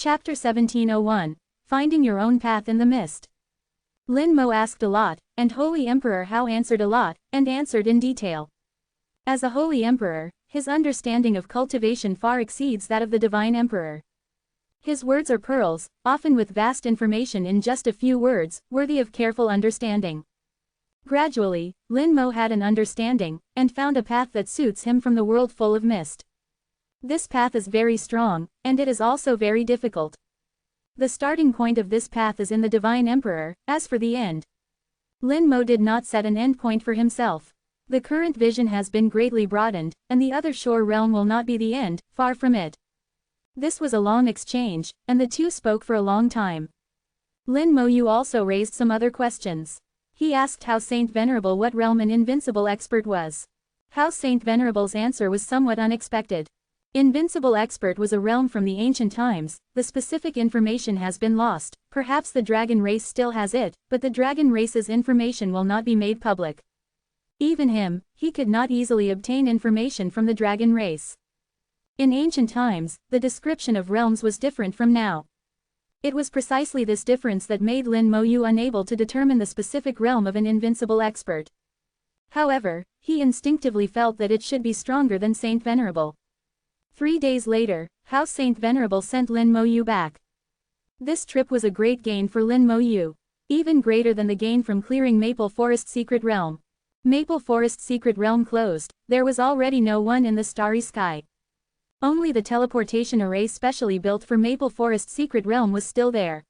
Chapter 1701. Finding Your Own Path in the Mist. Lin Mo asked a lot, and Holy Emperor Hao answered a lot, and answered in detail. As a Holy Emperor, his understanding of cultivation far exceeds that of the Divine Emperor. His words are pearls, often with vast information in just a few words, worthy of careful understanding. Gradually, Lin Mo had an understanding, and found a path that suits him from the world full of mist. This path is very strong, and it is also very difficult. The starting point of this path is in the Divine Emperor. As for the end, Lin Mo did not set an end point for himself. The current vision has been greatly broadened, and the other shore realm will not be the end, far from it. This was a long exchange, and the two spoke for a long time. Lin Mo Yu also raised some other questions. He asked how Saint Venerable what realm an invincible expert was. How Saint Venerable's answer was somewhat unexpected. Invincible expert was a realm from the ancient times. The specific information has been lost. Perhaps the dragon race still has it, but the dragon race's information will not be made public. Even he could not easily obtain information from the dragon race. In ancient times, the description of realms was different from now. It was precisely this difference that made Lin Mo Yu unable to determine the specific realm of an invincible expert. However, he instinctively felt that it should be stronger than Saint Venerable. 3 days later, how Saint Venerable sent Lin Mo Yu back. This trip was a great gain for Lin Mo Yu. Even greater than the gain from clearing Maple Forest Secret Realm. Maple Forest Secret Realm closed, there was already no one in the starry sky. Only the teleportation array specially built for Maple Forest Secret Realm was still there.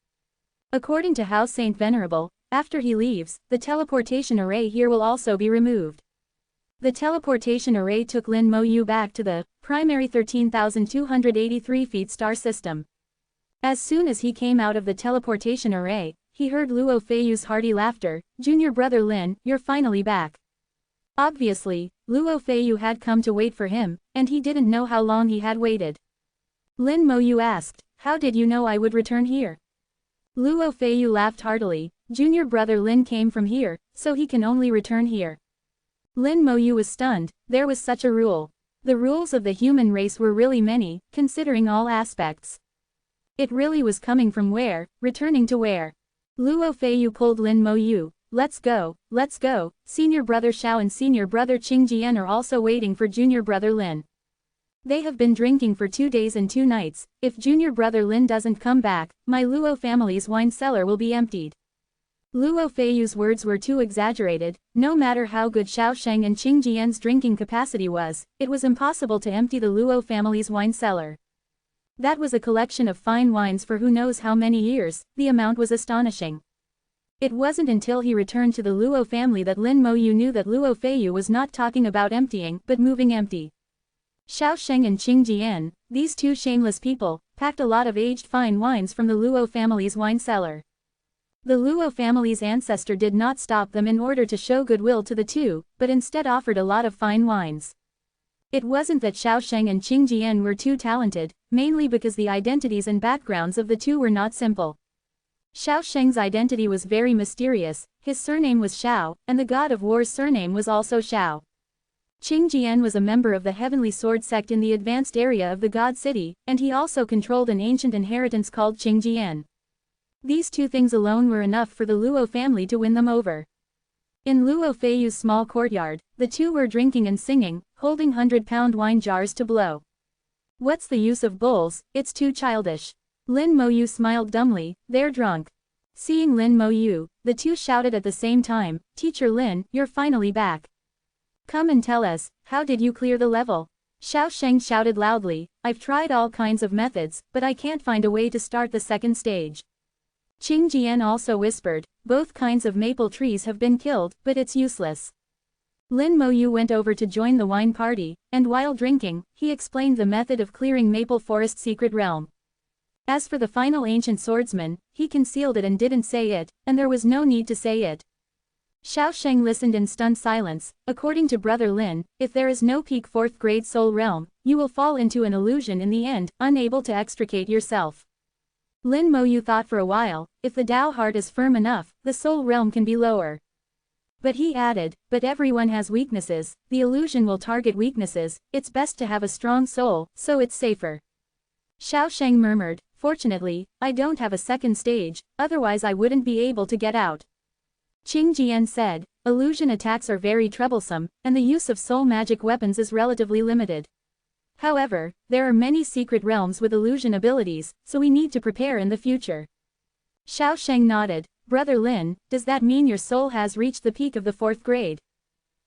According to How Saint Venerable, after he leaves, the teleportation array here will also be removed. The teleportation array took Lin Mo Yu back to the primary 13,283 feet star system. As soon as he came out of the teleportation array, he heard Luo Feiyu's hearty laughter. "Junior brother Lin, you're finally back." Obviously, Luo Feiyu had come to wait for him, and he didn't know how long he had waited. Lin Mo Yu asked, "How did you know I would return here?" Luo Feiyu laughed heartily. "Junior brother Lin came from here, so he can only return here." Lin Mo Yu was stunned. There was such a rule. The rules of the human race were really many, considering all aspects. It really was coming from where, returning to where. Luo Feiyu pulled Lin Mo Yu. Let's go, let's go. Senior brother Xiao and senior brother Qingjian are also waiting for junior brother Lin. They have been drinking for 2 days and 2 nights. If junior brother Lin doesn't come back, my Luo family's wine cellar will be emptied." Luo Feiyu's words were too exaggerated. No matter how good Xiao Sheng and Qingjian's drinking capacity was, it was impossible to empty the Luo family's wine cellar. That was a collection of fine wines for who knows how many years. The amount was astonishing. It wasn't until he returned to the Luo family that Lin Mo Yu knew that Luo Feiyu was not talking about emptying, but moving empty. Xiao Sheng and Qingjian, these two shameless people, packed a lot of aged fine wines from the Luo family's wine cellar. The Luo family's ancestor did not stop them in order to show goodwill to the two, but instead offered a lot of fine wines. It wasn't that Xiao Sheng and Qingjian were too talented, mainly because the identities and backgrounds of the two were not simple. Xiao Sheng's identity was very mysterious. His surname was Xiao, and the god of war's surname was also Xiao. Qingjian was a member of the Heavenly Sword sect in the advanced area of the God City, and he also controlled an ancient inheritance called Qingjian. These 2 things alone were enough for the Luo family to win them over. In Luo Feiyu's small courtyard, the two were drinking and singing, holding 100-pound wine jars to blow. What's the use of bulls? It's too childish. Lin Mo Yu smiled dumbly. They're drunk. Seeing Lin Mo Yu, the two shouted at the same time, "Teacher Lin, you're finally back. Come and tell us, how did you clear the level?" Xiao Sheng shouted loudly, "I've tried all kinds of methods, but I can't find a way to start the second stage." Qingjian also whispered, "Both kinds of maple trees have been killed, but it's useless." Lin Mo Yu went over to join the wine party, and while drinking, he explained the method of clearing Maple Forest Secret Realm. As for the final ancient swordsman, he concealed it and didn't say it, and there was no need to say it. Xiao Sheng listened in stunned silence. According to Brother Lin, if there is no peak 4th grade soul realm, you will fall into an illusion in the end, unable to extricate yourself. Lin Mo Yu thought for a while. If the Tao heart is firm enough, the soul realm can be lower. But he added, "But everyone has weaknesses, the illusion will target weaknesses, it's best to have a strong soul, so it's safer." Xiao Sheng murmured, Fortunately, I don't have a second stage, otherwise I wouldn't be able to get out. Qing Jian said, illusion attacks are very troublesome, and the use of soul magic weapons is relatively limited. However, there are many secret realms with illusion abilities, so we need to prepare in the future. Xiao Sheng nodded. Brother Lin, does that mean your soul has reached the peak of the 4th grade?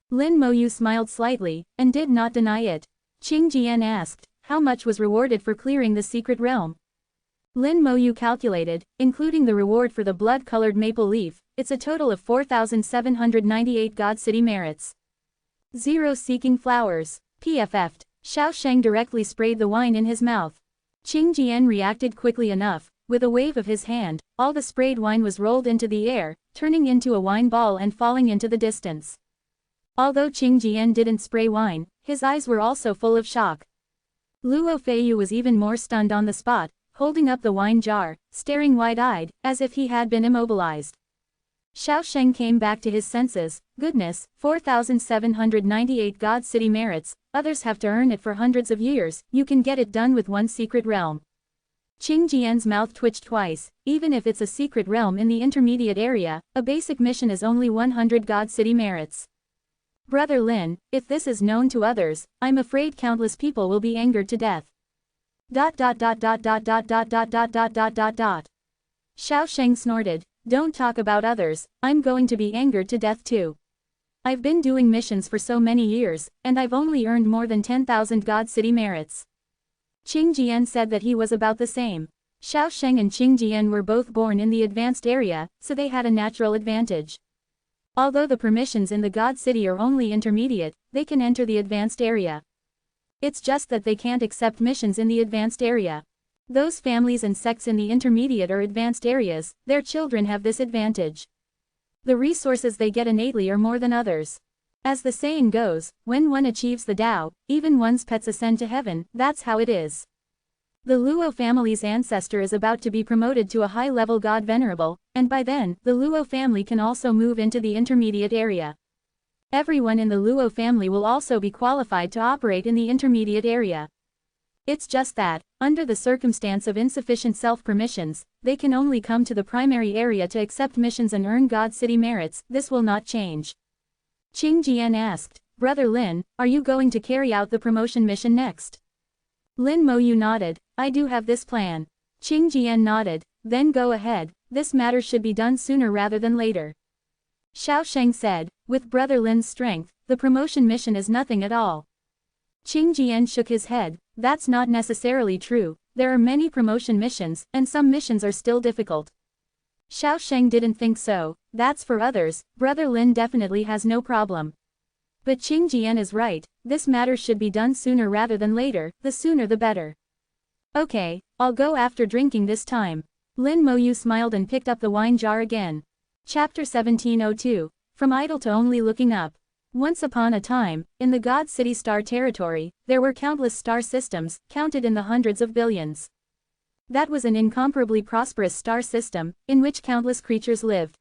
Lin Moyu smiled slightly, and did not deny it. Qing Jian asked, how much was rewarded for clearing the secret realm? Lin Moyu calculated, including the reward for the blood-colored maple leaf, it's a total of 4,798 God City merits. 0 seeking flowers. PFF'd. Xiao Sheng directly sprayed the wine in his mouth. Qing Jian reacted quickly enough. With a wave of his hand, all the sprayed wine was rolled into the air, turning into a wine ball and falling into the distance. Although Qing Jian didn't spray wine, his eyes were also full of shock. Luo Feiyu was even more stunned on the spot, holding up the wine jar, staring wide-eyed, as if he had been immobilized. Xiao Sheng came back to his senses. Goodness, 4,798 God City merits, others have to earn it for hundreds of years, you can get it done with one secret realm. Qing Jian's mouth twitched twice. Even if it's a secret realm in the intermediate area, a basic mission is only 100 God City merits. Brother Lin, if this is known to others, I'm afraid countless people will be angered to death. ... Xiao Sheng snorted. Don't talk about others, I'm going to be angered to death too. I've been doing missions for so many years, and I've only earned more than 10,000 God City merits. Qing Jian said that he was about the same. Xiao Sheng and Qing Jian were both born in the advanced area, so they had a natural advantage. Although the permissions in the God City are only intermediate, they can enter the advanced area. It's just that they can't accept missions in the advanced area. Those families and sects in the intermediate or advanced areas, their children have this advantage. The resources they get innately are more than others. As the saying goes, when one achieves the Tao, even one's pets ascend to heaven, that's how it is. The Luo family's ancestor is about to be promoted to a high-level god Venerable, and by then, the Luo family can also move into the intermediate area. Everyone in the Luo family will also be qualified to operate in the intermediate area. It's just that, under the circumstance of insufficient self-permissions, they can only come to the primary area to accept missions and earn God City merits. This will not change. Qing Jian asked, Brother Lin, are you going to carry out the promotion mission next? Lin Moyu nodded, I do have this plan. Qing Jian nodded, then go ahead, this matter should be done sooner rather than later. Xiao Sheng said, with Brother Lin's strength, the promotion mission is nothing at all. Qing Jian shook his head, that's not necessarily true, there are many promotion missions, and some missions are still difficult. Xiao Sheng didn't think so, that's for others, Brother Lin definitely has no problem. But Qing Jian is right, this matter should be done sooner rather than later, the sooner the better. Okay, I'll go after drinking this time. Lin Moyu smiled and picked up the wine jar again. Chapter 1702, From Idle to Only Looking Up. Once upon a time, in the God City star territory, there were countless star systems, counted in the hundreds of billions. That was an incomparably prosperous star system, in which countless creatures lived.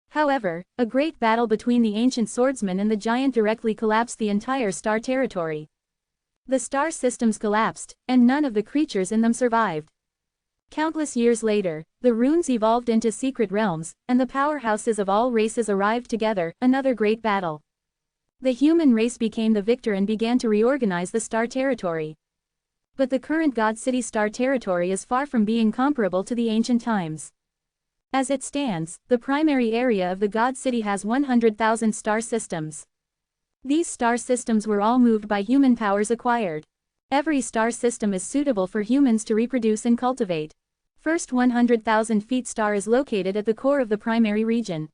However, a great battle between the ancient swordsman and the giant directly collapsed the entire star territory. The star systems collapsed, and none of the creatures in them survived. Countless years later, the runes evolved into secret realms, and the powerhouses of all races arrived together, another great battle. The human race became the victor and began to reorganize the star territory. But the current God City star territory is far from being comparable to the ancient times. As it stands, the primary area of the God City has 100,000 star systems. These star systems were all moved by human powers acquired. Every star system is suitable for humans to reproduce and cultivate. First 100,000 feet star is located at the core of the primary region.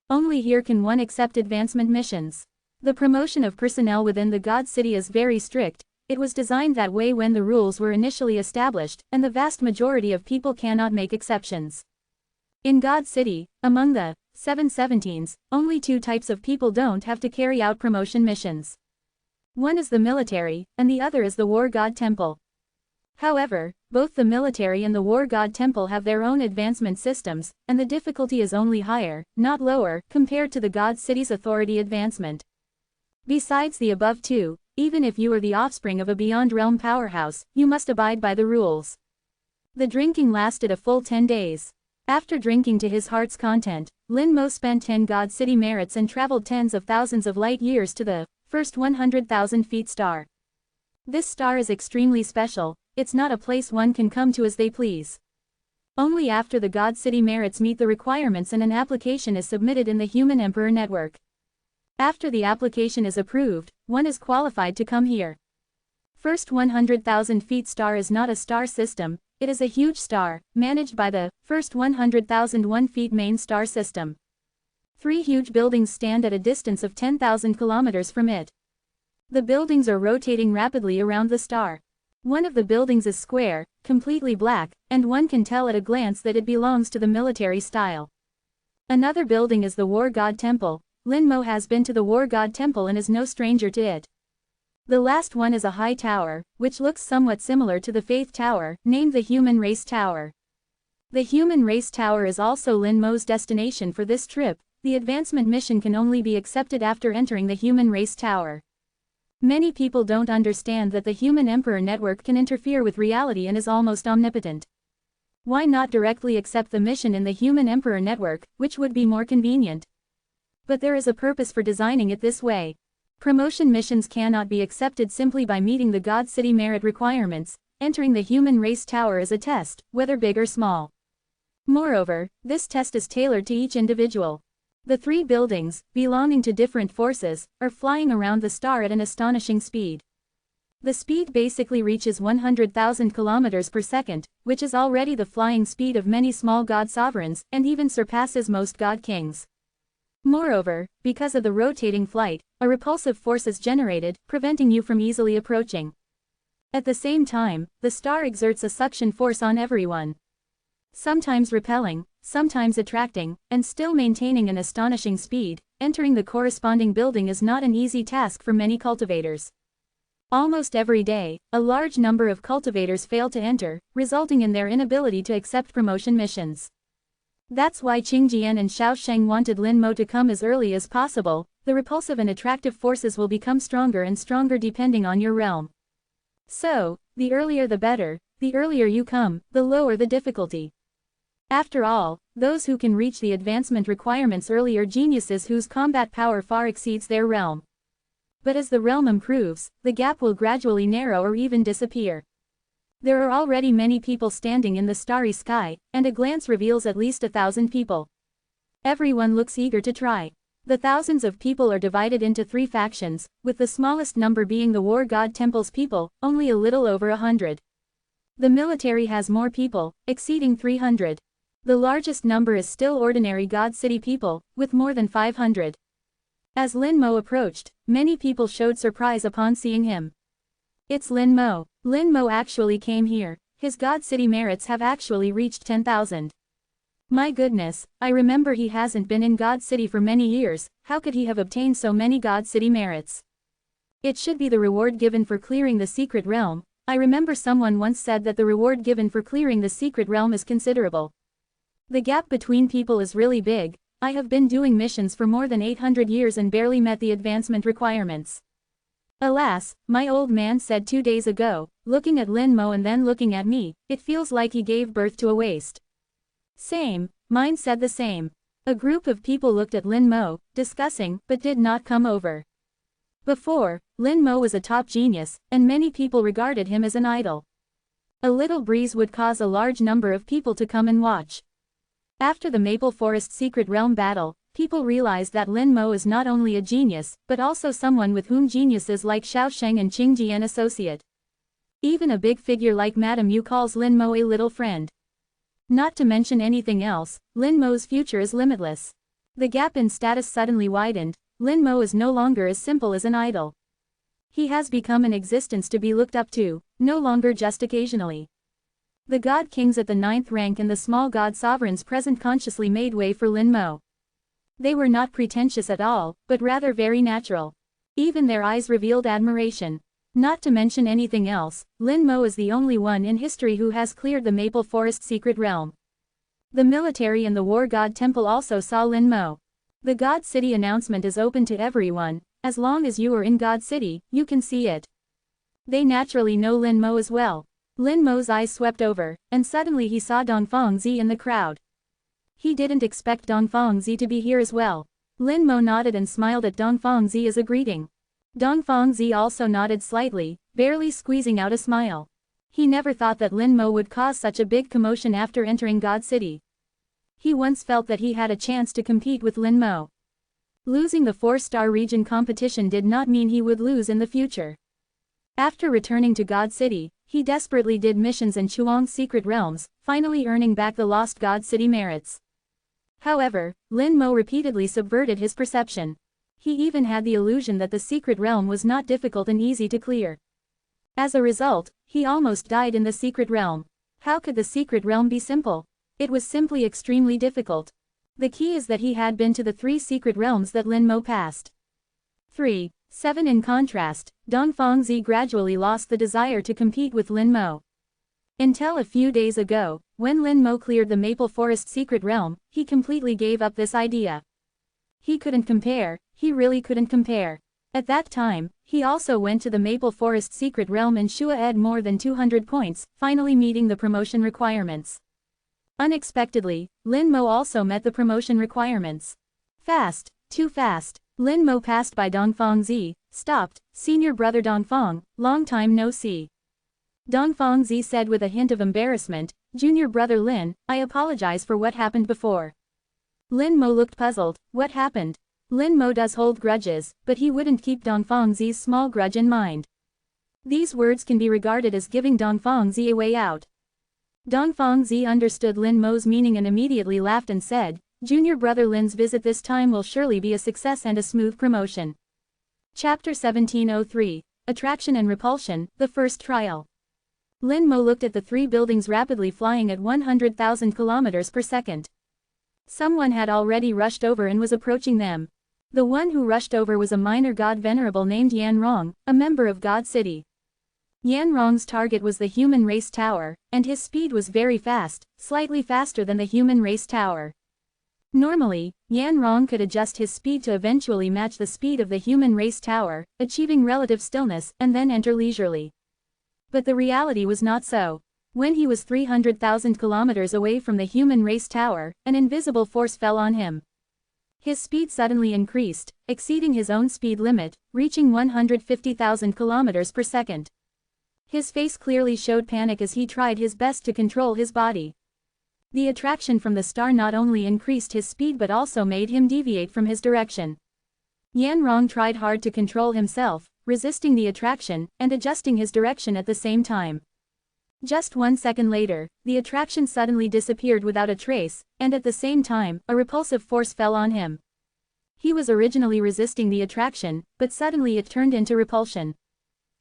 Only here can one accept advancement missions. The promotion of personnel within the God City is very strict. It was designed that way when the rules were initially established, and the vast majority of people cannot make exceptions. In God City, among the 717s, only two types of people don't have to carry out promotion missions. One is the military, and the other is the War God Temple. However, both the military and the War God Temple have their own advancement systems, and the difficulty is only higher, not lower, compared to the God City's authority advancement. Besides the above two, even if you are the offspring of a beyond realm powerhouse, you must abide by the rules. The drinking lasted a full 10 days. After drinking to his heart's content, Lin Mo spent 10 God City merits and traveled tens of thousands of light years to the first 100,000 feet star. This star is extremely special, it's not a place one can come to as they please. Only after the God City merits meet the requirements and an application is submitted in the Human Emperor Network. After the application is approved, one is qualified to come here. First 100,000 feet star is not a star system, it is a huge star, managed by the first 100,001 feet main star system. 3 huge buildings stand at a distance of 10,000 kilometers from it. The buildings are rotating rapidly around the star. One of the buildings is square, completely black, and one can tell at a glance that it belongs to the military style. Another building is the War God Temple. Lin Mo has been to the War God Temple and is no stranger to it. The last one is a high tower, which looks somewhat similar to the Faith Tower, named the Human Race Tower. The Human Race Tower is also Lin Mo's destination for this trip. The advancement mission can only be accepted after entering the Human Race Tower. Many people don't understand that the Human Emperor Network can interfere with reality and is almost omnipotent. Why not directly accept the mission in the Human Emperor Network, which would be more convenient? But there is a purpose for designing it this way. Promotion missions cannot be accepted simply by meeting the God City merit requirements. Entering the Human Race Tower is a test, whether big or small. Moreover, this test is tailored to each individual. The 3 buildings, belonging to different forces, are flying around the star at an astonishing speed. The speed basically reaches 100,000 kilometers per second, which is already the flying speed of many small god sovereigns, and even surpasses most god kings. Moreover, because of the rotating flight, a repulsive force is generated, preventing you from easily approaching. At the same time, the star exerts a suction force on everyone. Sometimes repelling, sometimes attracting, and still maintaining an astonishing speed. Entering the corresponding building is not an easy task for many cultivators. Almost every day, a large number of cultivators fail to enter, resulting in their inability to accept promotion missions. That's why Qingjian and Xiaosheng wanted Lin Mo to come as early as possible. The repulsive and attractive forces will become stronger and stronger depending on your realm. So, the earlier the better, the earlier you come, the lower the difficulty. After all, those who can reach the advancement requirements early are geniuses whose combat power far exceeds their realm. But as the realm improves, the gap will gradually narrow or even disappear. There are already many people standing in the starry sky, and a glance reveals at least 1,000 people. Everyone looks eager to try. The thousands of people are divided into 3 factions, with the smallest number being the War God Temple's people, only a little over 100. The military has more people, exceeding 300. The largest number is still ordinary God City people, with more than 500. As Lin Mo approached, many people showed surprise upon seeing him. It's Lin Mo. Lin Mo actually came here. His God City merits have actually reached 10,000. My goodness, I remember he hasn't been in God City for many years. How could he have obtained so many God City merits? It should be the reward given for clearing the secret realm. I remember someone once said that the reward given for clearing the secret realm is considerable. The gap between people is really big. I have been doing missions for more than 800 years and barely met the advancement requirements. Alas, my old man said 2 days ago, looking at Lin Mo and then looking at me, it feels like he gave birth to a waste. Same, mine said the same. A group of people looked at Lin Mo, discussing, but did not come over. Before, Lin Mo was a top genius, and many people regarded him as an idol. A little breeze would cause a large number of people to come and watch. After the Maple Forest Secret Realm battle, people realized that Lin Mo is not only a genius, but also someone with whom geniuses like Xiaosheng and Qingjian associate. Even a big figure like Madame Yu calls Lin Mo a little friend. Not to mention anything else, Lin Mo's future is limitless. The gap in status suddenly widened. Lin Mo is no longer as simple as an idol. He has become an existence to be looked up to, no longer just occasionally. The god kings at the 9th rank and the small god sovereigns present consciously made way for Lin Mo. They were not pretentious at all, but rather very natural. Even their eyes revealed admiration. Not to mention anything else, Lin Mo is the only one in history who has cleared the Maple Forest Secret Realm. The military and the War God Temple also saw Lin Mo. The God City announcement is open to everyone. As long as you are in God City, you can see it. They naturally know Lin Mo as well. Lin Mo's eyes swept over, and suddenly he saw Dongfangzi in the crowd. He didn't expect Dongfangzi to be here as well. Lin Mo nodded and smiled at Dongfangzi as a greeting. Dongfangzi also nodded slightly, barely squeezing out a smile. He never thought that Lin Mo would cause such a big commotion after entering God City. He once felt that he had a chance to compete with Lin Mo. Losing the 4-star region competition did not mean he would lose in the future. After returning to God City, he desperately did missions in Chuang's secret realms, finally earning back the lost God City merits. However, Lin Mo repeatedly subverted his perception. He even had the illusion that the secret realm was not difficult and easy to clear. As a result, he almost died in the secret realm. How could the secret realm be simple? It was simply extremely difficult. The key is that he had been to the 3 secret realms that Lin Mo passed. 3. 7. In contrast, Dongfangzi gradually lost the desire to compete with Lin Mo. Until a few days ago, when Lin Mo cleared the Maple Forest secret realm, he completely gave up this idea. He couldn't compare, he really couldn't compare. At that time, he also went to the Maple Forest secret realm and Shua-ed more than 200 points, finally meeting the promotion requirements. Unexpectedly, Lin Mo also met the promotion requirements. Fast, too fast. Lin Mo passed by Dongfangzi, stopped. Senior brother Dongfang, long time no see. Dongfangzi said with a hint of embarrassment, Junior brother Lin, I apologize for what happened before. Lin Mo looked puzzled. What happened? Lin Mo does hold grudges, but he wouldn't keep Dongfangzi's small grudge in mind. These words can be regarded as giving Dongfangzi a way out. Dongfangzi understood Lin Mo's meaning and immediately laughed and said, Junior brother Lin's visit this time will surely be a success and a smooth promotion. Chapter 1703, Attraction and Repulsion, the First Trial. Lin Mo looked at the 3 buildings rapidly flying at 100,000 kilometers per second. Someone had already rushed over and was approaching them. The one who rushed over was a minor god Venerable named Yan Rong, a member of God City. Yan Rong's target was the human race tower, and his speed was very fast, slightly faster than the human race tower. Normally, Yan Rong could adjust his speed to eventually match the speed of the human race tower, achieving relative stillness, and then enter leisurely. But the reality was not so. When he was 300,000 kilometers away from the human race tower, an invisible force fell on him. His speed suddenly increased, exceeding his own speed limit, reaching 150,000 kilometers per second. His face clearly showed panic as he tried his best to control his body. The attraction from the star not only increased his speed but also made him deviate from his direction. Yan Rong tried hard to control himself, resisting the attraction, and adjusting his direction at the same time. Just 1 second later, the attraction suddenly disappeared without a trace, and at the same time, a repulsive force fell on him. He was originally resisting the attraction, but suddenly it turned into repulsion.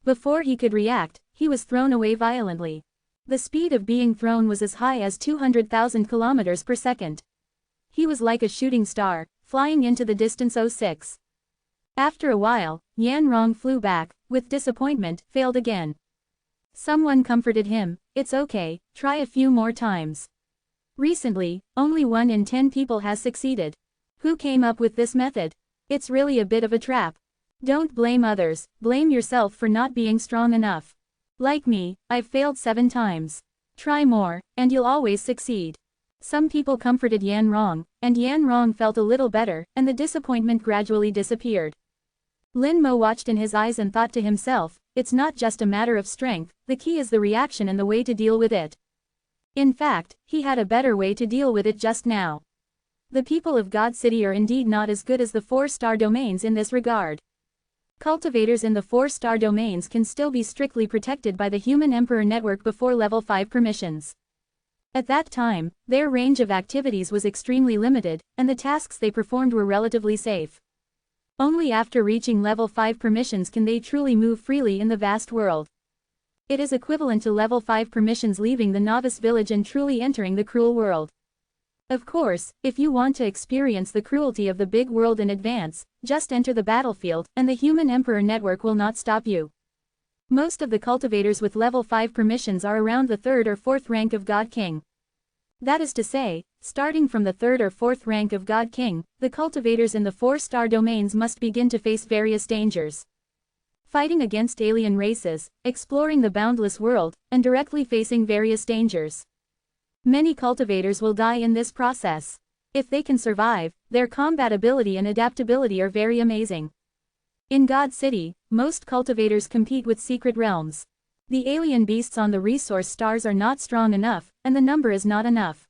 Before he could react, he was thrown away violently. The speed of being thrown was as high as 200,000 kilometers per second. He was like a shooting star, flying into the distance 06. After a while, Yan Rong flew back, with disappointment, failed again. Someone comforted him, it's okay, try a few more times. Recently, only 1 in 10 people has succeeded. Who came up with this method? It's really a bit of a trap. Don't blame others, blame yourself for not being strong enough. Like me, I've failed 7 times. Try more, and you'll always succeed. Some people comforted Yan Rong, and Yan Rong felt a little better, and the disappointment gradually disappeared. Lin Mo watched in his eyes and thought to himself, it's not just a matter of strength, the key is the reaction and the way to deal with it. In fact, he had a better way to deal with it just now. The people of God City are indeed not as good as the 4-star domains in this regard. Cultivators in the 4-star domains can still be strictly protected by the Human Emperor network before level 5 permissions. At that time, their range of activities was extremely limited, and the tasks they performed were relatively safe. Only after reaching level 5 permissions can they truly move freely in the vast world. It is equivalent to level 5 permissions leaving the novice village and truly entering the cruel world. Of course, if you want to experience the cruelty of the big world in advance, just enter the battlefield, and the Human Emperor network will not stop you. Most of the cultivators with level 5 permissions are around the 3rd or 4th rank of God King. That is to say, starting from the 3rd or 4th rank of God King, the cultivators in the 4-star domains must begin to face various dangers. fighting against alien races, exploring the boundless world, and directly facing various dangers. Many cultivators will die in this process. If they can survive, their combat ability and adaptability are very amazing. In God City, most cultivators compete with secret realms. The alien beasts on the resource stars are not strong enough, and the number is not enough.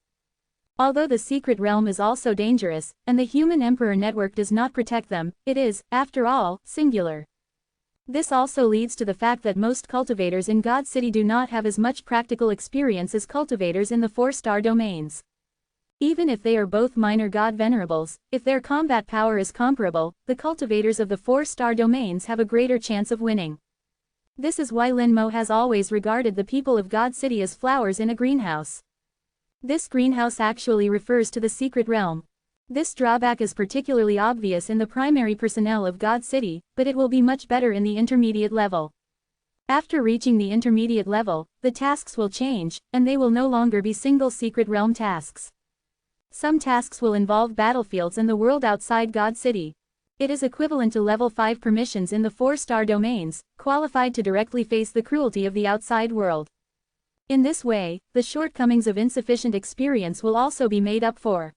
Although the secret realm is also dangerous, and the human emperor network does not protect them, it is, after all, singular. This also leads to the fact that most cultivators in God City do not have as much practical experience as cultivators in the 4-star domains. Even if they are both minor god venerables, if their combat power is comparable, the cultivators of the 4-star domains have a greater chance of winning. This is why Lin Mo has always regarded the people of God City as flowers in a greenhouse. This greenhouse actually refers to the secret realm. This drawback is particularly obvious in the primary personnel of God City, but it will be much better in the intermediate level. After reaching the intermediate level, the tasks will change, and they will no longer be single secret realm tasks. Some tasks will involve battlefields and the world outside God City. It is equivalent to level 5 permissions in the 4-star domains, qualified to directly face the cruelty of the outside world. In this way, the shortcomings of insufficient experience will also be made up for.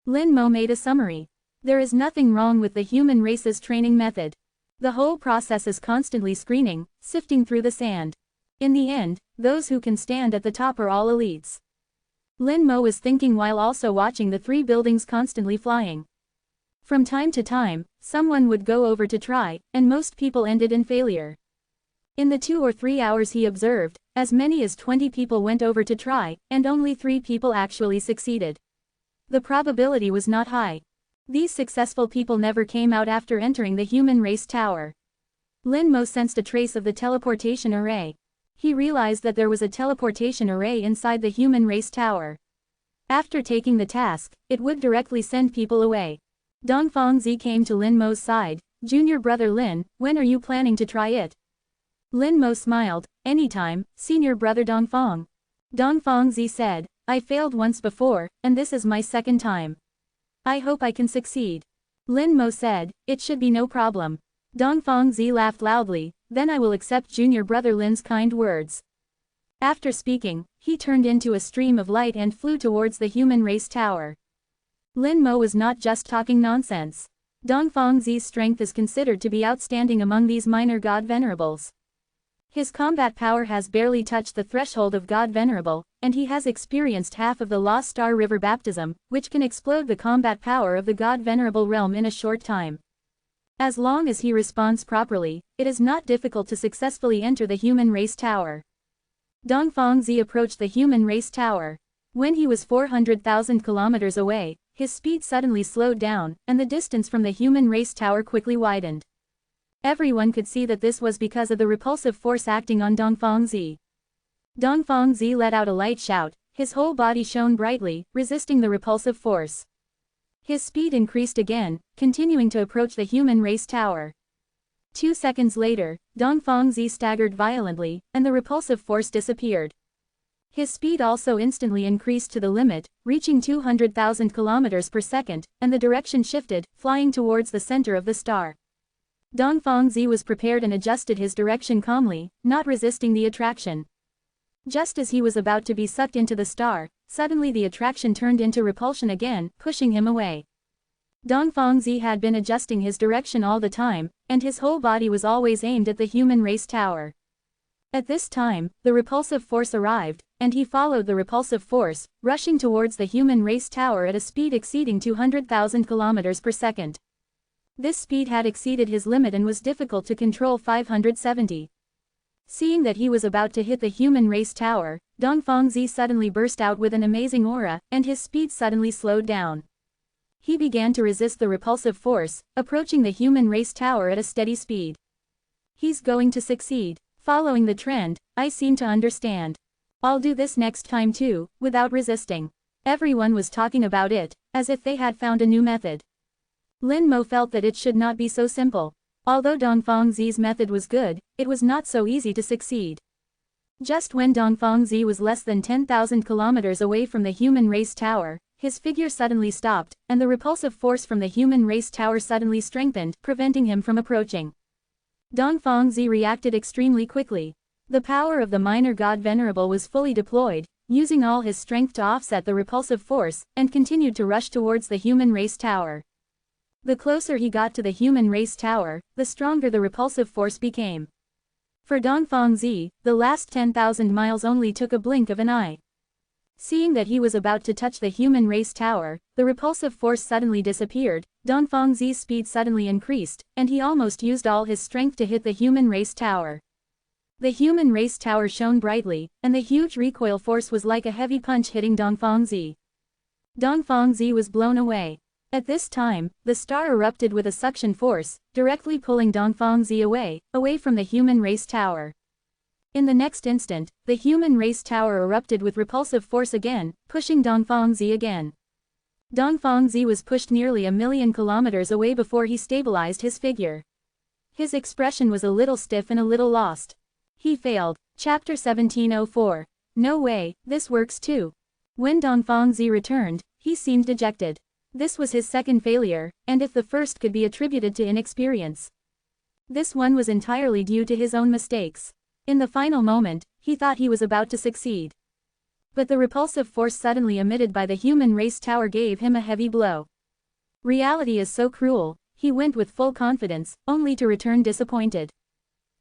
Lin Mo made a summary. There is nothing wrong with the human race's training method. The whole process is constantly screening, sifting through the sand. In the end, those who can stand at the top are all elites. Lin Mo was thinking while also watching the 3 buildings constantly flying. From time to time, someone would go over to try, and most people ended in failure. In the 2 or 3 hours he observed, as many as 20 people went over to try, and only 3 people actually succeeded. The probability was not high. These successful people never came out after entering the human race tower. Lin Mo sensed a trace of the teleportation array. He realized that there was a teleportation array inside the human race tower. After taking the task, it would directly send people away. Dongfang Zi came to Lin Mo's side. "Junior brother Lin, when are you planning to try it?" Lin Mo smiled. "Anytime, senior brother Dongfang." Dongfang Zi said, "I failed once before, and this is my second time. I hope I can succeed." Lin Mo said, "It should be no problem." Dongfang Zi laughed loudly. "Then I will accept junior brother Lin's kind words." After speaking, he turned into a stream of light and flew towards the human race tower. Lin Mo was not just talking nonsense. Dongfang Zi's strength is considered to be outstanding among these minor god venerables. His combat power has barely touched the threshold of God Venerable, and he has experienced half of the Lost Star River baptism, which can explode the combat power of the God Venerable realm in a short time. As long as he responds properly, it is not difficult to successfully enter the human race tower. Dongfang Zi approached the human race tower. When he was 400,000 kilometers away, his speed suddenly slowed down, and the distance from the human race tower quickly widened. Everyone could see that this was because of the repulsive force acting on Dongfang Zi. Dongfang Zi let out a light shout, his whole body shone brightly, resisting the repulsive force. His speed increased again, continuing to approach the human race tower. 2 seconds later, Dongfang Zi staggered violently, and the repulsive force disappeared. His speed also instantly increased to the limit, reaching 200,000 kilometers per second, and the direction shifted, flying towards the center of the star. Dongfang Zi was prepared and adjusted his direction calmly, not resisting the attraction. Just as he was about to be sucked into the star, suddenly the attraction turned into repulsion again, pushing him away. Dongfang Zi had been adjusting his direction all the time, and his whole body was always aimed at the human race tower. At this time, the repulsive force arrived, and he followed the repulsive force, rushing towards the human race tower at a speed exceeding 200,000 kilometers per second. This speed had exceeded his limit and was difficult to control 570. Seeing that he was about to hit the human race tower, Dongfang Zi suddenly burst out with an amazing aura, and his speed suddenly slowed down. He began to resist the repulsive force, approaching the human race tower at a steady speed. He's going to succeed. Following the trend, I seem to understand. I'll do this next time too, without resisting. Everyone was talking about it, as if they had found a new method. Lin Mo felt that it should not be so simple. Although Dongfang Zi's method was good, it was not so easy to succeed. Just when Dongfang Zi was less than 10,000 kilometers away from the human race tower, his figure suddenly stopped, and the repulsive force from the human race tower suddenly strengthened, preventing him from approaching. Dongfangzi reacted extremely quickly. The power of the minor god Venerable was fully deployed, using all his strength to offset the repulsive force, and continued to rush towards the human race tower. The closer he got to the human race tower, the stronger the repulsive force became. For Dongfangzi, the last 10,000 miles only took a blink of an eye. Seeing that he was about to touch the human race tower, the repulsive force suddenly disappeared, Dongfangzi's speed suddenly increased, and he almost used all his strength to hit the human race tower. The human race tower shone brightly, and the huge recoil force was like a heavy punch hitting Dongfangzi. Dongfangzi was blown away. At this time, the star erupted with a suction force, directly pulling Dongfangzi away from the human race tower. In the next instant, the human race tower erupted with repulsive force again, pushing Dongfangzi again. Dongfangzi was pushed nearly 1,000,000 kilometers away before he stabilized his figure. His expression was a little stiff and a little lost. He failed. Chapter 1704. No way, this works too. When Dongfangzi returned, he seemed dejected. This was his second failure, and if the first could be attributed to inexperience, this one was entirely due to his own mistakes. In the final moment, he thought he was about to succeed. But the repulsive force suddenly emitted by the human race tower gave him a heavy blow. Reality is so cruel, he went with full confidence, only to return disappointed.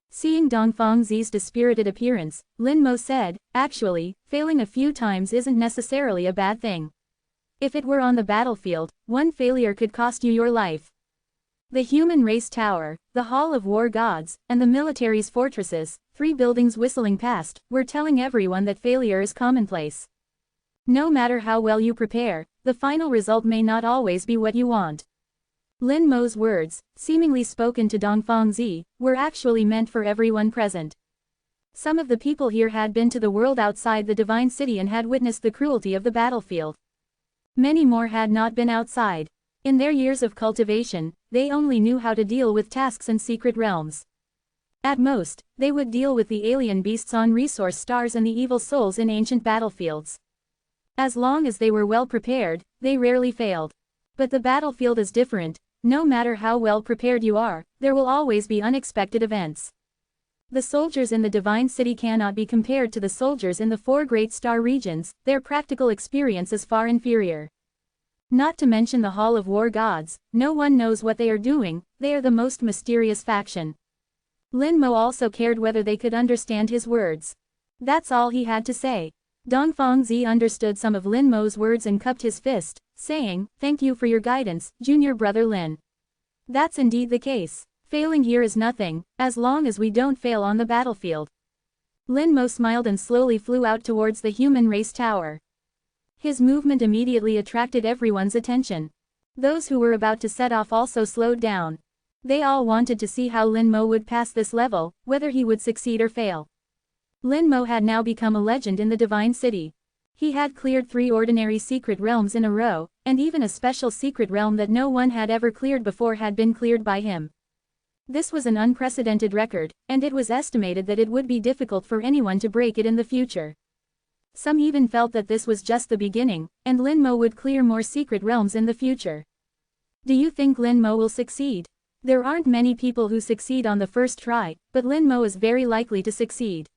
Seeing Dongfangzi's dispirited appearance, Lin Mo said, "Actually, failing a few times isn't necessarily a bad thing. If it were on the battlefield, one failure could cost you your life." The human race tower, the hall of war gods, and the military's fortresses, 3 buildings whistling past, were telling everyone that failure is commonplace. No matter how well you prepare, the final result may not always be what you want. Lin Mo's words, seemingly spoken to Dongfangzi, were actually meant for everyone present. Some of the people here had been to the world outside the divine city and had witnessed the cruelty of the battlefield. Many more had not been outside. In their years of cultivation, they only knew how to deal with tasks in secret realms. At most, they would deal with the alien beasts on resource stars and the evil souls in ancient battlefields. As long as they were well prepared, they rarely failed. But the battlefield is different. No matter how well prepared you are, there will always be unexpected events. The soldiers in the divine city cannot be compared to the soldiers in the 4 great star regions, their practical experience is far inferior. Not to mention the Hall of War Gods, no one knows what they are doing, they are the most mysterious faction. Lin Mo also cared whether they could understand his words. That's all he had to say. Dongfangzi understood some of Lin Mo's words and cupped his fist, saying, "Thank you for your guidance, junior brother Lin. That's indeed the case. Failing here is nothing, as long as we don't fail on the battlefield." Lin Mo smiled and slowly flew out towards the human race tower. His movement immediately attracted everyone's attention. Those who were about to set off also slowed down. They all wanted to see how Lin Mo would pass this level, whether he would succeed or fail. Lin Mo had now become a legend in the divine city. He had cleared 3 ordinary secret realms in a row, and even a special secret realm that no one had ever cleared before had been cleared by him. This was an unprecedented record, and it was estimated that it would be difficult for anyone to break it in the future. Some even felt that this was just the beginning, and Lin Mo would clear more secret realms in the future. Do you think Lin Mo will succeed? There aren't many people who succeed on the first try, but Lin Mo is very likely to succeed.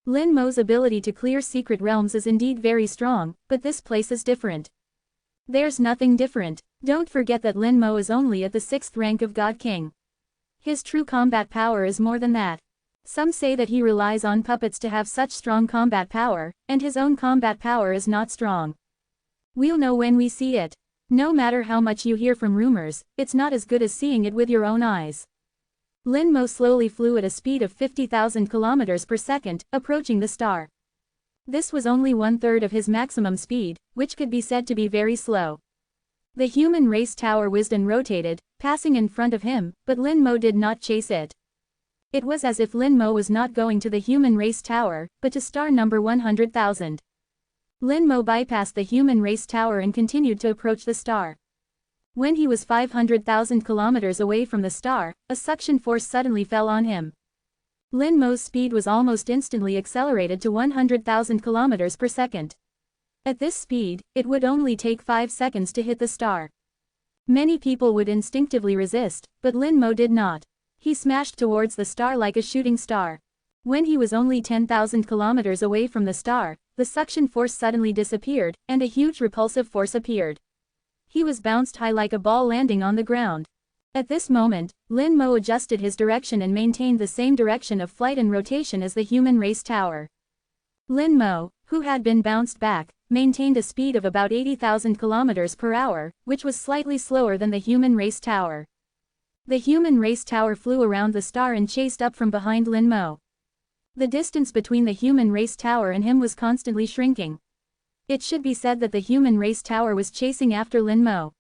Lin Mo's ability to clear secret realms is indeed very strong, but this place is different. There's nothing different. Don't forget that Lin Mo is only at the 6th rank of God King. His true combat power is more than that. Some say that he relies on puppets to have such strong combat power, and his own combat power is not strong. We'll know when we see it. No matter how much you hear from rumors, it's not as good as seeing it with your own eyes. Lin Mo slowly flew at a speed of 50,000 kilometers per second, approaching the star. This was only 1/3 of his maximum speed, which could be said to be very slow. The human race tower whizzed and rotated, passing in front of him, but Lin Mo did not chase it. It was as if Lin Mo was not going to the human race tower, but to star number 100,000. Lin Mo bypassed the human race tower and continued to approach the star. When he was 500,000 kilometers away from the star, a suction force suddenly fell on him. Lin Mo's speed was almost instantly accelerated to 100,000 kilometers per second. At this speed, it would only take 5 seconds to hit the star. Many people would instinctively resist, but Lin Mo did not. He smashed towards the star like a shooting star. When he was only 10,000 kilometers away from the star, the suction force suddenly disappeared, and a huge repulsive force appeared. He was bounced high like a ball landing on the ground. At this moment, Lin Mo adjusted his direction and maintained the same direction of flight and rotation as the human race tower. Lin Mo, who had been bounced back, maintained a speed of about 80,000 kilometers per hour, which was slightly slower than the human race tower. The human race tower flew around the star and chased up from behind Lin Mo. The distance between the human race tower and him was constantly shrinking. It should be said that the human race tower was chasing after Lin Mo.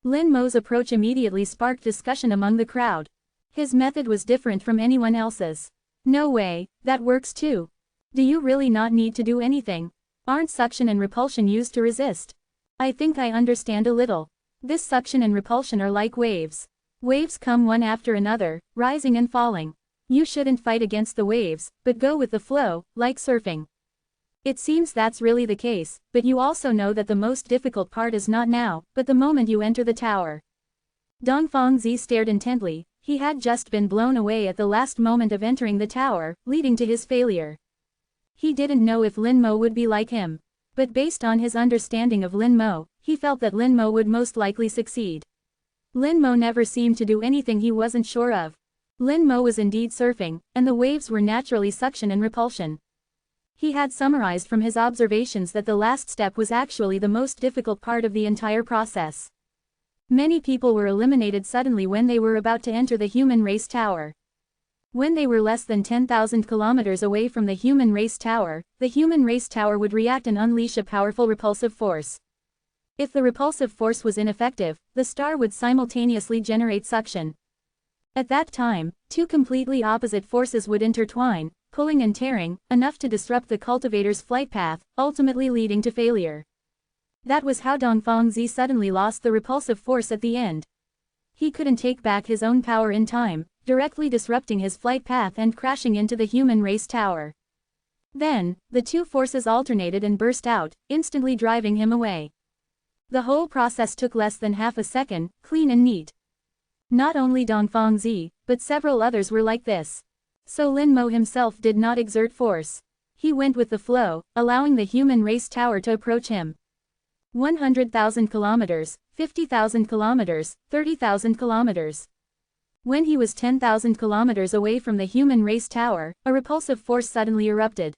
Lin Mo's approach immediately sparked discussion among the crowd. His method was different from anyone else's. No way, that works too. Do you really not need to do anything? Aren't suction and repulsion used to resist? I think I understand a little. This suction and repulsion are like waves. Waves come one after another, rising and falling. You shouldn't fight against the waves, but go with the flow, like surfing. It seems that's really the case, but you also know that the most difficult part is not now, but the moment you enter the tower. Dongfangzi stared intently. He had just been blown away at the last moment of entering the tower, leading to his failure. He didn't know if Lin Mo would be like him. But based on his understanding of Lin Mo, he felt that Lin Mo would most likely succeed. Lin Mo never seemed to do anything he wasn't sure of. Lin Mo was indeed surfing, and the waves were naturally suction and repulsion. He had summarized from his observations that the last step was actually the most difficult part of the entire process. Many people were eliminated suddenly when they were about to enter the human race tower. When they were less than 10,000 kilometers away from the human race tower, the human race tower would react and unleash a powerful repulsive force. If the repulsive force was ineffective, the star would simultaneously generate suction. At that time, two completely opposite forces would intertwine, pulling and tearing, enough to disrupt the cultivator's flight path, ultimately leading to failure. That was how Dongfangzi suddenly lost the repulsive force at the end. He couldn't take back his own power in time, directly disrupting his flight path and crashing into the human race tower. Then, the two forces alternated and burst out, instantly driving him away. The whole process took less than half a second, clean and neat. Not only Dongfangzi, but several others were like this. So Lin Mo himself did not exert force. He went with the flow, allowing the human race tower to approach him. 100,000 kilometers, 50,000 kilometers, 30,000 kilometers. When he was 10,000 kilometers away from the human race tower, a repulsive force suddenly erupted.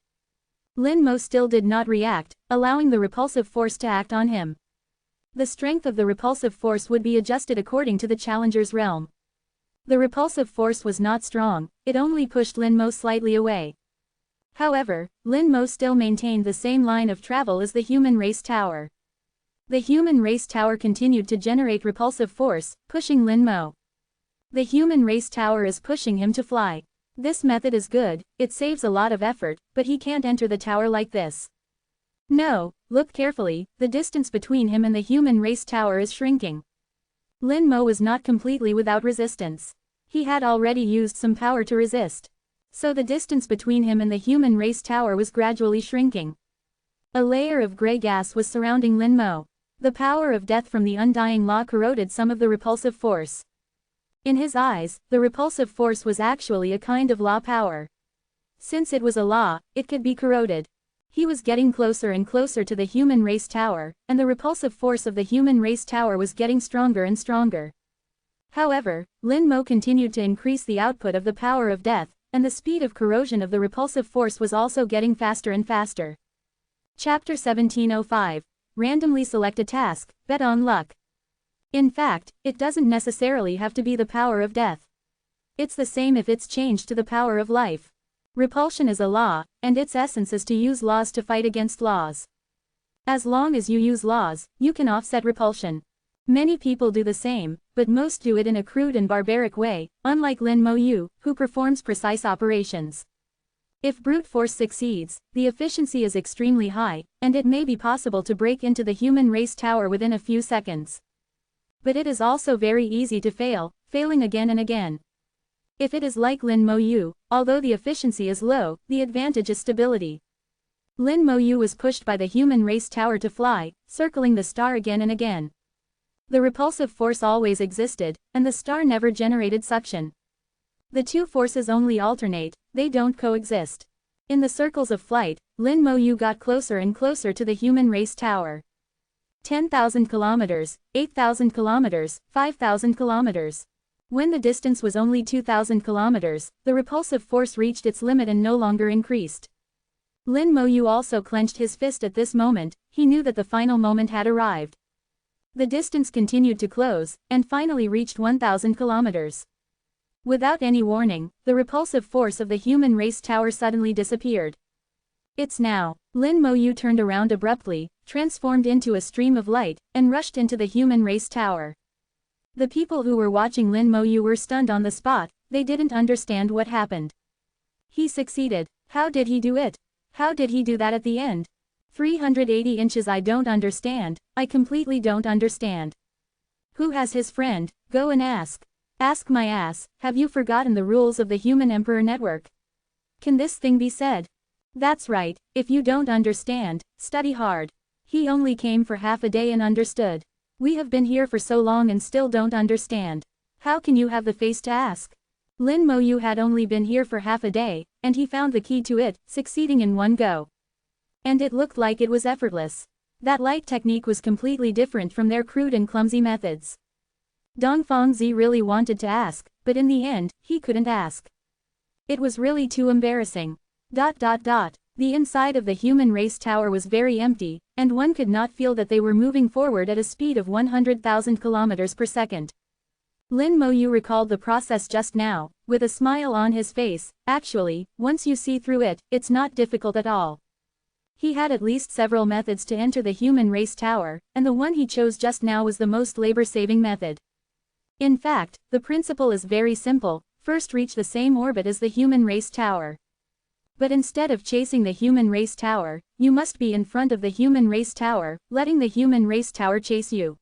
Lin Mo still did not react, allowing the repulsive force to act on him. The strength of the repulsive force would be adjusted according to the challenger's realm. The repulsive force was not strong, it only pushed Lin Mo slightly away. However, Lin Mo still maintained the same line of travel as the human race tower. The human race tower continued to generate repulsive force, pushing Lin Mo. The human race tower is pushing him to fly. This method is good, it saves a lot of effort, but he can't enter the tower like this. No, look carefully, the distance between him and the human race tower is shrinking. Lin Mo was not completely without resistance. He had already used some power to resist. So the distance between him and the human race tower was gradually shrinking. A layer of gray gas was surrounding Lin Mo. The power of death from the undying law corroded some of the repulsive force. In his eyes, the repulsive force was actually a kind of law power. Since it was a law, it could be corroded. He was getting closer and closer to the human race tower, and the repulsive force of the human race tower was getting stronger and stronger. However, Lin Mo continued to increase the output of the power of death, and the speed of corrosion of the repulsive force was also getting faster and faster. Chapter 1705. Randomly select a task, bet on luck. In fact, it doesn't necessarily have to be the power of death. It's the same if it's changed to the power of life. Repulsion is a law, and its essence is to use laws to fight against laws. As long as you use laws, you can offset repulsion. Many people do the same, but most do it in a crude and barbaric way, unlike Lin Mo Yu, who performs precise operations. If brute force succeeds, the efficiency is extremely high, and it may be possible to break into the human race tower within a few seconds. But it is also very easy to fail, failing again and again. If it is like Lin Mo Yu, although the efficiency is low, the advantage is stability. Lin Mo Yu was pushed by the human race tower to fly, circling the star again and again. The repulsive force always existed, and the star never generated suction. The two forces only alternate, they don't coexist. In the circles of flight, Lin Mo Yu got closer and closer to the human race tower. 10,000 kilometers, 8,000 kilometers, 5,000 kilometers. When the distance was only 2,000 kilometers, the repulsive force reached its limit and no longer increased. Lin Mo Yu also clenched his fist at this moment, he knew that the final moment had arrived. The distance continued to close, and finally reached 1,000 kilometers. Without any warning, the repulsive force of the human race tower suddenly disappeared. It's now. Lin Mo Yu turned around abruptly, transformed into a stream of light, and rushed into the human race tower. The people who were watching Lin Mo Yu were stunned on the spot, they didn't understand what happened. He succeeded. How did he do it? How did he do that at the end? 380 inches. I don't understand, I completely don't understand. Who has his friend? Go and ask. Ask my ass, have you forgotten the rules of the Human Emperor Network? Can this thing be said? That's right, if you don't understand, study hard. He only came for half a day and understood. We have been here for so long and still don't understand. How can you have the face to ask? Lin Mo Yu had only been here for half a day, and he found the key to it, succeeding in one go. And it looked like it was effortless. That light technique was completely different from their crude and clumsy methods. Dongfang Zi really wanted to ask, but in the end, he couldn't ask. It was really too embarrassing. The inside of the human race tower was very empty, and one could not feel that they were moving forward at a speed of 100,000 kilometers per second. Lin Mo Yu recalled the process just now, with a smile on his face. Actually, once you see through it, it's not difficult at all. He had at least several methods to enter the human race tower, and the one he chose just now was the most labor-saving method. In fact, the principle is very simple, first reach the same orbit as the human race tower. But instead of chasing the human race tower, you must be in front of the human race tower, letting the human race tower chase you.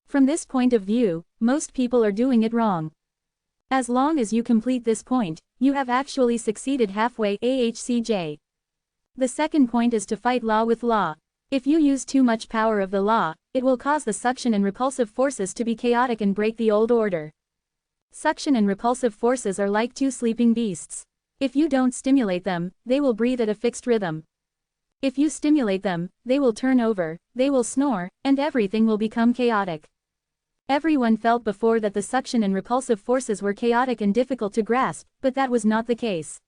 From this point of view, most people are doing it wrong. As long as you complete this point, you have actually succeeded halfway. AHCJ. The second point is to fight law with law. If you use too much power of the law, it will cause the suction and repulsive forces to be chaotic and break the old order. Suction and repulsive forces are like two sleeping beasts. If you don't stimulate them, they will breathe at a fixed rhythm. If you stimulate them, they will turn over, they will snore, and everything will become chaotic. Everyone felt before that the suction and repulsive forces were chaotic and difficult to grasp, but that was not the case.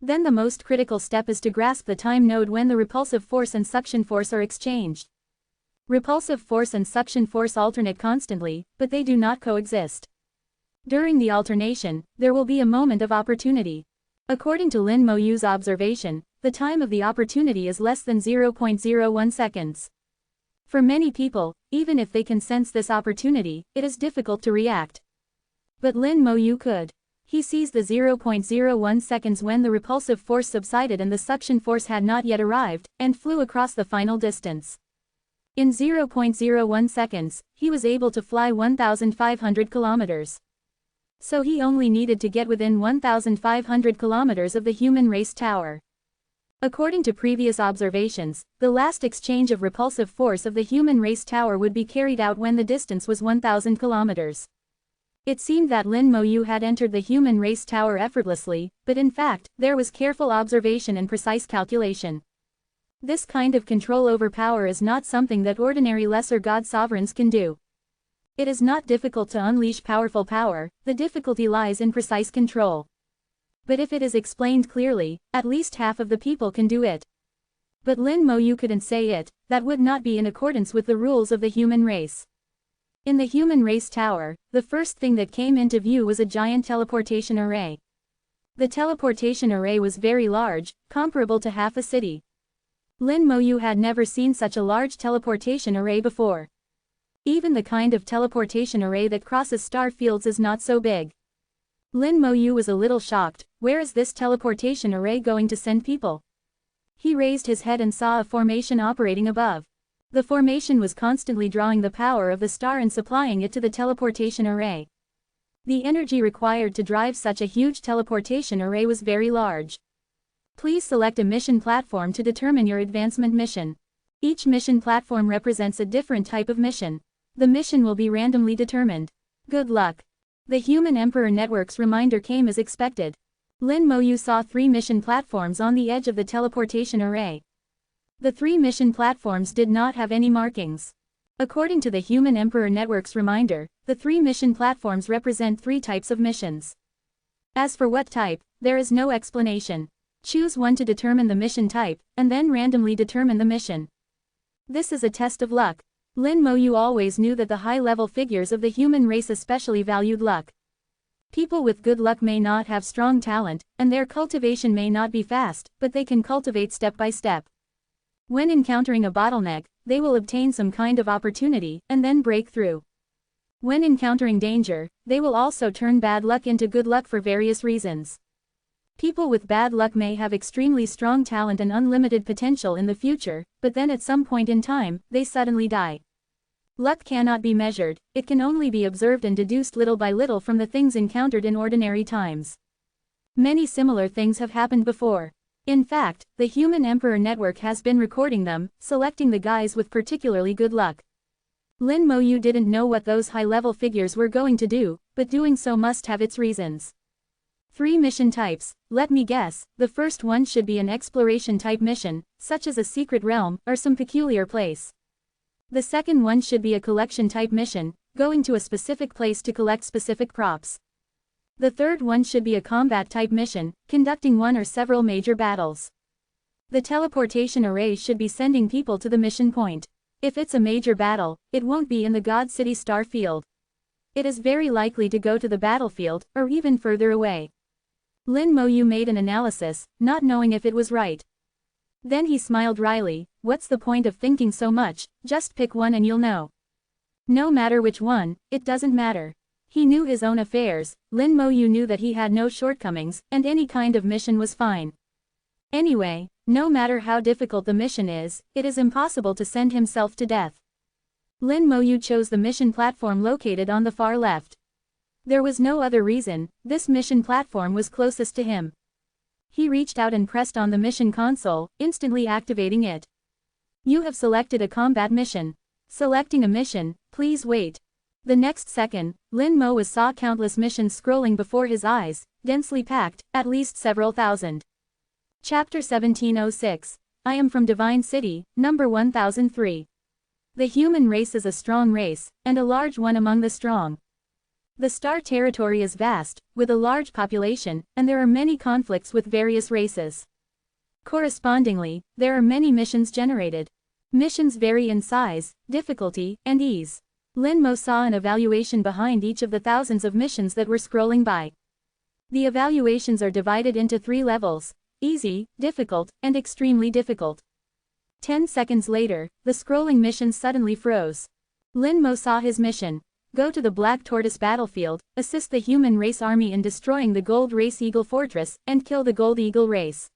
Then the most critical step is to grasp the time node when the repulsive force and suction force are exchanged. Repulsive force and suction force alternate constantly, but they do not coexist. During the alternation, there will be a moment of opportunity. According to Lin Mo Yu's observation, the time of the opportunity is less than 0.01 seconds. For many people, even if they can sense this opportunity, it is difficult to react. But Lin Mo Yu could. He seized the 0.01 seconds when the repulsive force subsided and the suction force had not yet arrived, and flew across the final distance. In 0.01 seconds, he was able to fly 1,500 kilometers. So he only needed to get within 1,500 kilometers of the human race tower. According to previous observations, the last exchange of repulsive force of the human race tower would be carried out when the distance was 1,000 kilometers. It seemed that Lin Mo Yu had entered the human race tower effortlessly, but in fact, there was careful observation and precise calculation. This kind of control over power is not something that ordinary lesser god sovereigns can do. It is not difficult to unleash powerful power, the difficulty lies in precise control. But if it is explained clearly, at least half of the people can do it. But Lin Mo Yu couldn't say it, that would not be in accordance with the rules of the human race. In the human race tower, the first thing that came into view was a giant teleportation array. The teleportation array was very large, comparable to half a city. Lin Mo Yu had never seen such a large teleportation array before. Even the kind of teleportation array that crosses star fields is not so big. Lin Mo Yu was a little shocked. Where is this teleportation array going to send people? He raised his head and saw a formation operating above. The formation was constantly drawing the power of the star and supplying it to the teleportation array. The energy required to drive such a huge teleportation array was very large. Please select a mission platform to determine your advancement mission. Each mission platform represents a different type of mission. The mission will be randomly determined. Good luck. The Human Emperor Network's reminder came as expected. Lin Moyu saw 3 mission platforms on the edge of the teleportation array. The 3 mission platforms did not have any markings. According to the Human Emperor Network's reminder, the 3 mission platforms represent 3 types of missions. As for what type, there is no explanation. Choose one to determine the mission type, and then randomly determine the mission. This is a test of luck. Lin Moyu always knew that the high-level figures of the human race especially valued luck. People with good luck may not have strong talent, and their cultivation may not be fast, but they can cultivate step by step. When encountering a bottleneck, they will obtain some kind of opportunity, and then break through. When encountering danger, they will also turn bad luck into good luck for various reasons. People with bad luck may have extremely strong talent and unlimited potential in the future, but then at some point in time, they suddenly die. Luck cannot be measured, it can only be observed and deduced little by little from the things encountered in ordinary times. Many similar things have happened before. In fact, the Human Emperor Network has been recording them, selecting the guys with particularly good luck. Lin Moyu didn't know what those high-level figures were going to do, but doing so must have its reasons. 3 mission types, let me guess, the first one should be an exploration-type mission, such as a secret realm, or some peculiar place. The second one should be a collection-type mission, going to a specific place to collect specific props. The third one should be a combat-type mission, conducting one or several major battles. The teleportation array should be sending people to the mission point. If it's a major battle, it won't be in the God City star field. It is very likely to go to the battlefield, or even further away. Lin Moyu made an analysis, not knowing if it was right. Then he smiled wryly, what's the point of thinking so much, just pick one and you'll know. No matter which one, it doesn't matter. He knew his own affairs, Lin Moyu knew that he had no shortcomings, and any kind of mission was fine. Anyway, no matter how difficult the mission is, it is impossible to send himself to death. Lin Moyu chose the mission platform located on the far left. There was no other reason, this mission platform was closest to him. He reached out and pressed on the mission console, instantly activating it. You have selected a combat mission. Selecting a mission, please wait. The next second, Lin Mo saw countless missions scrolling before his eyes, densely packed, at least several thousand. Chapter 1706. I am from Divine City, number 1003. The human race is a strong race, and a large one among the strong. The star territory is vast, with a large population, and there are many conflicts with various races. Correspondingly, there are many missions generated. Missions vary in size, difficulty, and ease. Lin Mo saw an evaluation behind each of the thousands of missions that were scrolling by. The evaluations are divided into 3 levels: easy, difficult, and extremely difficult. 10 seconds later, the scrolling mission suddenly froze. Lin Mo saw his mission. Go to the Black Tortoise battlefield, assist the human race army in destroying the Gold Race Eagle Fortress, and kill the Gold Eagle race.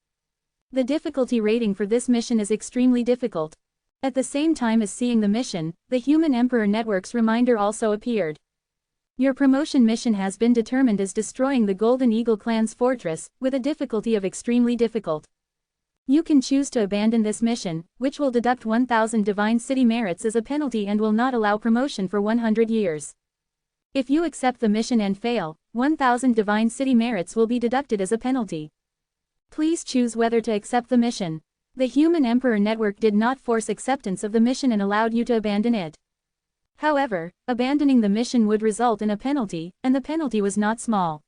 The difficulty rating for this mission is extremely difficult. At the same time as seeing the mission, the Human Emperor Network's reminder also appeared. Your promotion mission has been determined as destroying the Golden Eagle clan's fortress, with a difficulty of extremely difficult. You can choose to abandon this mission, which will deduct 1000 Divine City merits as a penalty and will not allow promotion for 100 years. If you accept the mission and fail, 1000 Divine City merits will be deducted as a penalty. Please choose whether to accept the mission. The Human Emperor Network did not force acceptance of the mission and allowed you to abandon it. However, abandoning the mission would result in a penalty, and the penalty was not small.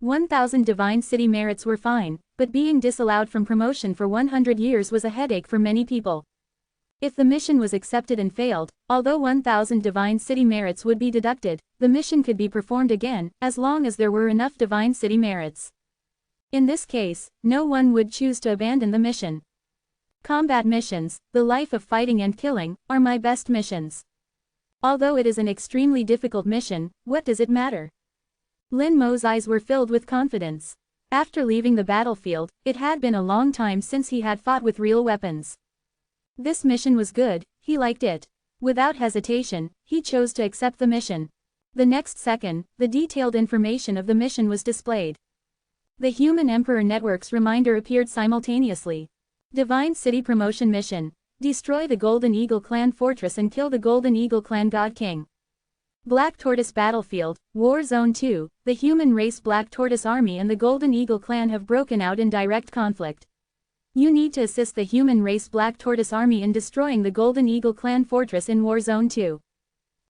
1000 Divine City merits were fine, but being disallowed from promotion for 100 years was a headache for many people. If the mission was accepted and failed, although 1000 Divine City merits would be deducted, the mission could be performed again, as long as there were enough Divine City merits. In this case, no one would choose to abandon the mission. Combat missions, the life of fighting and killing, are my best missions. Although it is an extremely difficult mission, what does it matter? Lin Mo's eyes were filled with confidence. After leaving the battlefield, it had been a long time since he had fought with real weapons. This mission was good, he liked it. Without hesitation, he chose to accept the mission. The next second, the detailed information of the mission was displayed. The Human Emperor Network's reminder appeared simultaneously. Divine City Promotion Mission. Destroy the Golden Eagle Clan Fortress and kill the Golden Eagle Clan God King. Black Tortoise Battlefield, War Zone 2, the human race Black Tortoise Army and the Golden Eagle Clan have broken out in direct conflict. You need to assist the human race Black Tortoise Army in destroying the Golden Eagle Clan fortress in War Zone 2.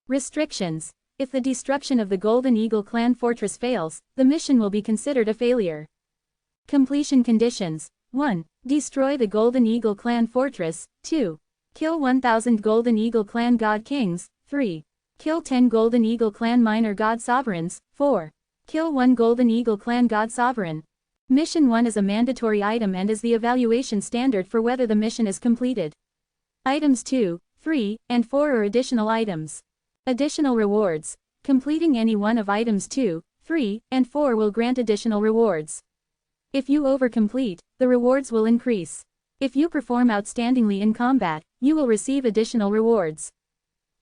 Restrictions. If the destruction of the Golden Eagle Clan fortress fails, the mission will be considered a failure. Completion conditions. 1. Destroy the Golden Eagle Clan fortress. 2. Kill 1000 Golden Eagle Clan God Kings. 3. Kill 10 Golden Eagle Clan Minor God Sovereigns. 4. Kill 1 Golden Eagle Clan God Sovereign. Mission 1 is a mandatory item and is the evaluation standard for whether the mission is completed. Items 2, 3, and 4 are additional items. Additional rewards. Completing any one of items 2, 3, and 4 will grant additional rewards. If you overcomplete, the rewards will increase. If you perform outstandingly in combat, you will receive additional rewards.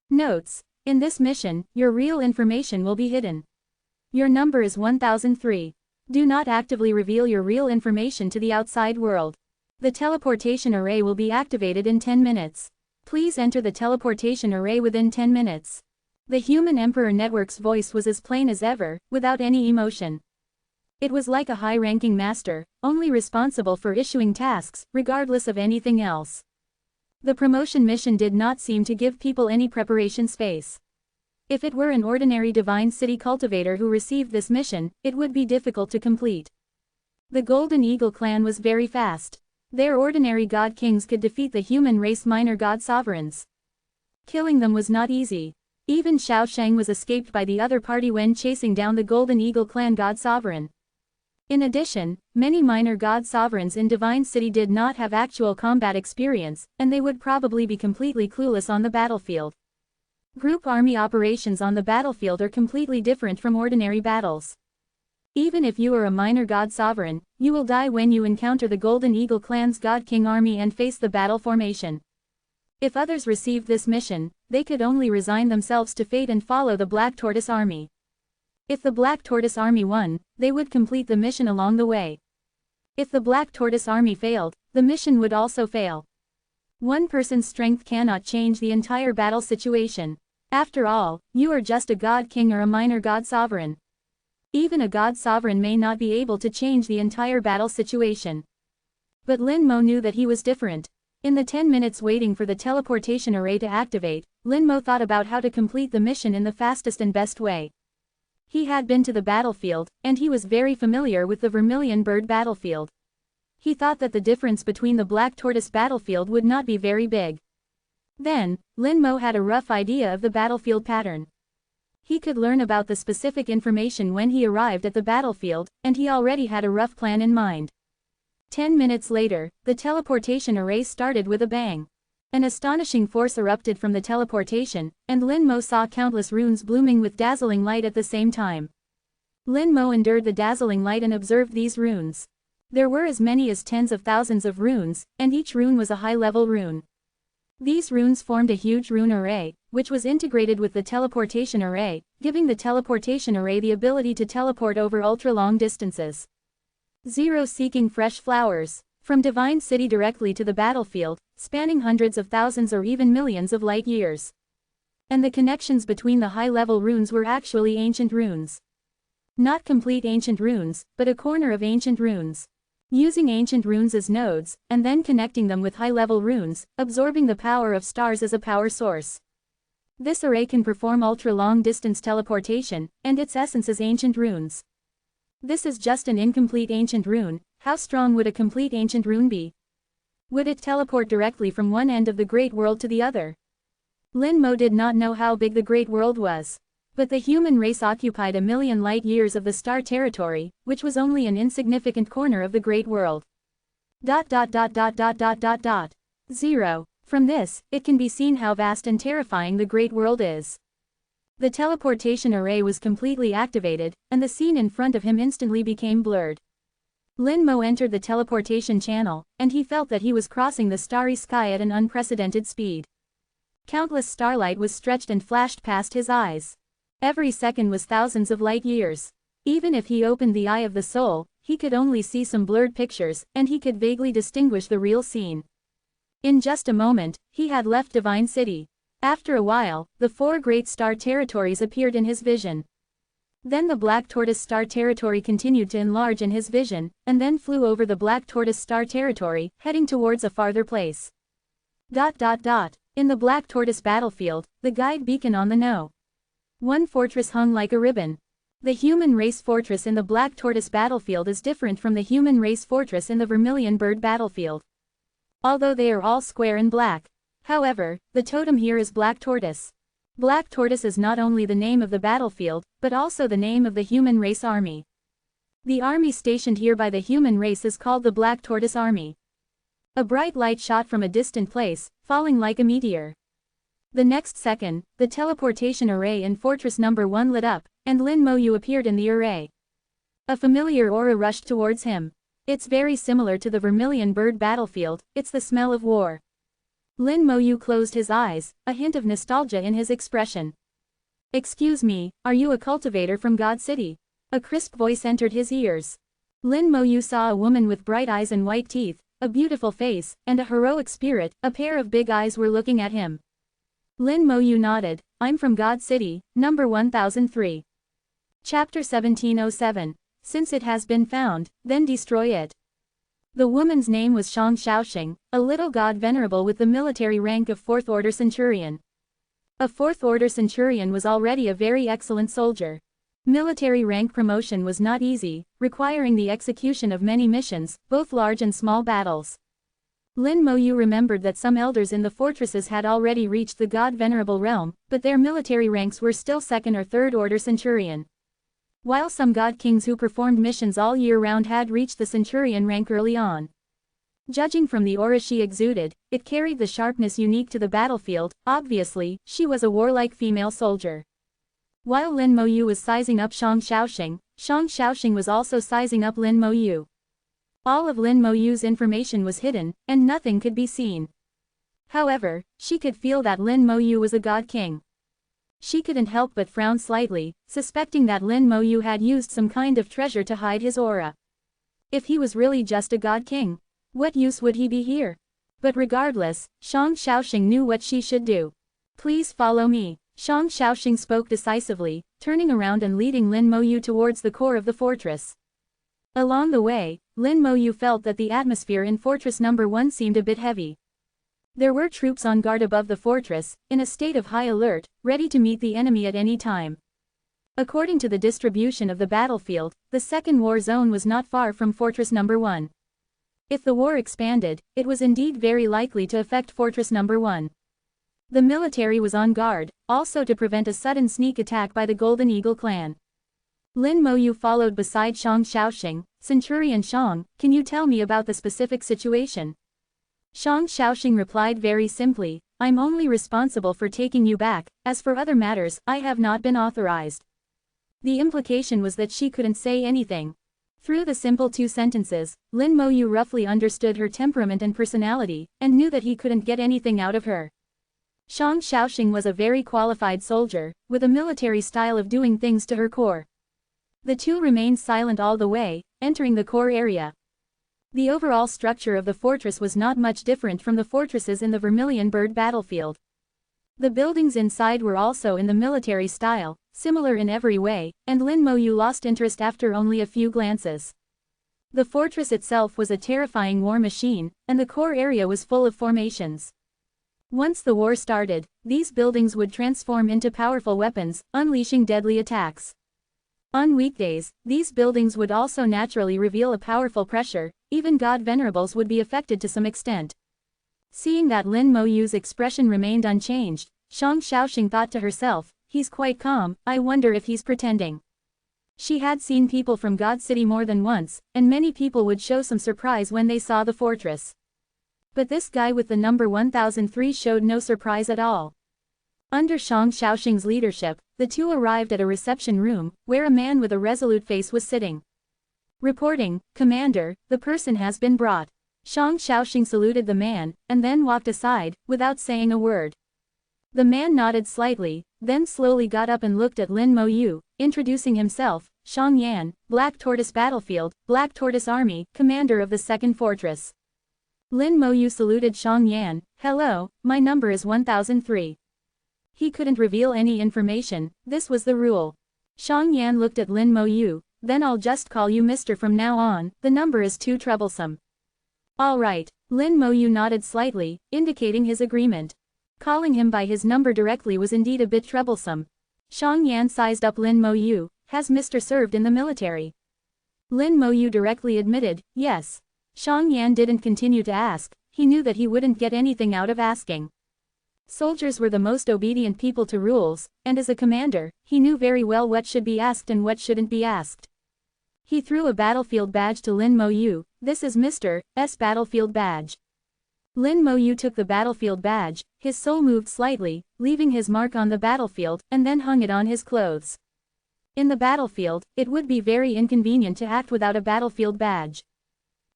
Notes. In this mission, your real information will be hidden. Your number is 1003. Do not actively reveal your real information to the outside world. The teleportation array will be activated in 10 minutes. Please enter the teleportation array within 10 minutes. The Human Emperor Network's voice was as plain as ever, without any emotion. It was like a high-ranking master, only responsible for issuing tasks, regardless of anything else. The promotion mission did not seem to give people any preparation space. If it were an ordinary Divine City cultivator who received this mission, it would be difficult to complete. The Golden Eagle Clan was very fast. Their ordinary God Kings could defeat the human race minor God Sovereigns. Killing them was not easy. Even Xiao Sheng was escaped by the other party when chasing down the Golden Eagle Clan God Sovereign. In addition, many minor God Sovereigns in Divine City did not have actual combat experience, and they would probably be completely clueless on the battlefield. Group army operations on the battlefield are completely different from ordinary battles. Even if you are a minor God Sovereign, you will die when you encounter the Golden Eagle Clan's God King army and face the battle formation. If others received this mission, they could only resign themselves to fate and follow the Black Tortoise Army. If the Black Tortoise Army won, they would complete the mission along the way. If the Black Tortoise Army failed, the mission would also fail. One person's strength cannot change the entire battle situation. After all, you are just a God King or a minor God Sovereign. Even a God Sovereign may not be able to change the entire battle situation. But Lin Mo knew that he was different. In the 10 minutes waiting for the teleportation array to activate, Lin Mo thought about how to complete the mission in the fastest and best way. He had been to the battlefield, and he was very familiar with the Vermilion Bird battlefield. He thought that the difference between the Black Tortoise battlefield would not be very big. Then, Lin Mo had a rough idea of the battlefield pattern. He could learn about the specific information when he arrived at the battlefield, and he already had a rough plan in mind. 10 minutes later, the teleportation array started with a bang. An astonishing force erupted from the teleportation, and Lin Mo saw countless runes blooming with dazzling light at the same time. Lin Mo endured the dazzling light and observed these runes. There were as many as tens of thousands of runes, and each rune was a high-level rune. These runes formed a huge rune array, which was integrated with the teleportation array, giving the teleportation array the ability to teleport over ultra-long distances. 0 Seeking fresh flowers. From Divine City directly to the battlefield, spanning hundreds of thousands or even millions of light years. And the connections between the high-level runes were actually ancient runes. Not complete ancient runes, but a corner of ancient runes. Using ancient runes as nodes, and then connecting them with high-level runes, absorbing the power of stars as a power source. This array can perform ultra-long distance teleportation, and its essence is ancient runes. This is just an incomplete ancient rune. How strong would a complete ancient rune be? Would it teleport directly from one end of the Great World to the other? Lin Mo did not know how big the Great World was. But the human race occupied a million light years of the star territory, which was only an insignificant corner of the Great World. 0. From this, it can be seen how vast and terrifying the Great World is. The teleportation array was completely activated, and the scene in front of him instantly became blurred. Lin Mo entered the teleportation channel, and he felt that he was crossing the starry sky at an unprecedented speed. Countless starlight was stretched and flashed past his eyes. Every second was thousands of light years. Even if he opened the eye of the soul, he could only see some blurred pictures, and he could vaguely distinguish the real scene. In just a moment, he had left Divine City. After a while, the 4 great star territories appeared in his vision. Then the black tortoise star territory continued to enlarge in his vision, and then flew over the black tortoise star territory, heading towards a farther place. In the black tortoise battlefield, the guide beacon on the No. 1 fortress hung like a ribbon. The human race fortress in the black tortoise battlefield is different from the human race fortress in the vermilion bird battlefield. Although they are all square and black. However, the totem here is black tortoise. Black tortoise is not only the name of the battlefield, but also the name of the human race army. The army stationed here by the human race is called the Black Tortoise Army. A bright light shot from a distant place, falling like a meteor. The next second, the teleportation array in Fortress Number 1 lit up, and Lin Moyu appeared in the array. A familiar aura rushed towards him. It's very similar to the vermilion bird battlefield, it's the smell of war. Lin Moyu closed his eyes, a hint of nostalgia in his expression. Excuse me, are you a cultivator from God City? A crisp voice entered his ears. Lin Moyu saw a woman with bright eyes and white teeth, a beautiful face, and a heroic spirit. A pair of big eyes were looking at him. Lin Moyu nodded. I'm from God City, number 1003. Chapter 1707. Since it has been found, then destroy it. The woman's name was Shang Xiaoxing, a little god venerable with the military rank of 4th Order Centurion. A 4th Order Centurion was already a very excellent soldier. Military rank promotion was not easy, requiring the execution of many missions, both large and small battles. Lin Moyu remembered that some elders in the fortresses had already reached the god venerable realm, but their military ranks were still 2nd or 3rd Order Centurion. While some god kings who performed missions all year round had reached the centurion rank early on. Judging from the aura she exuded, it carried the sharpness unique to the battlefield. Obviously, she was a warlike female soldier. While Lin Moyu was sizing up Shang Xiaoxing was also sizing up Lin Moyu. All of Lin Moyu's information was hidden, and nothing could be seen. However, she could feel that Lin Moyu was a god king. She couldn't help but frown slightly, suspecting that Lin Moyu had used some kind of treasure to hide his aura. If he was really just a god king, what use would he be here? But regardless, Shang Xiaoxing knew what she should do. Please follow me. Shang Xiaoxing spoke decisively, turning around and leading Lin Moyu towards the core of the fortress. Along the way, Lin Moyu felt that the atmosphere in Fortress Number 1 seemed a bit heavy. There were troops on guard above the fortress, in a state of high alert, ready to meet the enemy at any time. According to the distribution of the battlefield, the second war zone was not far from Fortress Number 1. If the war expanded, it was indeed very likely to affect Fortress Number 1. The military was on guard, also to prevent a sudden sneak attack by the Golden Eagle clan. Lin Moyu followed beside Shang Xiaoxing. Centurion Shang, can you tell me about the specific situation? Shang Xiaoxing replied very simply, I'm only responsible for taking you back, as for other matters, I have not been authorized. The implication was that she couldn't say anything. Through the simple 2 sentences, Lin Moyu roughly understood her temperament and personality, and knew that he couldn't get anything out of her. Shang Xiaoxing was a very qualified soldier, with a military style of doing things to her core. The two remained silent all the way, entering the core area. The overall structure of the fortress was not much different from the fortresses in the Vermilion Bird battlefield. The buildings inside were also in the military style, similar in every way, and Lin Moyu lost interest after only a few glances. The fortress itself was a terrifying war machine, and the core area was full of formations. Once the war started, these buildings would transform into powerful weapons, unleashing deadly attacks. On weekdays, these buildings would also naturally reveal a powerful pressure, even god venerables would be affected to some extent. Seeing that Lin Moyu's expression remained unchanged, Shang Xiaoxing thought to herself, he's quite calm, I wonder if he's pretending. She had seen people from God City more than once, and many people would show some surprise when they saw the fortress. But this guy with the number 1003 showed no surprise at all. Under Shang Xiaoxing's leadership, the two arrived at a reception room, where a man with a resolute face was sitting. Reporting, Commander, the person has been brought. Shang Xiaoxing saluted the man, and then walked aside, without saying a word. The man nodded slightly, then slowly got up and looked at Lin Moyu, introducing himself, Shang Yan, Black Tortoise Battlefield, Black Tortoise Army, Commander of the Second Fortress. Lin Moyu saluted Shang Yan, hello, my number is 1003. he couldn't reveal any information, this was the rule. Xiang Yan looked at Lin Mo Yu, then I'll just call you Mr. from now on, the number is too troublesome. Alright, Lin Mo Yu nodded slightly, indicating his agreement. Calling him by his number directly was indeed a bit troublesome. Xiang Yan sized up Lin Mo Yu, has Mr. served in the military? Lin Mo Yu directly admitted, yes. Xiang Yan didn't continue to ask, he knew that he wouldn't get anything out of asking. Soldiers were the most obedient people to rules, and as a commander, he knew very well what should be asked and what shouldn't be asked. He threw a battlefield badge to Lin Mo Yu, this is Mr. S battlefield badge. Lin Mo Yu took the battlefield badge, his soul moved slightly, leaving his mark on the battlefield, and then hung it on his clothes. In the battlefield, it would be very inconvenient to act without a battlefield badge.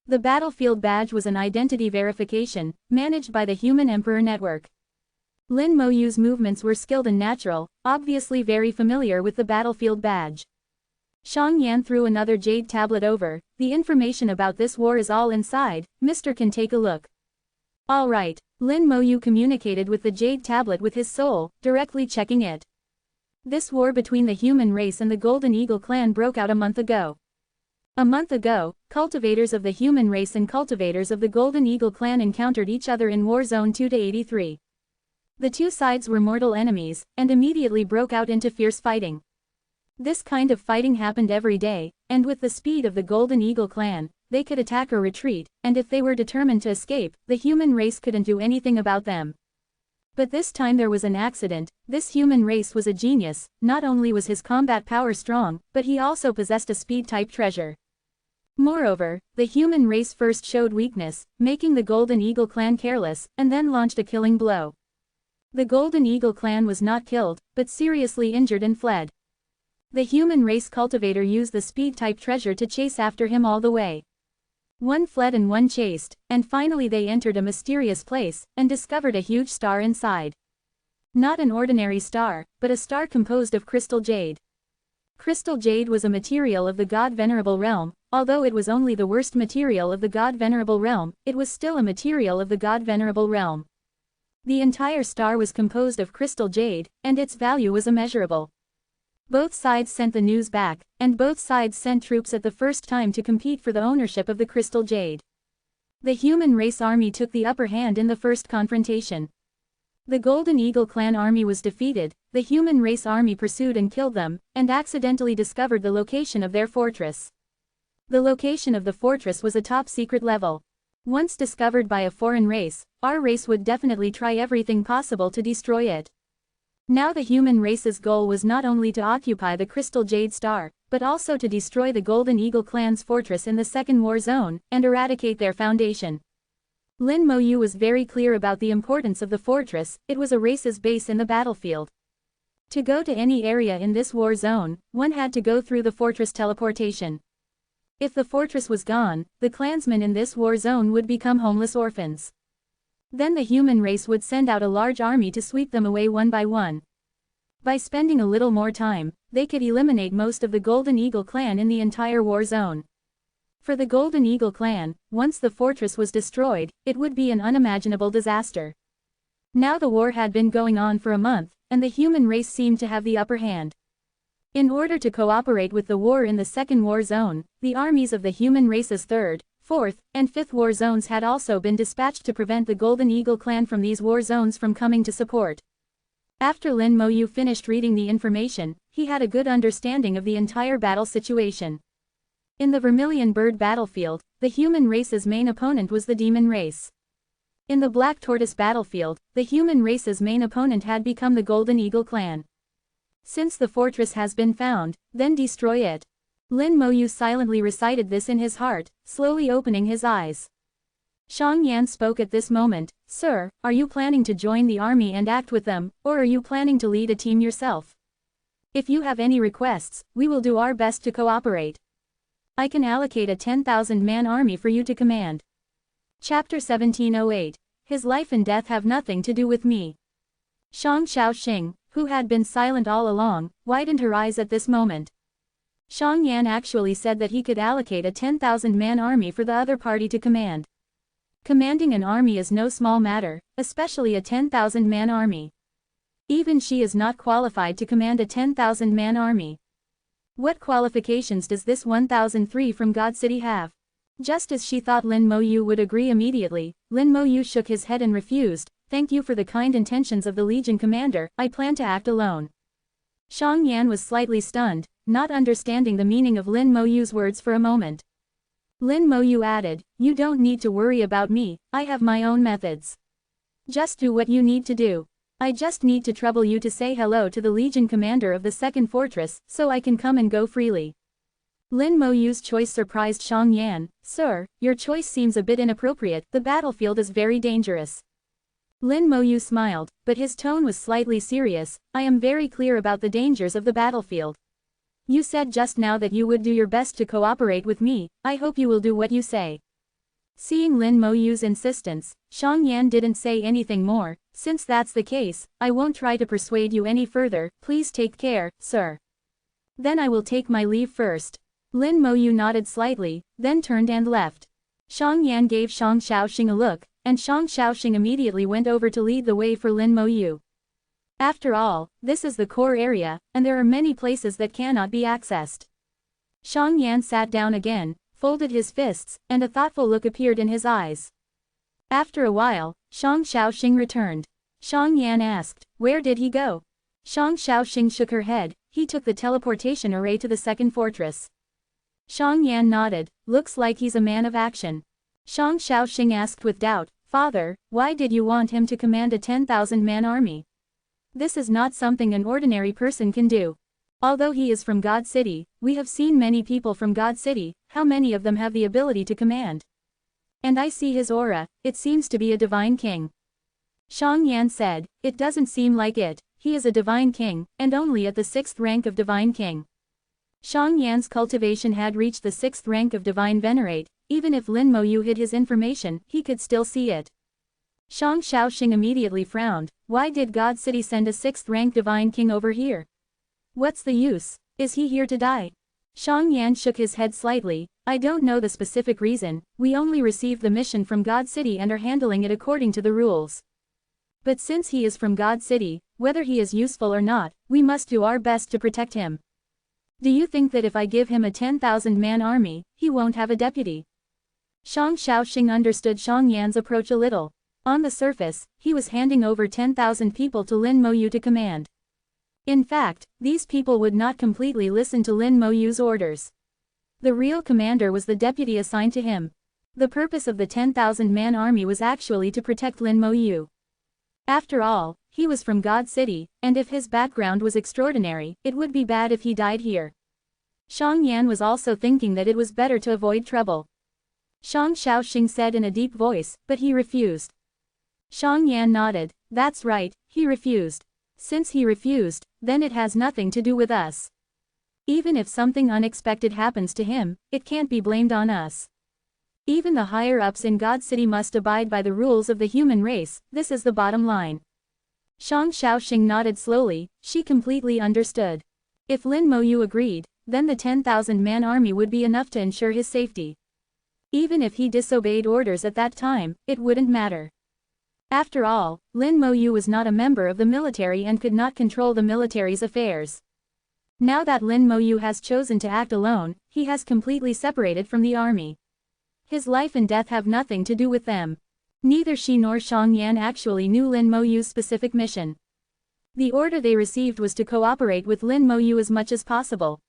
The battlefield badge was an identity verification, managed by the Human Emperor Network. Lin Mo Yu's movements were skilled and natural, obviously very familiar with the battlefield badge. Xiang Yan threw another jade tablet over, the information about this war is all inside, Mr. can take a look. Alright, Lin Mo Yu communicated with the jade tablet with his soul, directly checking it. This war between the human race and the Golden Eagle clan broke out a month ago. A month ago, cultivators of the human race and cultivators of the Golden Eagle clan encountered each other in War Zone 2-83. The two sides were mortal enemies, and immediately broke out into fierce fighting. This kind of fighting happened every day, and with the speed of the Golden Eagle clan, they could attack or retreat, and if they were determined to escape, the human race couldn't do anything about them. But this time there was an accident. This human race was a genius, not only was his combat power strong, but he also possessed a speed-type treasure. Moreover, the human race first showed weakness, making the Golden Eagle clan careless, and then launched a killing blow. The Golden Eagle clan was not killed, but seriously injured and fled. The human race cultivator used the speed-type treasure to chase after him all the way. One fled and one chased, and finally they entered a mysterious place, and discovered a huge star inside. Not an ordinary star, but a star composed of crystal jade. Crystal jade was a material of the god Venerable realm, although it was only the worst material of the god Venerable realm, it was still a material of the god Venerable realm. The entire star was composed of crystal jade, and its value was immeasurable. Both sides sent the news back, and both sides sent troops at the first time to compete for the ownership of the crystal jade. The human race army took the upper hand in the first confrontation. The Golden Eagle clan army was defeated, the human race army pursued and killed them, and accidentally discovered the location of their fortress. The location of the fortress was a top-secret level. Once discovered by a foreign race, our race would definitely try everything possible to destroy it. Now the human race's goal was not only to occupy the Crystal Jade Star, but also to destroy the Golden Eagle clan's fortress in the Second War Zone, and eradicate their foundation. Lin Mo Yu was very clear about the importance of the fortress, it was a race's base in the battlefield. To go to any area in this war zone, one had to go through the fortress teleportation. If the fortress was gone, the clansmen in this war zone would become homeless orphans. Then the human race would send out a large army to sweep them away one by one. By spending a little more time, they could eliminate most of the Golden Eagle clan in the entire war zone. For the Golden Eagle clan, once the fortress was destroyed, it would be an unimaginable disaster. Now the war had been going on for a month, and the human race seemed to have the upper hand. In order to cooperate with the war in the Second War Zone, the armies of the human race's 3rd, 4th, and 5th war zones had also been dispatched to prevent the Golden Eagle clan from these war zones from coming to support. After Lin Mo Yu finished reading the information, he had a good understanding of the entire battle situation. In the Vermilion Bird battlefield, the human race's main opponent was the demon race. In the Black Tortoise battlefield, the human race's main opponent had become the Golden Eagle clan. Since the fortress has been found, then destroy it. Lin Mo Yu silently recited this in his heart, slowly opening his eyes. Xiang Yan spoke at this moment, "Sir, are you planning to join the army and act with them, or are you planning to lead a team yourself? If you have any requests, we will do our best to cooperate. I can allocate a 10,000-man army for you to command." Chapter 1708. His life and death have nothing to do with me. Shang Xiaoxing, who had been silent all along, widened her eyes at this moment. Xiang Yan actually said that he could allocate a 10,000-man army for the other party to command. Commanding an army is no small matter, especially a 10,000-man army. Even she is not qualified to command a 10,000-man army. What qualifications does this 1003 from God City have? Just as she thought Lin Moyu would agree immediately, Lin Moyu shook his head and refused. Thank you for the kind intentions of the Legion Commander, I plan to act alone. Xiang Yan was slightly stunned, not understanding the meaning of Lin Moyu's words for a moment. Lin Moyu added, you don't need to worry about me, I have my own methods. Just do what you need to do. I just need to trouble you to say hello to the Legion Commander of the second fortress, so I can come and go freely. Lin Moyu's choice surprised Xiang Yan. Sir, your choice seems a bit inappropriate, the battlefield is very dangerous. Lin Moyu smiled, but his tone was slightly serious. I am very clear about the dangers of the battlefield. You said just now that you would do your best to cooperate with me, I hope you will do what you say. Seeing Lin Moyu's insistence, Xiang Yan didn't say anything more. Since that's the case, I won't try to persuade you any further, please take care, sir. Then I will take my leave first. Lin Moyu nodded slightly, then turned and left. Xiang Yan gave Shang Xiaoxing a look, and Shang Xiaoxing immediately went over to lead the way for Lin Moyu. After all, this is the core area, and there are many places that cannot be accessed. Xiang Yan sat down again, folded his fists, and a thoughtful look appeared in his eyes. After a while, Shang Xiaoxing returned. Xiang Yan asked, where did he go? Shang Xiaoxing shook her head, he took the teleportation array to the second fortress. Xiang Yan nodded, looks like he's a man of action. Shang Xiaoxing asked with doubt, Father, why did you want him to command a 10,000-man army? This is not something an ordinary person can do. Although he is from God City, we have seen many people from God City, how many of them have the ability to command? And I see his aura, it seems to be a divine king. Xiang Yan said, it doesn't seem like it, he is a divine king, and only at the 6th rank of divine king. Xiang Yan's cultivation had reached the 6th rank of divine venerate, even if Lin Moyu hid his information, he could still see it. Shang Xiaoxing immediately frowned, why did God City send a 6th rank divine king over here? What's the use? Is he here to die? Xiang Yan shook his head slightly, I don't know the specific reason, we only received the mission from God City and are handling it according to the rules. But since he is from God City, whether he is useful or not, we must do our best to protect him. Do you think that if I give him a 10,000-man army, he won't have a deputy? Shang Xiaoxing understood Xiang Yan's approach a little. On the surface, he was handing over 10,000 people to Lin Moyu to command. In fact, these people would not completely listen to Lin Moyu's orders. The real commander was the deputy assigned to him. The purpose of the 10,000-man army was actually to protect Lin Moyu. After all, he was from God City, and if his background was extraordinary, it would be bad if he died here. Xiang Yan was also thinking that it was better to avoid trouble. Shang Xiaoxing said in a deep voice, but he refused. Xiang Yan nodded, that's right, he refused. Since he refused, then it has nothing to do with us. Even if something unexpected happens to him, it can't be blamed on us. Even the higher-ups in God City must abide by the rules of the human race, this is the bottom line. Shang Xiaoxing nodded slowly, she completely understood. If Lin Moyu agreed, then the 10,000-man army would be enough to ensure his safety. Even if he disobeyed orders at that time, it wouldn't matter. After all, Lin Moyu was not a member of the military and could not control the military's affairs. Now that Lin Moyu has chosen to act alone, he has completely separated from the army. His life and death have nothing to do with them. Neither she nor Xiang Yan actually knew Lin Moyu's specific mission. The order they received was to cooperate with Lin Moyu as much as possible.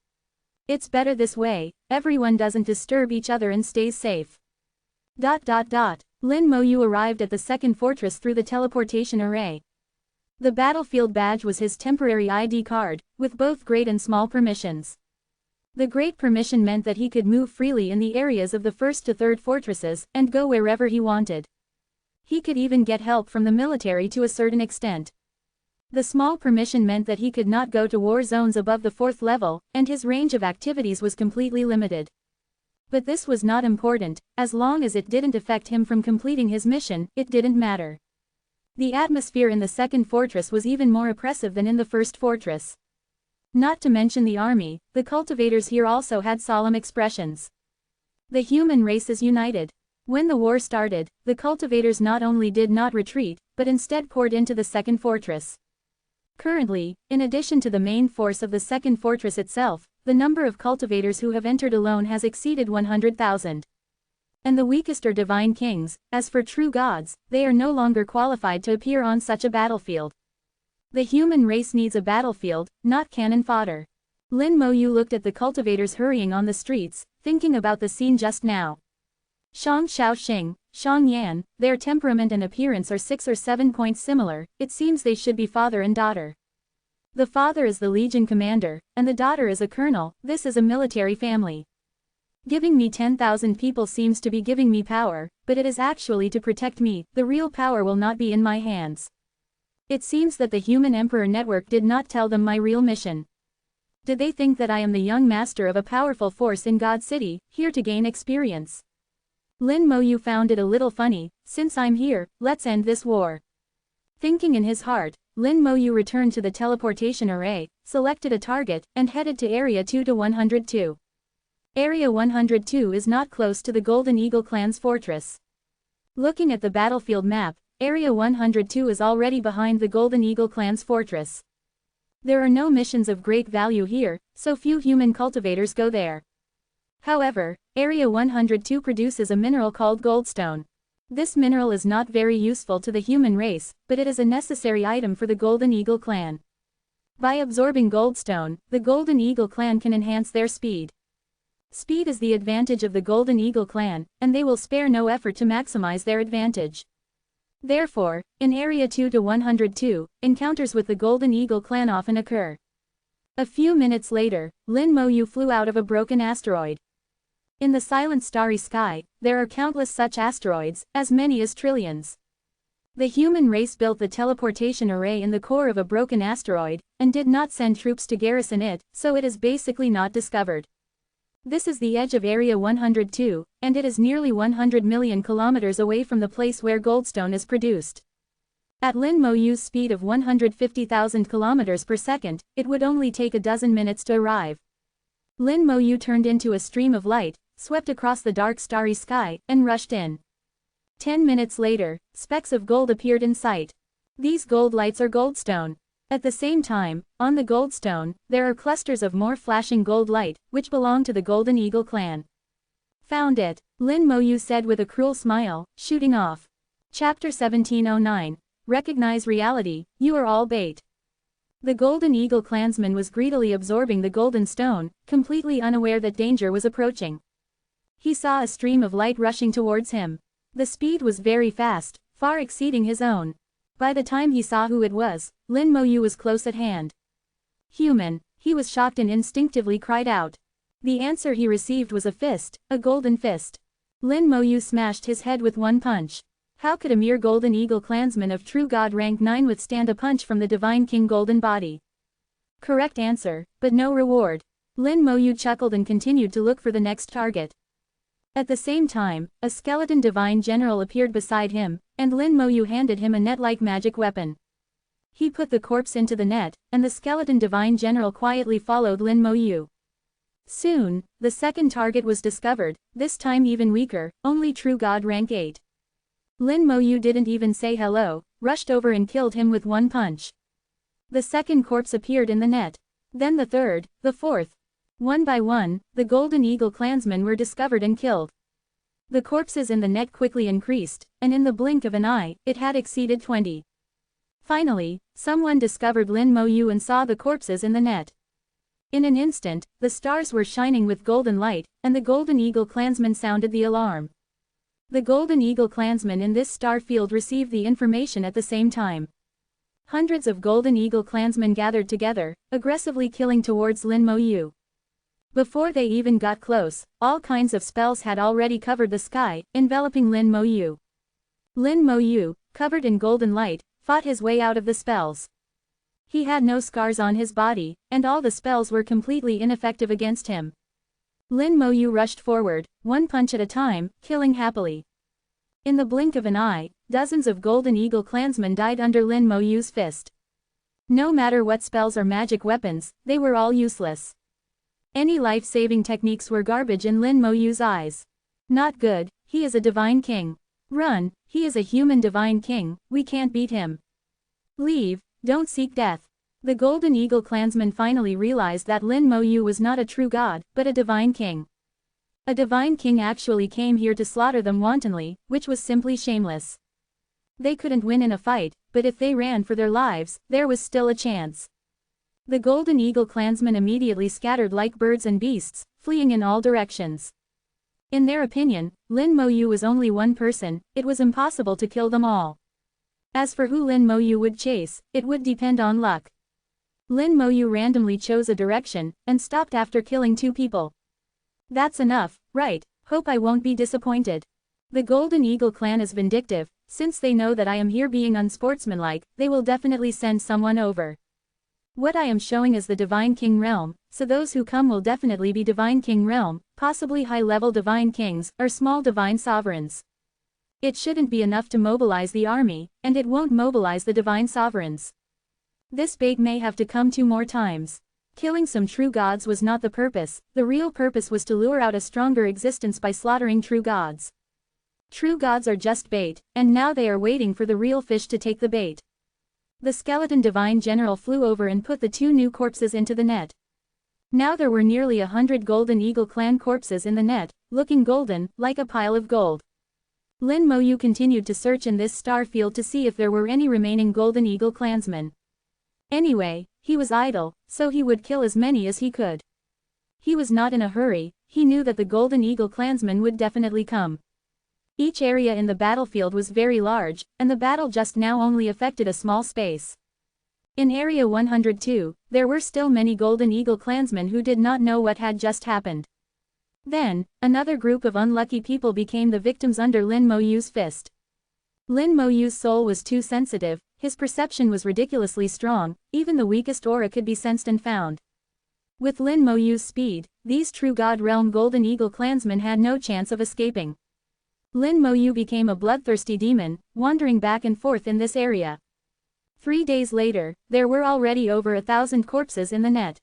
It's better this way, everyone doesn't disturb each other and stays safe. Lin Moyu arrived at the second fortress through the teleportation array. The battlefield badge was his temporary ID card, with both great and small permissions. The great permission meant that he could move freely in the areas of the first to third fortresses, and go wherever he wanted. He could even get help from the military to a certain extent. The small permission meant that he could not go to war zones above the 4th level, and his range of activities was completely limited. But this was not important, as long as it didn't affect him from completing his mission, it didn't matter. The atmosphere in the second fortress was even more oppressive than in the first fortress. Not to mention the army, the cultivators here also had solemn expressions. The human race is united. When the war started, the cultivators not only did not retreat, but instead poured into the second fortress. Currently, in addition to the main force of the second fortress itself, the number of cultivators who have entered alone has exceeded 100,000. And the weakest are divine kings. As for true gods, they are no longer qualified to appear on such a battlefield. The human race needs a battlefield, not cannon fodder. Lin Moyu looked at the cultivators hurrying on the streets, thinking about the scene just now. Shang Xiaoxing, Shang Yan, their temperament and appearance are 6 or 7 points similar. It seems they should be father and daughter. The father is the legion commander, and the daughter is a colonel. This is a military family. Giving me 10,000 people seems to be giving me power, but it is actually to protect me. The real power will not be in my hands. It seems that the Human Emperor Network did not tell them my real mission. Did they think that I am the young master of a powerful force in God City, here to gain experience? Lin Moyu found it a little funny. Since I'm here, let's end this war. Thinking in his heart, Lin Moyu returned to the teleportation array, selected a target, and headed to Area 2-102. Area 102 is not close to the Golden Eagle clan's fortress. Looking at the battlefield map, Area 102 is already behind the Golden Eagle clan's fortress. There are no missions of great value here, so few human cultivators go there. However, Area 102 produces a mineral called goldstone. This mineral is not very useful to the human race, but it is a necessary item for the Golden Eagle clan. By absorbing goldstone, the Golden Eagle clan can enhance their speed. Speed is the advantage of the Golden Eagle clan, and they will spare no effort to maximize their advantage. Therefore, in Area 2-102, encounters with the Golden Eagle clan often occur. A few minutes later, Lin Moyu flew out of a broken asteroid. In the silent starry sky, there are countless such asteroids, as many as trillions. The human race built the teleportation array in the core of a broken asteroid, and did not send troops to garrison it, so it is basically not discovered. This is the edge of Area 102, and it is nearly 100 million kilometers away from the place where goldstone is produced. At Lin Moyu's speed of 150,000 kilometers per second, it would only take a dozen minutes to arrive. Lin Moyu turned into a stream of light, swept across the dark starry sky, and rushed in. 10 minutes later, specks of gold appeared in sight. These gold lights are goldstone. At the same time, on the goldstone, there are clusters of more flashing gold light, which belong to the Golden Eagle clan. Found it, Lin Moyu said with a cruel smile, shooting off. Chapter 1709. Recognize reality, you are all bait. The Golden Eagle clansman was greedily absorbing the golden stone, completely unaware that danger was approaching. He saw a stream of light rushing towards him. The speed was very fast, far exceeding his own. By the time he saw who it was, Lin Moyu was close at hand. Human, he was shocked and instinctively cried out. The answer he received was a fist, a golden fist. Lin Moyu smashed his head with one punch. How could a mere Golden Eagle clansman of true God rank 9 withstand a punch from the Divine King Golden Body? Correct answer, but no reward. Lin Moyu chuckled and continued to look for the next target. At the same time, a skeleton divine general appeared beside him, and Lin Moyu handed him a net-like magic weapon. He put the corpse into the net, and the skeleton divine general quietly followed Lin Moyu. Soon, the second target was discovered, this time even weaker, only true God rank 8. Lin Moyu didn't even say hello, rushed over and killed him with one punch. The second corpse appeared in the net. Then the third, the fourth. One by one, the Golden Eagle clansmen were discovered and killed. The corpses in the net quickly increased, and in the blink of an eye, it had exceeded 20. Finally, someone discovered Lin Moyu and saw the corpses in the net. In an instant, the stars were shining with golden light, and the Golden Eagle clansmen sounded the alarm. The Golden Eagle clansmen in this star field received the information at the same time. Hundreds of Golden Eagle clansmen gathered together, aggressively killing towards Lin Moyu. Before they even got close, all kinds of spells had already covered the sky, enveloping Lin Moyu. Lin Moyu, covered in golden light, fought his way out of the spells. He had no scars on his body, and all the spells were completely ineffective against him. Lin Moyu rushed forward, one punch at a time, killing happily. In the blink of an eye, dozens of Golden Eagle clansmen died under Lin Moyu's fist. No matter what spells or magic weapons, they were all useless. Any life-saving techniques were garbage in Lin Moyu's eyes. Not good, he is a divine king. Run, he is a human divine king, we can't beat him. Leave, don't seek death. The Golden Eagle clansmen finally realized that Lin Mo Yu was not a true god, but a divine king. A divine king actually came here to slaughter them wantonly, which was simply shameless. They couldn't win in a fight, but if they ran for their lives, there was still a chance. The Golden Eagle clansmen immediately scattered like birds and beasts, fleeing in all directions. In their opinion, Lin Mo Yu was only one person, it was impossible to kill them all. As for who Lin Mo Yu would chase, it would depend on luck. Lin Mo Yu randomly chose a direction, and stopped after killing 2 people. That's enough, right? Hope I won't be disappointed. The Golden Eagle clan is vindictive, since they know that I am here being unsportsmanlike, they will definitely send someone over. What I am showing is the Divine King realm, so those who come will definitely be Divine King realm, possibly high-level Divine Kings, or small Divine Sovereigns. It shouldn't be enough to mobilize the army, and it won't mobilize the Divine Sovereigns. This bait may have to come 2 more times. Killing some true gods was not the purpose, the real purpose was to lure out a stronger existence by slaughtering true gods. True gods are just bait, and now they are waiting for the real fish to take the bait. The skeleton divine general flew over and put the 2 new corpses into the net. Now there were nearly 100 Golden Eagle clan corpses in the net, looking golden, like a pile of gold. Lin Mo Yu continued to search in this star field to see if there were any remaining Golden Eagle clansmen. Anyway, he was idle, so he would kill as many as he could. He was not in a hurry, he knew that the Golden Eagle clansmen would definitely come. Each area in the battlefield was very large, and the battle just now only affected a small space. In Area 102, there were still many Golden Eagle clansmen who did not know what had just happened. Then, another group of unlucky people became the victims under Lin Mo Yu's fist. Lin Mo Yu's soul was too sensitive, his perception was ridiculously strong, even the weakest aura could be sensed and found. With Lin Mo Yu's speed, these true God Realm Golden Eagle clansmen had no chance of escaping. Lin Mo Yu became a bloodthirsty demon, wandering back and forth in this area. 3 days later, there were already over 1,000 corpses in the net.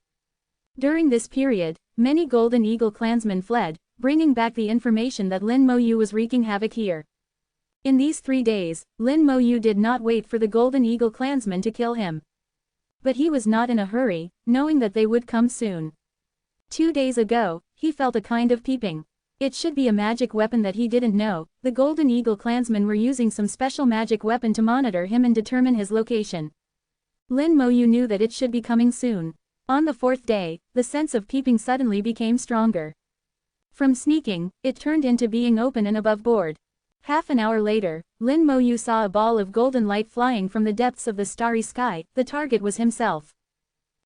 During this period, many Golden Eagle clansmen fled, bringing back the information that Lin Mo Yu was wreaking havoc here. In these 3 days, Lin Mo Yu did not wait for the Golden Eagle clansmen to kill him. But he was not in a hurry, knowing that they would come soon. 2 days ago, he felt a kind of peeping. It should be a magic weapon that he didn't know. The Golden Eagle clansmen were using some special magic weapon to monitor him and determine his location. Lin Mo Yu knew that it should be coming soon. On the 4th day, the sense of peeping suddenly became stronger. From sneaking, it turned into being open and above board. Half an hour later, Lin Mo Yu saw a ball of golden light flying from the depths of the starry sky. The target was himself.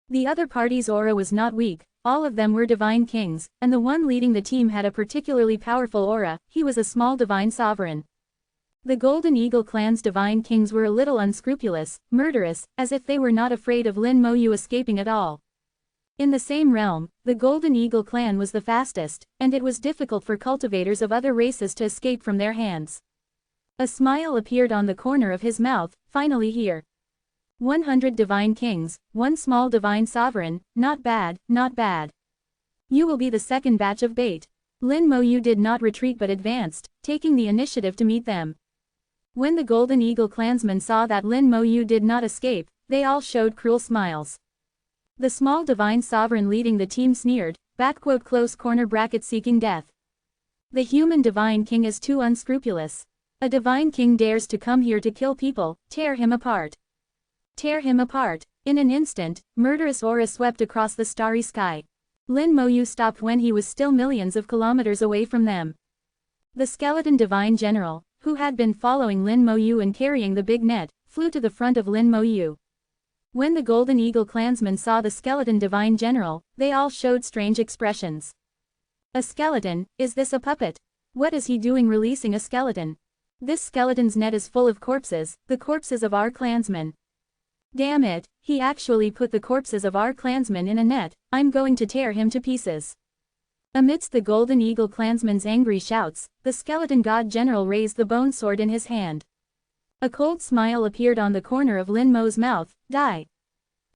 The other party's aura was not weak, all of them were divine kings, and the one leading the team had a particularly powerful aura, he was a small divine sovereign. The Golden Eagle clan's divine kings were a little unscrupulous, murderous, as if they were not afraid of Lin Mo Yu escaping at all. In the same realm, the Golden Eagle clan was the fastest, and it was difficult for cultivators of other races to escape from their hands. A smile appeared on the corner of his mouth, finally here. 100 divine kings, 1 small divine sovereign, not bad, not bad. You will be the second batch of bait. Lin Mo Yu did not retreat but advanced, taking the initiative to meet them. When the Golden Eagle clansmen saw that Lin Mo Yu did not escape, they all showed cruel smiles. The small divine sovereign leading the team sneered, seeking death. The human divine king is too unscrupulous. A divine king dares to come here to kill people, tear him apart. Tear him apart. In an instant, murderous aura swept across the starry sky. Lin Mo Yu stopped when he was still millions of kilometers away from them. The skeleton divine general, who had been following Lin Mo Yu and carrying the big net, flew to the front of Lin Mo Yu. When the Golden Eagle clansmen saw the skeleton divine general, they all showed strange expressions. A skeleton, is this a puppet? What is he doing releasing a skeleton? This skeleton's net is full of corpses, the corpses of our clansmen. Damn it, he actually put the corpses of our clansmen in a net, I'm going to tear him to pieces. Amidst the Golden Eagle clansmen's angry shouts, the skeleton god general raised the bone sword in his hand. A cold smile appeared on the corner of Lin Mo's mouth, die.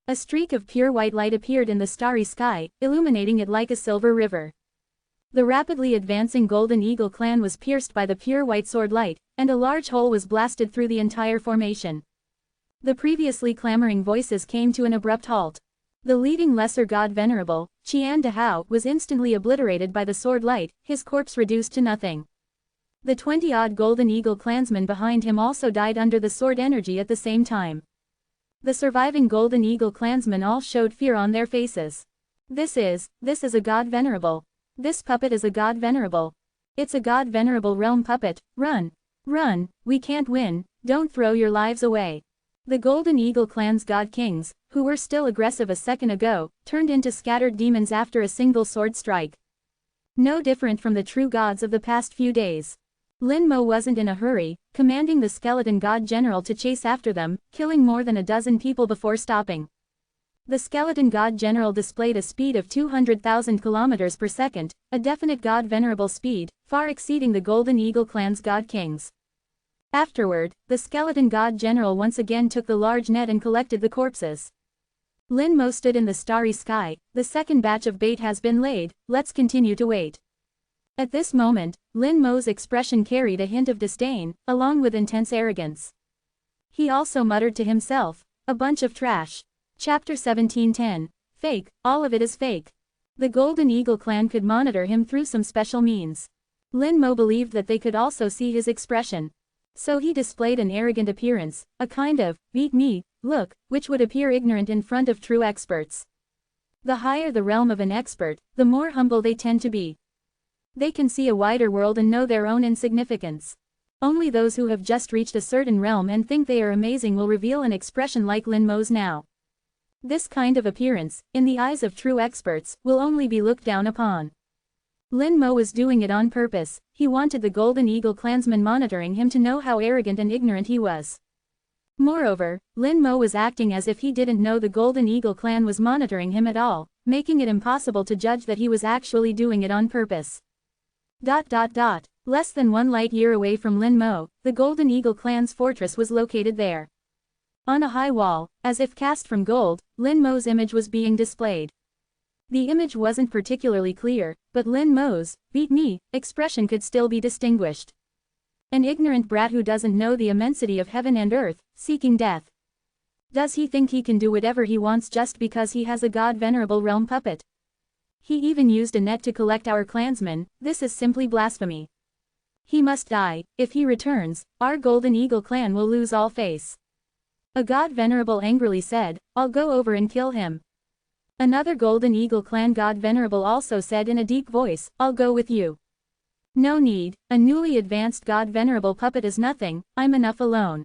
A streak of pure white light appeared in the starry sky, illuminating it like a silver river. The rapidly advancing Golden Eagle clan was pierced by the pure white sword light, and a large hole was blasted through the entire formation. The previously clamoring voices came to an abrupt halt. The leading lesser god Venerable, Qian Dahao, was instantly obliterated by the sword light, his corpse reduced to nothing. The 20-odd Golden Eagle clansmen behind him also died under the sword energy at the same time. The surviving Golden Eagle clansmen all showed fear on their faces. This is a god Venerable. This puppet is a god Venerable. It's a god Venerable realm puppet, run. Run, we can't win, don't throw your lives away. The Golden Eagle clan's god kings, who were still aggressive a second ago, turned into scattered demons after a single sword strike. No different from the true gods of the past few days. Lin Mo wasn't in a hurry, commanding the skeleton god general to chase after them, killing more than a dozen people before stopping. The skeleton god general displayed a speed of 200,000 kilometers per second, a definite god venerable speed, far exceeding the Golden Eagle clan's god kings. Afterward, the skeleton god general once again took the large net and collected the corpses. Lin Mo stood in the starry sky, the second batch of bait has been laid, let's continue to wait. At this moment, Lin Mo's expression carried a hint of disdain, along with intense arrogance. He also muttered to himself, a bunch of trash. Chapter 1710. Fake, all of it is fake. The Golden Eagle clan could monitor him through some special means. Lin Mo believed that they could also see his expression. So he displayed an arrogant appearance, a kind of, beat me, look, which would appear ignorant in front of true experts. The higher the realm of an expert, the more humble they tend to be. They can see a wider world and know their own insignificance. Only those who have just reached a certain realm and think they are amazing will reveal an expression like Lin Mo's now. This kind of appearance, in the eyes of true experts, will only be looked down upon. Lin Mo was doing it on purpose, he wanted the Golden Eagle clansmen monitoring him to know how arrogant and ignorant he was. Moreover, Lin Mo was acting as if he didn't know the Golden Eagle clan was monitoring him at all, making it impossible to judge that he was actually doing it on purpose. Less than 1 light year away from Lin Mo, the Golden Eagle clan's fortress was located there. On a high wall, as if cast from gold, Lin Mo's image was being displayed. The image wasn't particularly clear, but Lin Mo's, beat me, expression could still be distinguished. An ignorant brat who doesn't know the immensity of heaven and earth, seeking death. Does he think he can do whatever he wants just because he has a god venerable realm puppet? He even used a net to collect our clansmen, this is simply blasphemy. He must die, if he returns, our Golden Eagle clan will lose all face. A god venerable angrily said, I'll go over and kill him. Another Golden Eagle clan god venerable also said in a deep voice, I'll go with you. No need, a newly advanced god venerable puppet is nothing, I'm enough alone.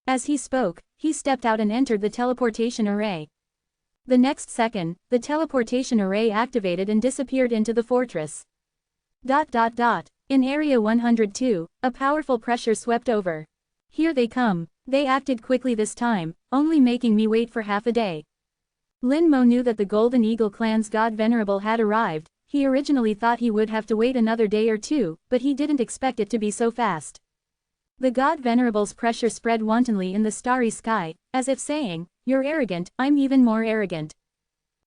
As he spoke, he stepped out and entered the teleportation array. The next second, the teleportation array activated and disappeared into the fortress. In Area 102, a powerful pressure swept over. Here they come, they acted quickly this time, only making me wait for half a day. Lin Mo knew that the Golden Eagle clan's god venerable had arrived, he originally thought he would have to wait another day or two, but he didn't expect it to be so fast. The god venerable's pressure spread wantonly in the starry sky, as if saying, you're arrogant, I'm even more arrogant.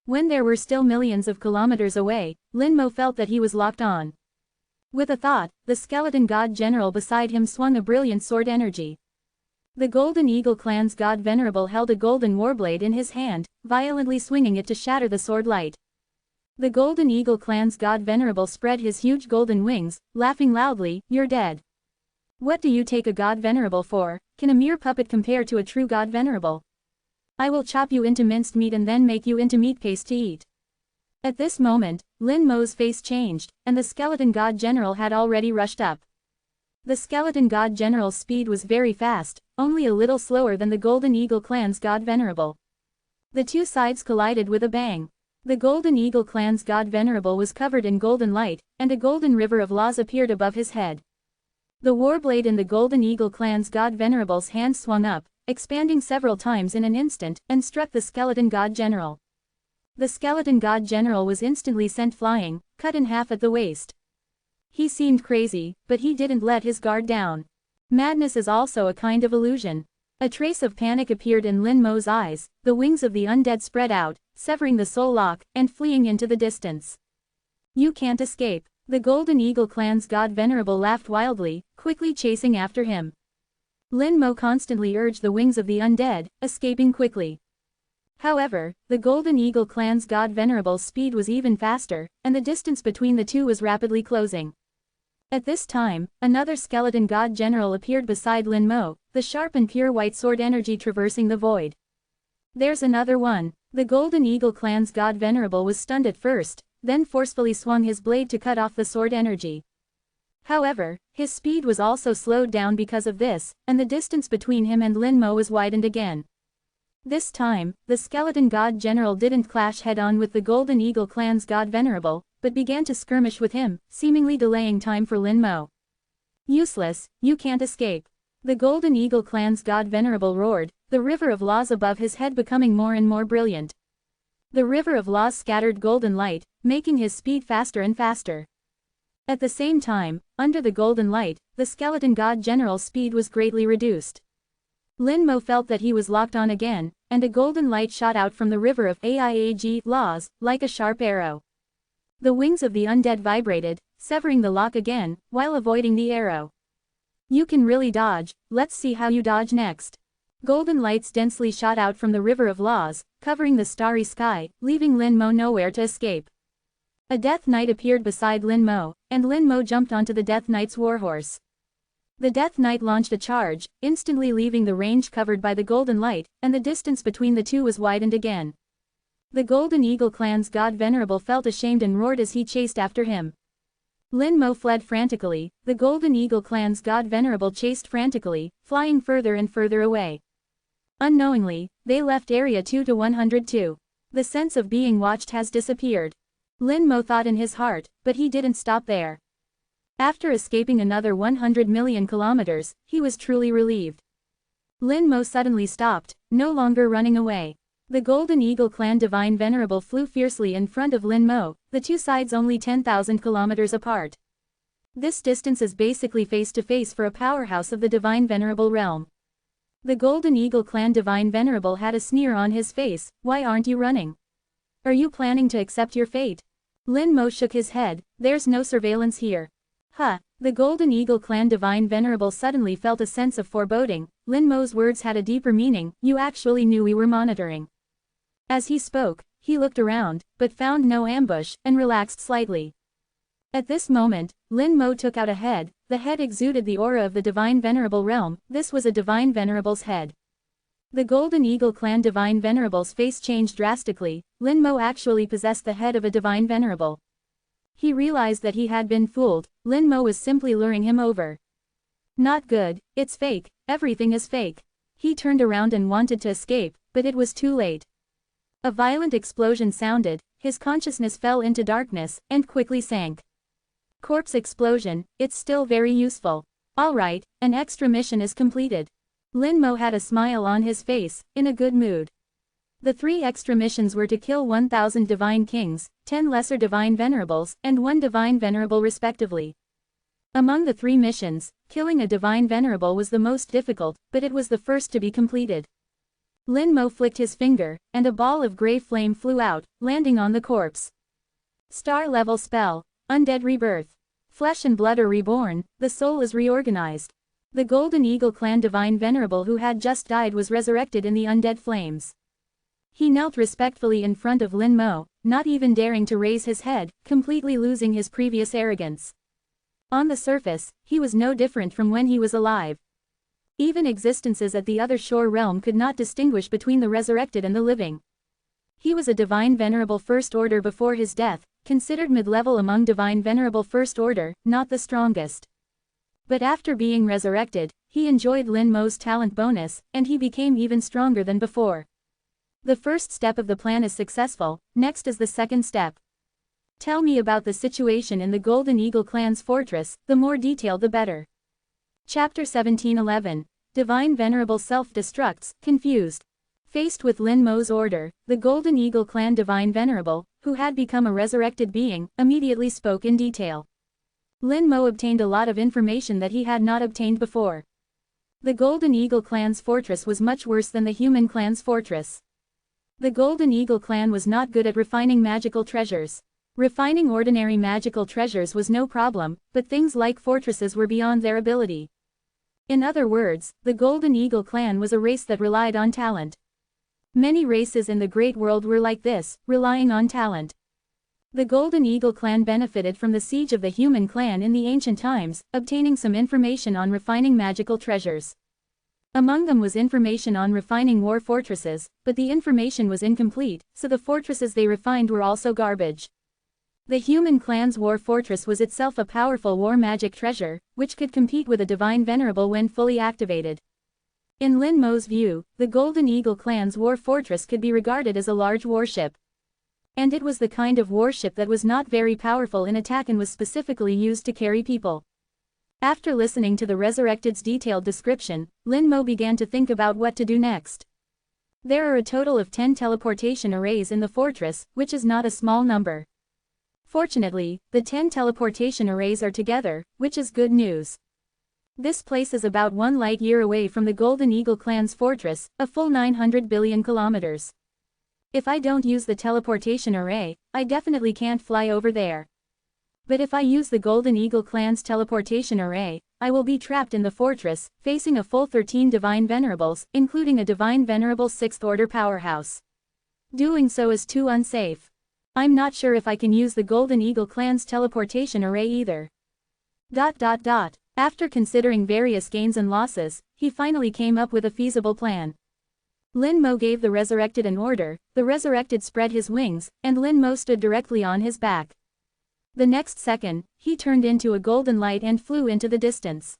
When there were still millions of kilometers away, Lin Mo felt that he was locked on. With a thought, the skeleton god general beside him swung a brilliant sword energy. The Golden Eagle clan's god venerable held a golden warblade in his hand, violently swinging it to shatter the sword light. The Golden Eagle clan's god venerable spread his huge golden wings, laughing loudly, you're dead. What do you take a god venerable for? Can a mere puppet compare to a true god venerable? I will chop you into minced meat and then make you into meat paste to eat. At this moment, Lin Mo's face changed, and the skeleton god general had already rushed up. The skeleton god general's speed was very fast, only a little slower than the Golden Eagle clan's god venerable. The two sides collided with a bang. The Golden Eagle clan's god venerable was covered in golden light, and a golden river of laws appeared above his head. The warblade in the Golden Eagle clan's god venerable's hand swung up, expanding several times in an instant, and struck the skeleton god general. The skeleton god general was instantly sent flying, cut in half at the waist. He seemed crazy, but he didn't let his guard down. Madness is also a kind of illusion. A trace of panic appeared in Lin Mo's eyes, the wings of the undead spread out, severing the soul lock, and fleeing into the distance. You can't escape. The Golden Eagle clan's god venerable laughed wildly, quickly chasing after him. Lin Mo constantly urged the wings of the undead, escaping quickly. However, the Golden Eagle clan's god Venerable's speed was even faster, and the distance between the two was rapidly closing. At this time, another skeleton god general appeared beside Lin Mo, the sharp and pure white sword energy traversing the void. There's another one. The Golden Eagle clan's god Venerable was stunned at first, then forcefully swung his blade to cut off the sword energy. However, his speed was also slowed down because of this, and the distance between him and Lin Mo was widened again. This time, the skeleton god general didn't clash head-on with the Golden Eagle clan's god Venerable, but began to skirmish with him, seemingly delaying time for Lin Mo. Useless, you can't escape. The Golden Eagle clan's god Venerable roared, the river of laws above his head becoming more and more brilliant. The river of laws scattered golden light, making his speed faster and faster. At the same time, under the golden light, the skeleton god general's speed was greatly reduced. Lin Mo felt that he was locked on again, and a golden light shot out from the river of AIAG laws, like a sharp arrow. The wings of the undead vibrated, severing the lock again, while avoiding the arrow. You can really dodge, let's see how you dodge next. Golden lights densely shot out from the river of laws, covering the starry sky, leaving Lin Mo nowhere to escape. A Death Knight appeared beside Lin Mo, and Lin Mo jumped onto the Death Knight's warhorse. The Death Knight launched a charge, instantly leaving the range covered by the golden light, and the distance between the two was widened again. The Golden Eagle clan's god Venerable felt ashamed and roared as he chased after him. Lin Mo fled frantically, the Golden Eagle clan's god Venerable chased frantically, flying further and further away. Unknowingly, they left Area 2-102. The sense of being watched has disappeared. Lin Mo thought in his heart, but he didn't stop there. After escaping another 100 million kilometers, he was truly relieved. Lin Mo suddenly stopped, no longer running away. The Golden Eagle clan Divine Venerable flew fiercely in front of Lin Mo, the two sides only 10,000 kilometers apart. This distance is basically face-to-face for a powerhouse of the Divine Venerable realm. The Golden Eagle clan Divine Venerable had a sneer on his face. Why aren't you running? Are you planning to accept your fate? Lin Mo shook his head, there's no surveillance here. Huh. The Golden Eagle clan Divine Venerable suddenly felt a sense of foreboding. Lin Mo's words had a deeper meaning, you actually knew we were monitoring. As he spoke, he looked around, but found no ambush, and relaxed slightly. At this moment, Lin Mo took out a head. The head exuded the aura of the Divine Venerable realm. This was a Divine Venerable's head. The Golden Eagle clan Divine Venerable's face changed drastically. Lin Mo actually possessed the head of a Divine Venerable. He realized that he had been fooled. Lin Mo was simply luring him over. Not good, it's fake, everything is fake. He turned around and wanted to escape, but it was too late. A violent explosion sounded, his consciousness fell into darkness, and quickly sank. Corpse explosion, it's still very useful. Alright, an extra mission is completed. Lin Mo had a smile on his face, in a good mood. The 3 extra missions were to kill 1,000 Divine Kings, 10 Lesser Divine Venerables, and 1 Divine Venerable respectively. Among the 3 missions, killing a Divine Venerable was the most difficult, but it was the first to be completed. Lin Mo flicked his finger, and a ball of grey flame flew out, landing on the corpse. Star-level spell. Undead rebirth. Flesh and blood are reborn, the soul is reorganized. The Golden Eagle clan Divine Venerable who had just died was resurrected in the undead flames. He knelt respectfully in front of Lin Mo, not even daring to raise his head, completely losing his previous arrogance. On the surface, he was no different from when he was alive. Even existences at the other shore realm could not distinguish between the resurrected and the living. He was a Divine Venerable First Order before his death, considered mid-level among Divine Venerable First Order, not the strongest. But after being resurrected, he enjoyed Lin Mo's talent bonus, and he became even stronger than before. The first step of the plan is successful, next is the second step. Tell me about the situation in the Golden Eagle clan's fortress, the more detailed the better. Chapter 1711. Divine Venerable self-destructs, confused. Faced with Lin Mo's order, the Golden Eagle clan Divine Venerable, who had become a resurrected being, immediately spoke in detail. Lin Mo obtained a lot of information that he had not obtained before. The Golden Eagle clan's fortress was much worse than the human clan's fortress. The Golden Eagle clan was not good at refining magical treasures. Refining ordinary magical treasures was no problem, but things like fortresses were beyond their ability. In other words, the Golden Eagle clan was a race that relied on talent. Many races in the Great World were like this, relying on talent. The Golden Eagle clan benefited from the siege of the human clan in the ancient times, obtaining some information on refining magical treasures. Among them was information on refining war fortresses, but the information was incomplete, so the fortresses they refined were also garbage. The human clan's war fortress was itself a powerful war magic treasure, which could compete with a divine venerable when fully activated. In Lin Mo's view, the Golden Eagle clan's war fortress could be regarded as a large warship. And it was the kind of warship that was not very powerful in attack and was specifically used to carry people. After listening to the Resurrected's detailed description, Lin Mo began to think about what to do next. There are a total of 10 teleportation arrays in the fortress, which is not a small number. Fortunately, the 10 teleportation arrays are together, which is good news. This place is about 1 light year away from the Golden Eagle clan's fortress, a full 900 billion kilometers. If I don't use the teleportation array, I definitely can't fly over there. But if I use the Golden Eagle clan's teleportation array, I will be trapped in the fortress, facing a full 13 divine venerables, including a divine venerable 6th order powerhouse. Doing so is too unsafe. I'm not sure if I can use the Golden Eagle clan's teleportation array either. After considering various gains and losses, he finally came up with a feasible plan. Lin Mo gave the Resurrected an order, the Resurrected spread his wings, and Lin Mo stood directly on his back. The next second, he turned into a golden light and flew into the distance.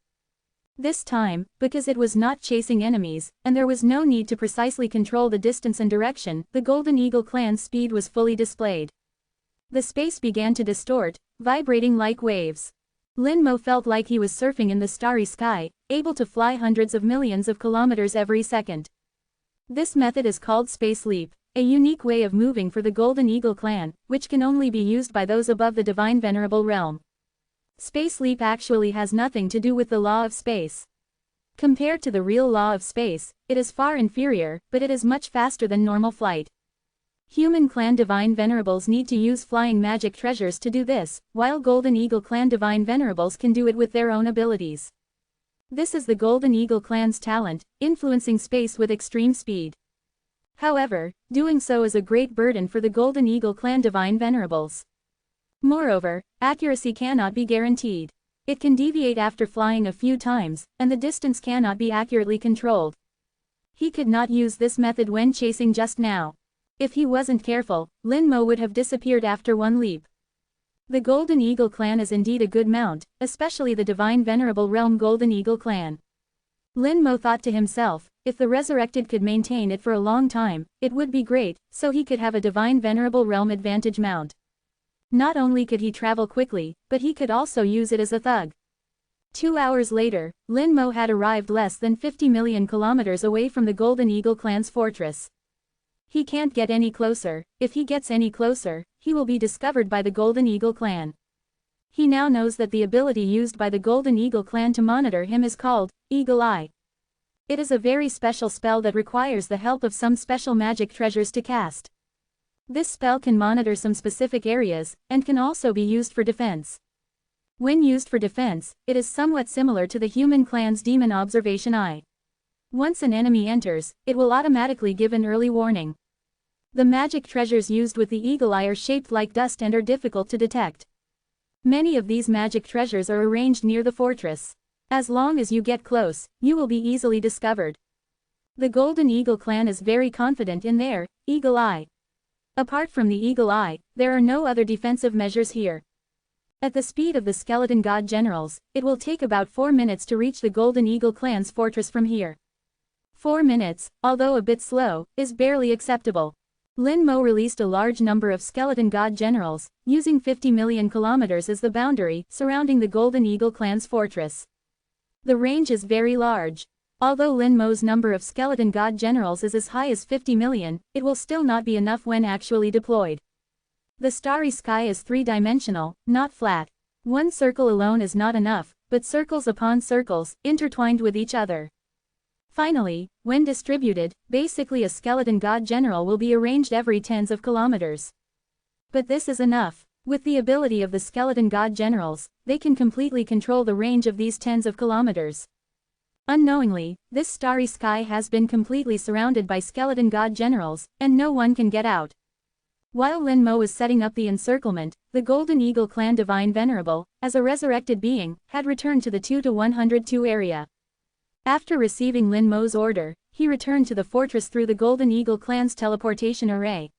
This time, because it was not chasing enemies, and there was no need to precisely control the distance and direction, the Golden Eagle clan's speed was fully displayed. The space began to distort, vibrating like waves. Lin Mo felt like he was surfing in the starry sky, able to fly hundreds of millions of kilometers every second. This method is called Space Leap, a unique way of moving for the Golden Eagle clan, which can only be used by those above the Divine Venerable realm. Space Leap actually has nothing to do with the law of space. Compared to the real law of space, it is far inferior, but it is much faster than normal flight. Human clan Divine Venerables need to use flying magic treasures to do this, while Golden Eagle clan Divine Venerables can do it with their own abilities. This is the Golden Eagle clan's talent, influencing space with extreme speed. However, doing so is a great burden for the Golden Eagle clan Divine Venerables. Moreover, accuracy cannot be guaranteed. It can deviate after flying a few times, and the distance cannot be accurately controlled. He could not use this method when chasing just now. If he wasn't careful, Lin Mo would have disappeared after one leap. The Golden Eagle clan is indeed a good mount, especially the Divine Venerable Realm Golden Eagle clan. Lin Mo thought to himself, if the Resurrected could maintain it for a long time, it would be great, so he could have a Divine Venerable Realm advantage mount. Not only could he travel quickly, but he could also use it as a thug. 2 hours later, Lin Mo had arrived less than 50 million kilometers away from the Golden Eagle clan's fortress. He can't get any closer. If he gets any closer, he will be discovered by the Golden Eagle clan. He now knows that the ability used by the Golden Eagle clan to monitor him is called Eagle Eye. It is a very special spell that requires the help of some special magic treasures to cast. This spell can monitor some specific areas, and can also be used for defense. When used for defense, it is somewhat similar to the human clan's Demon Observation Eye. Once an enemy enters, it will automatically give an early warning. The magic treasures used with the Eagle Eye are shaped like dust and are difficult to detect. Many of these magic treasures are arranged near the fortress. As long as you get close, you will be easily discovered. The Golden Eagle clan is very confident in their Eagle Eye. Apart from the Eagle Eye, there are no other defensive measures here. At the speed of the Skeleton God Generals, it will take about 4 minutes to reach the Golden Eagle clan's fortress from here. 4 minutes, although a bit slow, is barely acceptable. Lin Mo released a large number of Skeleton God Generals, using 50 million kilometers as the boundary surrounding the Golden Eagle clan's fortress. The range is very large. Although Lin Mo's number of Skeleton God Generals is as high as 50 million, it will still not be enough when actually deployed. The starry sky is 3-dimensional, not flat. One circle alone is not enough, but circles upon circles, intertwined with each other. Finally, when distributed, basically a Skeleton God General will be arranged every tens of kilometers. But this is enough. With the ability of the Skeleton God Generals, they can completely control the range of these tens of kilometers. Unknowingly, this starry sky has been completely surrounded by skeleton god generals, and no one can get out. While Lin Mo was setting up the encirclement, the Golden Eagle clan divine Venerable, as a resurrected being, had returned to the 2-102 area. After receiving Lin Mo's order, he returned to the fortress through the Golden Eagle clan's teleportation array.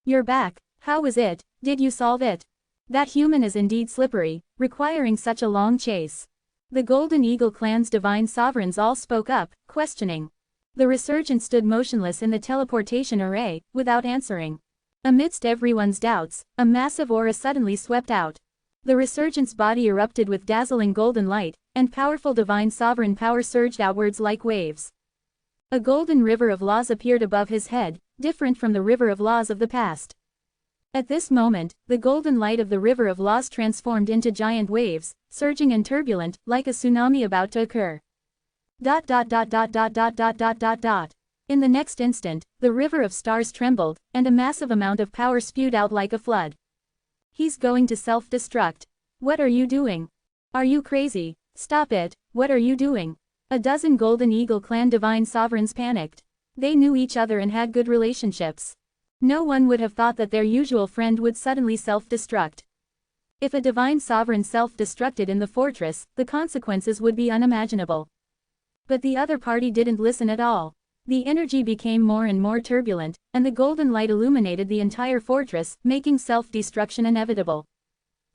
"You're back. How was it? Did you solve it? That human is indeed slippery, requiring such a long chase." The Golden Eagle clan's divine sovereigns all spoke up, questioning. The resurgent stood motionless in the teleportation array, without answering. Amidst everyone's doubts, a massive aura suddenly swept out. The resurgent's body erupted with dazzling golden light, and powerful divine sovereign power surged outwards like waves. A golden river of laws appeared above his head, different from the river of laws of the past. At this moment, the golden light of the river of laws transformed into giant waves, surging and turbulent, like a tsunami about to occur. In the next instant, the river of stars trembled, and a massive amount of power spewed out like a flood. "He's going to self-destruct. What are you doing? Are you crazy? Stop it, what are you doing?" A dozen Golden Eagle clan divine sovereigns panicked. They knew each other and had good relationships. No one would have thought that their usual friend would suddenly self-destruct. If a divine sovereign self-destructed in the fortress, the consequences would be unimaginable. But the other party didn't listen at all. The energy became more and more turbulent, and the golden light illuminated the entire fortress, making self-destruction inevitable.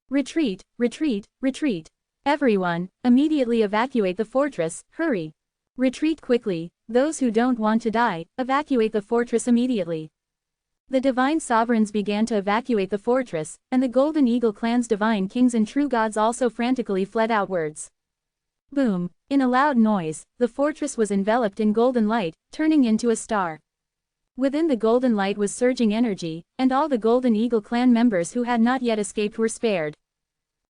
"Retreat, retreat, retreat. Everyone, immediately evacuate the fortress, hurry. Retreat quickly, those who don't want to die, evacuate the fortress immediately." The divine sovereigns began to evacuate the fortress, and the Golden Eagle clan's divine kings and true gods also frantically fled outwards. Boom! In a loud noise, the fortress was enveloped in golden light, turning into a star. Within the golden light was surging energy, and all the Golden Eagle clan members who had not yet escaped were spared.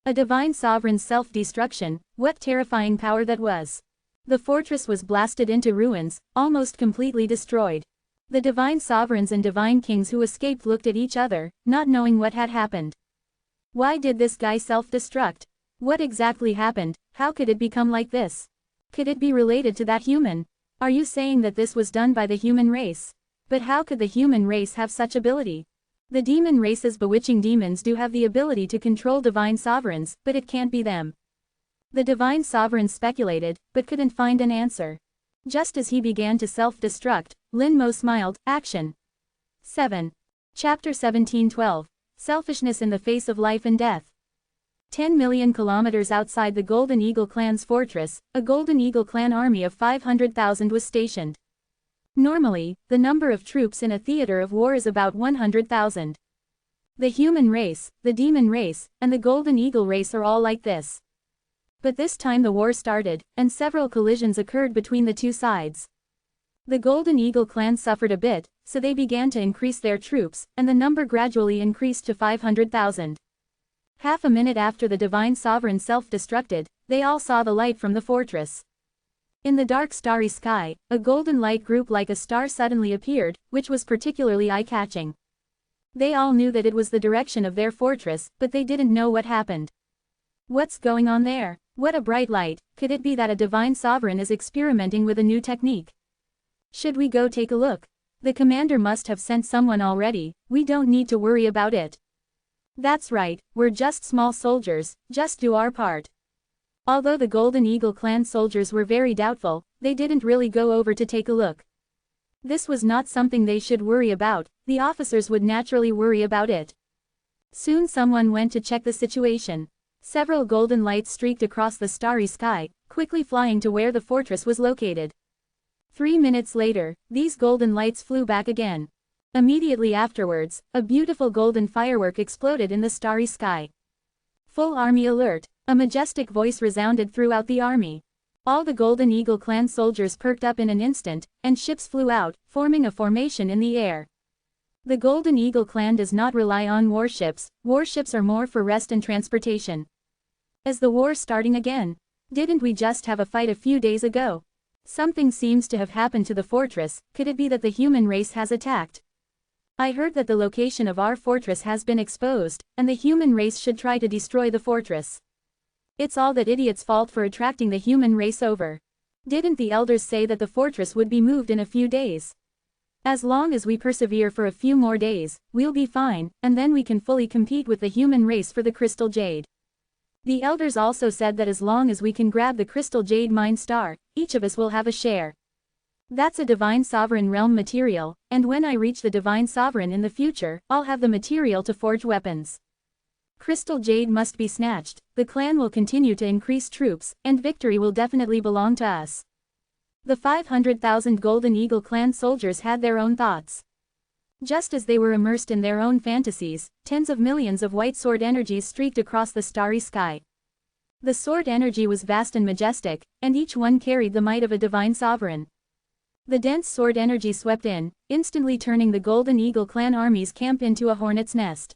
A divine sovereign's self-destruction, what terrifying power that was! The fortress was blasted into ruins, almost completely destroyed. The divine sovereigns and divine kings who escaped looked at each other, not knowing what had happened. Why did this guy self-destruct? What exactly happened? How could it become like this? Could it be related to that human? Are you saying that this was done by the human race? But how could the human race have such ability? The demon race's bewitching demons do have the ability to control divine sovereigns, but it can't be them. The divine sovereigns speculated, but couldn't find an answer. Just as he began to self-destruct, Lin Mo smiled. Action. 7. Chapter 17:12. Selfishness in the face of life and death. 10 million kilometers outside the Golden Eagle clan's fortress, a Golden Eagle clan army of 500,000 was stationed. Normally, the number of troops in a theater of war is about 100,000. The human race, the demon race, and the Golden Eagle race are all like this. But this time the war started, and several collisions occurred between the two sides. The Golden Eagle clan suffered a bit, so they began to increase their troops, and the number gradually increased to 500,000. Half a minute after the divine sovereign self-destructed, they all saw the light from the fortress. In the dark starry sky, a golden light group like a star suddenly appeared, which was particularly eye-catching. They all knew that it was the direction of their fortress, but they didn't know what happened. What's going on there? What a bright light! Could it be that a divine sovereign is experimenting with a new technique? Should we go take a look? The commander must have sent someone already, we don't need to worry about it. That's right, we're just small soldiers, just do our part. Although the Golden Eagle clan soldiers were very doubtful, they didn't really go over to take a look. This was not something they should worry about, the officers would naturally worry about it. Soon someone went to check the situation. Several golden lights streaked across the starry sky, quickly flying to where the fortress was located. 3 minutes later, these golden lights flew back again. Immediately afterwards, a beautiful golden firework exploded in the starry sky. Full army alert! A majestic voice resounded throughout the army. All the Golden Eagle clan soldiers perked up in an instant, and ships flew out, forming a formation in the air. The Golden Eagle clan does not rely on warships are more for rest and transportation. Is the war starting again? Didn't we just have a fight a few days ago? Something seems to have happened to the fortress, could it be that the human race has attacked? I heard that the location of our fortress has been exposed, and the human race should try to destroy the fortress. It's all that idiot's fault for attracting the human race over. Didn't the elders say that the fortress would be moved in a few days? As long as we persevere for a few more days, we'll be fine, and then we can fully compete with the human race for the crystal jade. The elders also said that as long as we can grab the crystal jade mine star, each of us will have a share. That's a divine sovereign realm material, and when I reach the divine sovereign in the future, I'll have the material to forge weapons. Crystal jade must be snatched, the clan will continue to increase troops, and victory will definitely belong to us. The 500,000 Golden Eagle clan soldiers had their own thoughts. Just as they were immersed in their own fantasies, tens of millions of white sword energies streaked across the starry sky. The sword energy was vast and majestic, and each one carried the might of a divine sovereign. The dense sword energy swept in, instantly turning the Golden Eagle clan army's camp into a hornet's nest.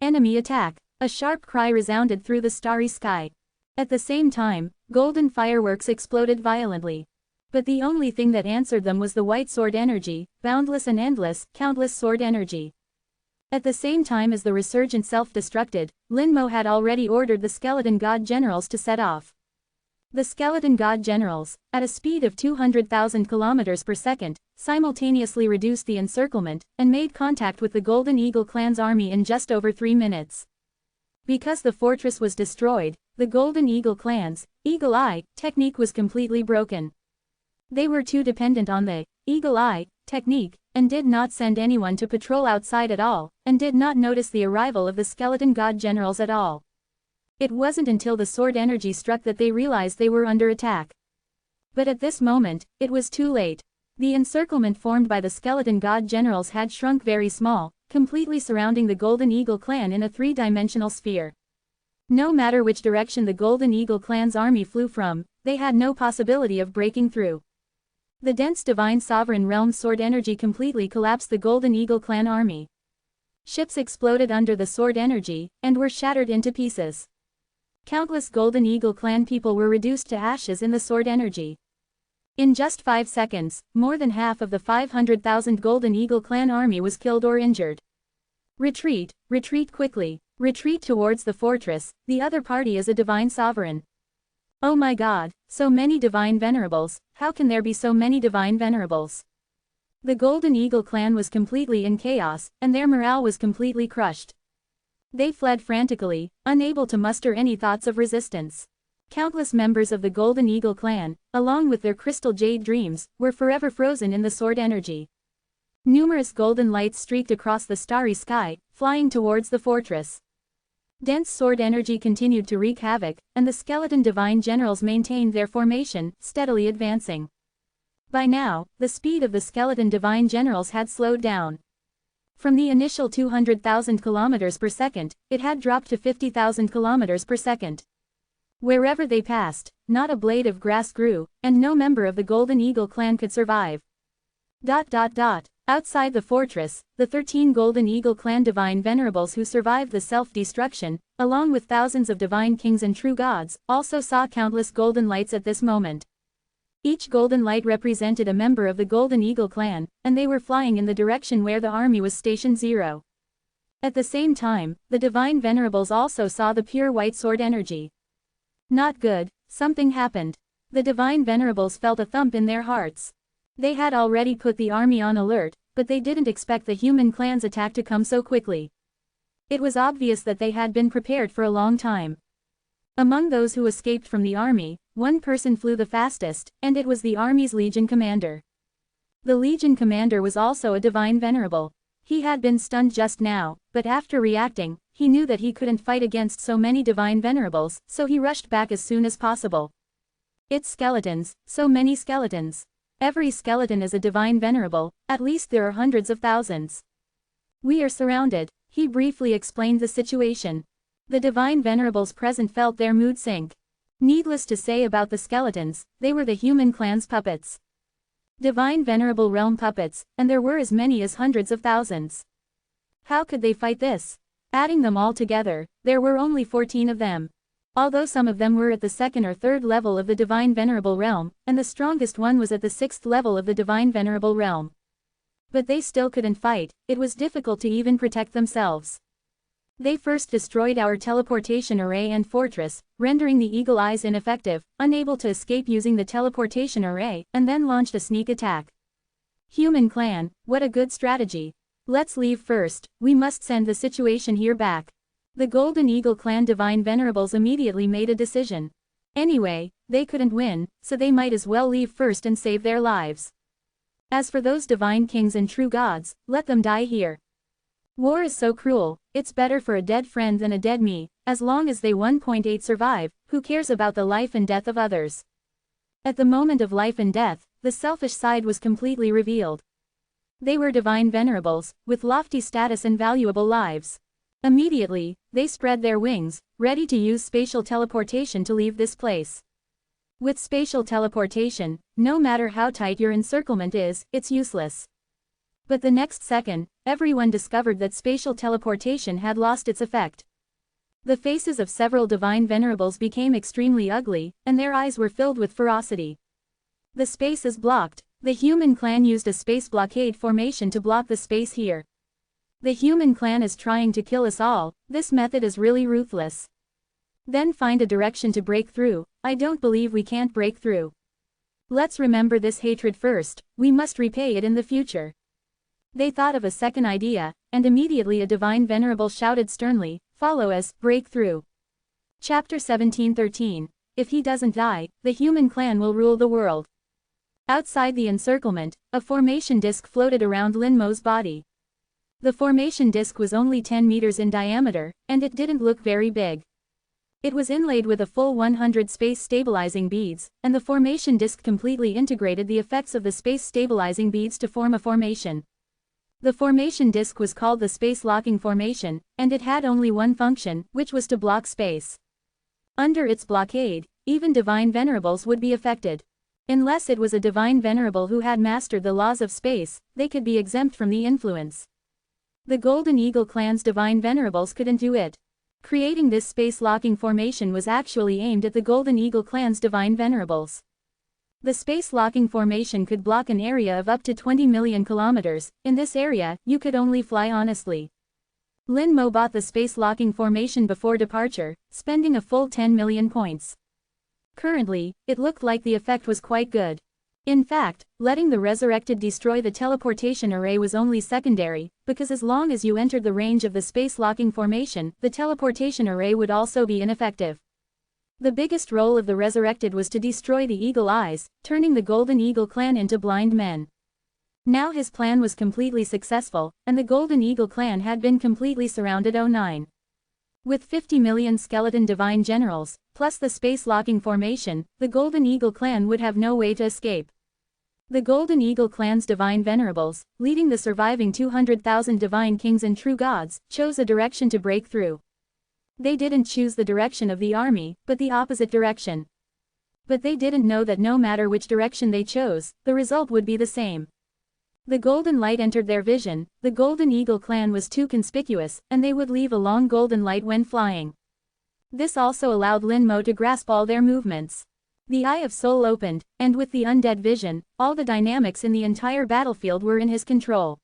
Enemy attack! A sharp cry resounded through the starry sky. At the same time, golden fireworks exploded violently. But the only thing that answered them was the white sword energy, boundless and endless, countless sword energy. At the same time as the resurgent self-destructed, Linmo had already ordered the skeleton god generals to set off. The skeleton god generals, at a speed of 200,000 kilometers per second, simultaneously reduced the encirclement, and made contact with the Golden Eagle clan's army in just over 3 minutes. Because the fortress was destroyed, the Golden Eagle clan's Eagle Eye technique was completely broken. They were too dependent on the Eagle Eye technique, and did not send anyone to patrol outside at all, and did not notice the arrival of the skeleton god generals at all. It wasn't until the sword energy struck that they realized they were under attack. But at this moment, it was too late. The encirclement formed by the skeleton god generals had shrunk very small, completely surrounding the Golden Eagle clan in a 3-dimensional sphere. No matter which direction the Golden Eagle clan's army flew from, they had no possibility of breaking through. The dense divine sovereign realm sword energy completely collapsed the Golden Eagle clan army. Ships exploded under the sword energy, and were shattered into pieces. Countless Golden Eagle clan people were reduced to ashes in the sword energy. In just 5 seconds, more than half of the 500,000 Golden Eagle clan army was killed or injured. Retreat, retreat quickly, retreat towards the fortress, the other party is a divine sovereign. Oh my god, so many divine venerables, how can there be so many divine venerables? The Golden Eagle clan was completely in chaos, and their morale was completely crushed. They fled frantically, unable to muster any thoughts of resistance. Countless members of the Golden Eagle clan, along with their crystal jade dreams, were forever frozen in the sword energy. Numerous golden lights streaked across the starry sky, flying towards the fortress. Dense sword energy continued to wreak havoc, and the skeleton divine generals maintained their formation, steadily advancing. By now, the speed of the skeleton divine generals had slowed down. From the initial 200,000 kilometers per second, it had dropped to 50,000 kilometers per second. Wherever they passed, not a blade of grass grew, and no member of the Golden Eagle clan could survive. Outside the fortress, the 13 Golden Eagle clan divine venerables who survived the self-destruction, along with thousands of divine kings and true gods, also saw countless golden lights at this moment. Each golden light represented a member of the Golden Eagle clan, and they were flying in the direction where the army was stationed 0. At the same time, the divine venerables also saw the pure white sword energy. Not good, something happened. The divine venerables felt a thump in their hearts. They had already put the army on alert, but they didn't expect the human clan's attack to come so quickly. It was obvious that they had been prepared for a long time. Among those who escaped from the army, one person flew the fastest, and it was the army's legion commander. The legion commander was also a divine venerable. He had been stunned just now, but after reacting, he knew that he couldn't fight against so many divine venerables, so he rushed back as soon as possible. It's skeletons, so many skeletons. Every skeleton is a divine venerable, at least there are hundreds of thousands. We are surrounded, he briefly explained the situation. The divine venerables present felt their mood sink. Needless to say about the skeletons, they were the human clan's puppets. Divine venerable realm puppets, and there were as many as hundreds of thousands. How could they fight this? Adding them all together, there were only 14 of them. Although some of them were at the 2nd or 3rd level of the divine venerable realm, and the strongest one was at the 6th level of the divine venerable realm. But they still couldn't fight, it was difficult to even protect themselves. They first destroyed our teleportation array and fortress, rendering the Eagle Eyes ineffective, unable to escape using the teleportation array, and then launched a sneak attack. Human clan, what a good strategy. Let's leave first, we must send the situation here back. The Golden Eagle clan Divine Venerables immediately made a decision. Anyway, they couldn't win, so they might as well leave first and save their lives. As for those divine kings and true gods, let them die here. War is so cruel, it's better for a dead friend than a dead me, as long as they 1.8 survive, who cares about the life and death of others? At the moment of life and death, the selfish side was completely revealed. They were divine venerables, with lofty status and valuable lives. Immediately, they spread their wings, ready to use spatial teleportation to leave this place. With spatial teleportation, no matter how tight your encirclement is, it's useless. But the next second, everyone discovered that spatial teleportation had lost its effect. The faces of several divine venerables became extremely ugly, and their eyes were filled with ferocity. The space is blocked. The human clan used a space blockade formation to block the space here. The human clan is trying to kill us all, this method is really ruthless. Then find a direction to break through. I don't believe we can't break through. Let's remember this hatred first, we must repay it in the future. They thought of a second idea, and immediately a divine venerable shouted sternly, "Follow us, break through." Chapter 17:13. If he doesn't die, the human clan will rule the world. Outside the encirclement, a formation disc floated around Lin Mo's body. The formation disc was only 10 meters in diameter, and it didn't look very big. It was inlaid with a full 100 space stabilizing beads, and the formation disc completely integrated the effects of the space stabilizing beads to form a formation. The formation disc was called the space locking formation, and it had only one function, which was to block space. Under its blockade, even divine venerables would be affected. Unless it was a divine venerable who had mastered the laws of space, they could be exempt from the influence. The Golden Eagle clan's divine venerables couldn't do it. Creating this space locking formation was actually aimed at the Golden Eagle clan's divine venerables. The space locking formation could block an area of up to 20 million kilometers. In this area, you could only fly honestly. Lin Mo bought the space locking formation before departure, spending a full 10 million points. Currently, it looked like the effect was quite good. In fact, letting the resurrected destroy the teleportation array was only secondary, because as long as you entered the range of the space locking formation, the teleportation array would also be ineffective. The biggest role of the resurrected was to destroy the Eagle Eyes, turning the Golden Eagle clan into blind men. Now his plan was completely successful, and the Golden Eagle clan had been completely surrounded. 09. With 50 million skeleton divine generals, plus the space locking formation, the Golden Eagle clan would have no way to escape. The Golden Eagle clan's divine venerables, leading the surviving 200,000 divine kings and true gods, chose a direction to break through. They didn't choose the direction of the army, but the opposite direction. But they didn't know that no matter which direction they chose, the result would be the same. The golden light entered their vision. The Golden Eagle clan was too conspicuous, and they would leave a long golden light when flying. This also allowed Lin Mo to grasp all their movements. The Eye of Soul opened, and with the undead vision, all the dynamics in the entire battlefield were in his control.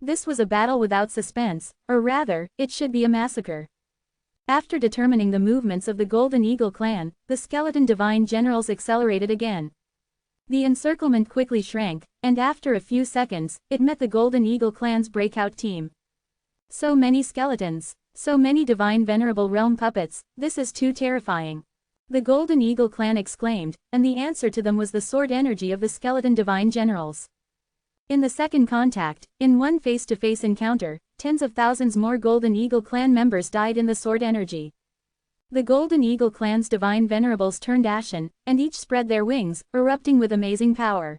This was a battle without suspense, or rather, it should be a massacre. After determining the movements of the Golden Eagle clan, the skeleton divine generals accelerated again. The encirclement quickly shrank, and after a few seconds, it met the Golden Eagle clan's breakout team. So many skeletons, so many divine venerable realm puppets, this is too terrifying. The Golden Eagle clan exclaimed, and the answer to them was the sword energy of the skeleton divine generals. In the second contact, in one face-to-face encounter, tens of thousands more Golden Eagle clan members died in the sword energy. The Golden Eagle clan's divine venerables turned ashen, and each spread their wings, erupting with amazing power.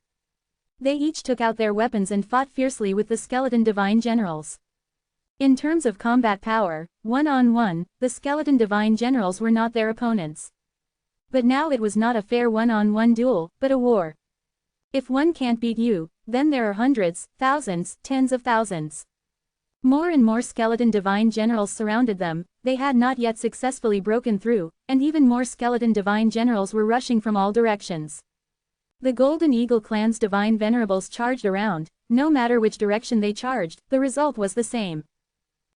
They each took out their weapons and fought fiercely with the skeleton divine generals. In terms of combat power, one-on-one, the skeleton divine generals were not their opponents. But now it was not a fair one-on-one duel, but a war. If one can't beat you, then there are hundreds, thousands, tens of thousands. More and more skeleton divine generals surrounded them. They had not yet successfully broken through, and even more skeleton divine generals were rushing from all directions. The Golden Eagle clan's divine venerables charged around. No matter which direction they charged, the result was the same.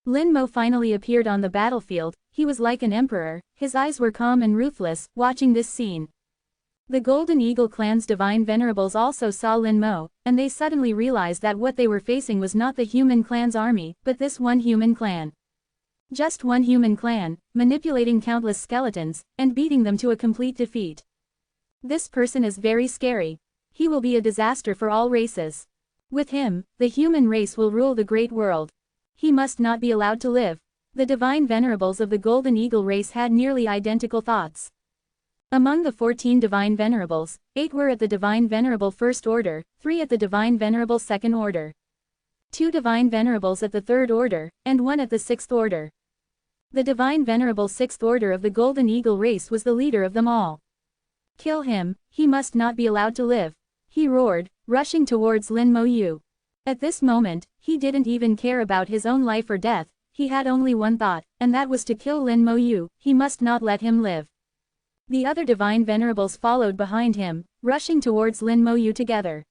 Lin Mo finally appeared on the battlefield. He was like an emperor, his eyes were calm and ruthless, watching this scene. The Golden Eagle clan's divine venerables also saw Lin Mo, and they suddenly realized that what they were facing was not the human clan's army, but this one human clan. Just one human clan, manipulating countless skeletons, and beating them to a complete defeat. This person is very scary. He will be a disaster for all races. With him, the human race will rule the great world. He must not be allowed to live. The divine venerables of the Golden Eagle race had nearly identical thoughts. Among the 14 divine venerables, 8 were at the divine venerable first order, 3 at the divine venerable second order, 2 divine venerables at the third order, and 1 at the sixth order. The divine venerable sixth order of the Golden Eagle race was the leader of them all. Kill him, he must not be allowed to live, he roared, rushing towards Lin Mo Yu. At this moment, he didn't even care about his own life or death, he had only one thought, and that was to kill Lin Mo Yu. He must not let him live. The other divine venerables followed behind him, rushing towards Lin Mo Yu together.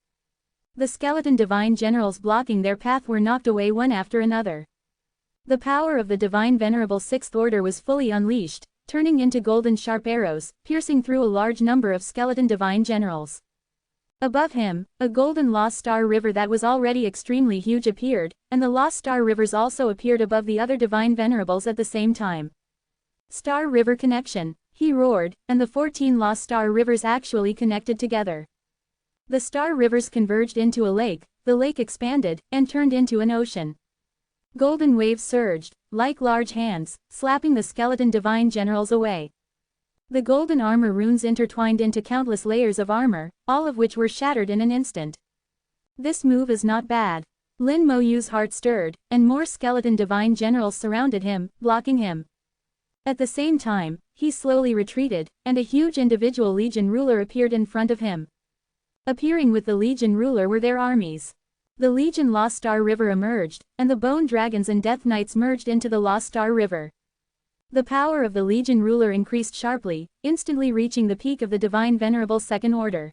The skeleton divine generals blocking their path were knocked away one after another. The power of the divine venerable sixth order was fully unleashed, turning into golden sharp arrows, piercing through a large number of skeleton divine generals. Above him, a golden Lost Star River that was already extremely huge appeared, and the Lost Star Rivers also appeared above the other divine venerables at the same time. Star River connection, he roared, and the 14 Lost Star Rivers actually connected together. The Star Rivers converged into a lake, the lake expanded, and turned into an ocean. Golden waves surged, like large hands, slapping the skeleton divine generals away. The golden armor runes intertwined into countless layers of armor, all of which were shattered in an instant. This move is not bad. Lin Mo Yu's heart stirred, and more skeleton divine generals surrounded him, blocking him. At the same time, he slowly retreated, and a huge individual legion ruler appeared in front of him. Appearing with the legion ruler were their armies. The Legion Lost Star River emerged, and the Bone Dragons and Death Knights merged into the Lost Star River. The power of the Legion ruler increased sharply, instantly reaching the peak of the divine venerable second order.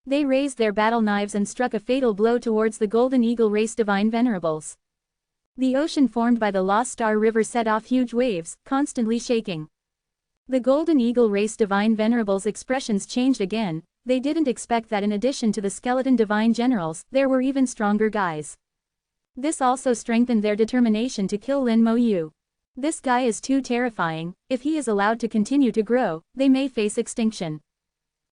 They raised their battle knives and struck a fatal blow towards the Golden Eagle race divine venerables. The ocean formed by the Lost Star River set off huge waves, constantly shaking. The Golden Eagle race divine venerables' expressions changed again. They didn't expect that in addition to the skeleton divine generals, there were even stronger guys. This also strengthened their determination to kill Lin Mo Yu. This guy is too terrifying. If he is allowed to continue to grow, they may face extinction.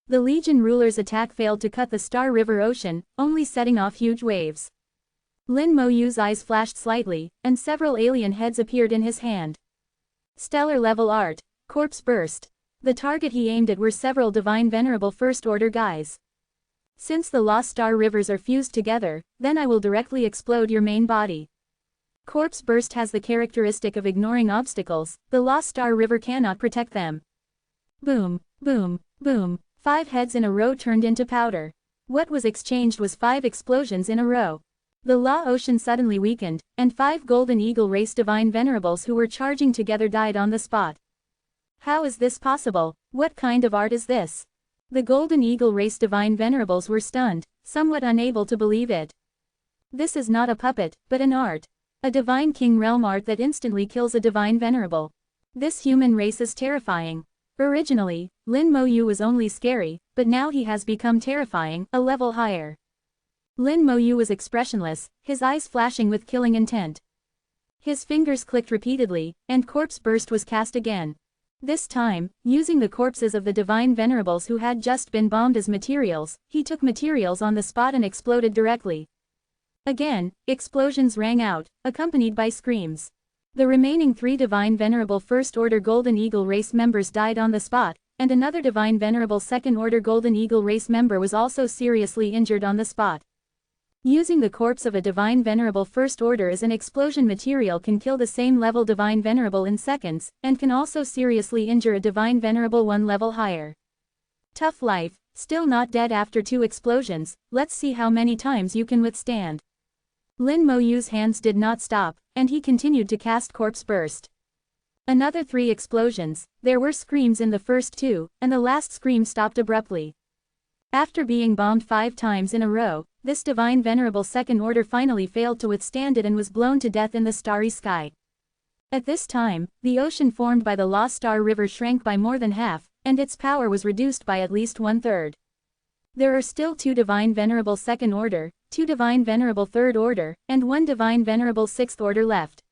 The Legion ruler's attack failed to cut the Star River Ocean, only setting off huge waves. Lin Mo Yu's eyes flashed slightly, and several alien heads appeared in his hand. Stellar level art, corpse burst. The target he aimed at were several divine venerable first order guys. Since the Lost Star Rivers are fused together, then I will directly explode your main body. Corpse burst has the characteristic of ignoring obstacles. The Lost Star River cannot protect them. Boom, boom, boom. 5 heads in a row turned into powder. What was exchanged was 5 explosions in a row. The La Ocean suddenly weakened, and 5 Golden Eagle race divine venerables who were charging together died on the spot. How is this possible? What kind of art is this? The Golden Eagle race divine venerables were stunned, somewhat unable to believe it. This is not a puppet, but an art. A divine king realm art that instantly kills a divine venerable. This human race is terrifying. Originally, Lin Mo Yu was only scary, but now he has become terrifying, a level higher. Lin Mo Yu was expressionless, his eyes flashing with killing intent. His fingers clicked repeatedly, and corpse burst was cast again. This time, using the corpses of the divine venerables who had just been bombed as materials, he took materials on the spot and exploded directly. Again, explosions rang out, accompanied by screams. The remaining 3 divine venerable first order Golden Eagle race members died on the spot, and another divine venerable second order Golden Eagle race member was also seriously injured on the spot. Using the corpse of a divine venerable first order as an explosion material can kill the same level divine venerable in seconds, and can also seriously injure a divine venerable 1 level higher. Tough life, still not dead after 2 explosions. Let's see how many times you can withstand. Lin Mo Yu's hands did not stop, and he continued to cast corpse burst. Another 3 explosions. There were screams in the first 2, and the last scream stopped abruptly. After being bombed 5 times in a row, this divine venerable second order finally failed to withstand it and was blown to death in the starry sky. At this time, the ocean formed by the Lost Star River shrank by more than half, and its power was reduced by at least 1/3. There are still 2 Divine Venerable Second Order, 2 Divine Venerable Third Order, and 1 Divine Venerable Sixth Order left.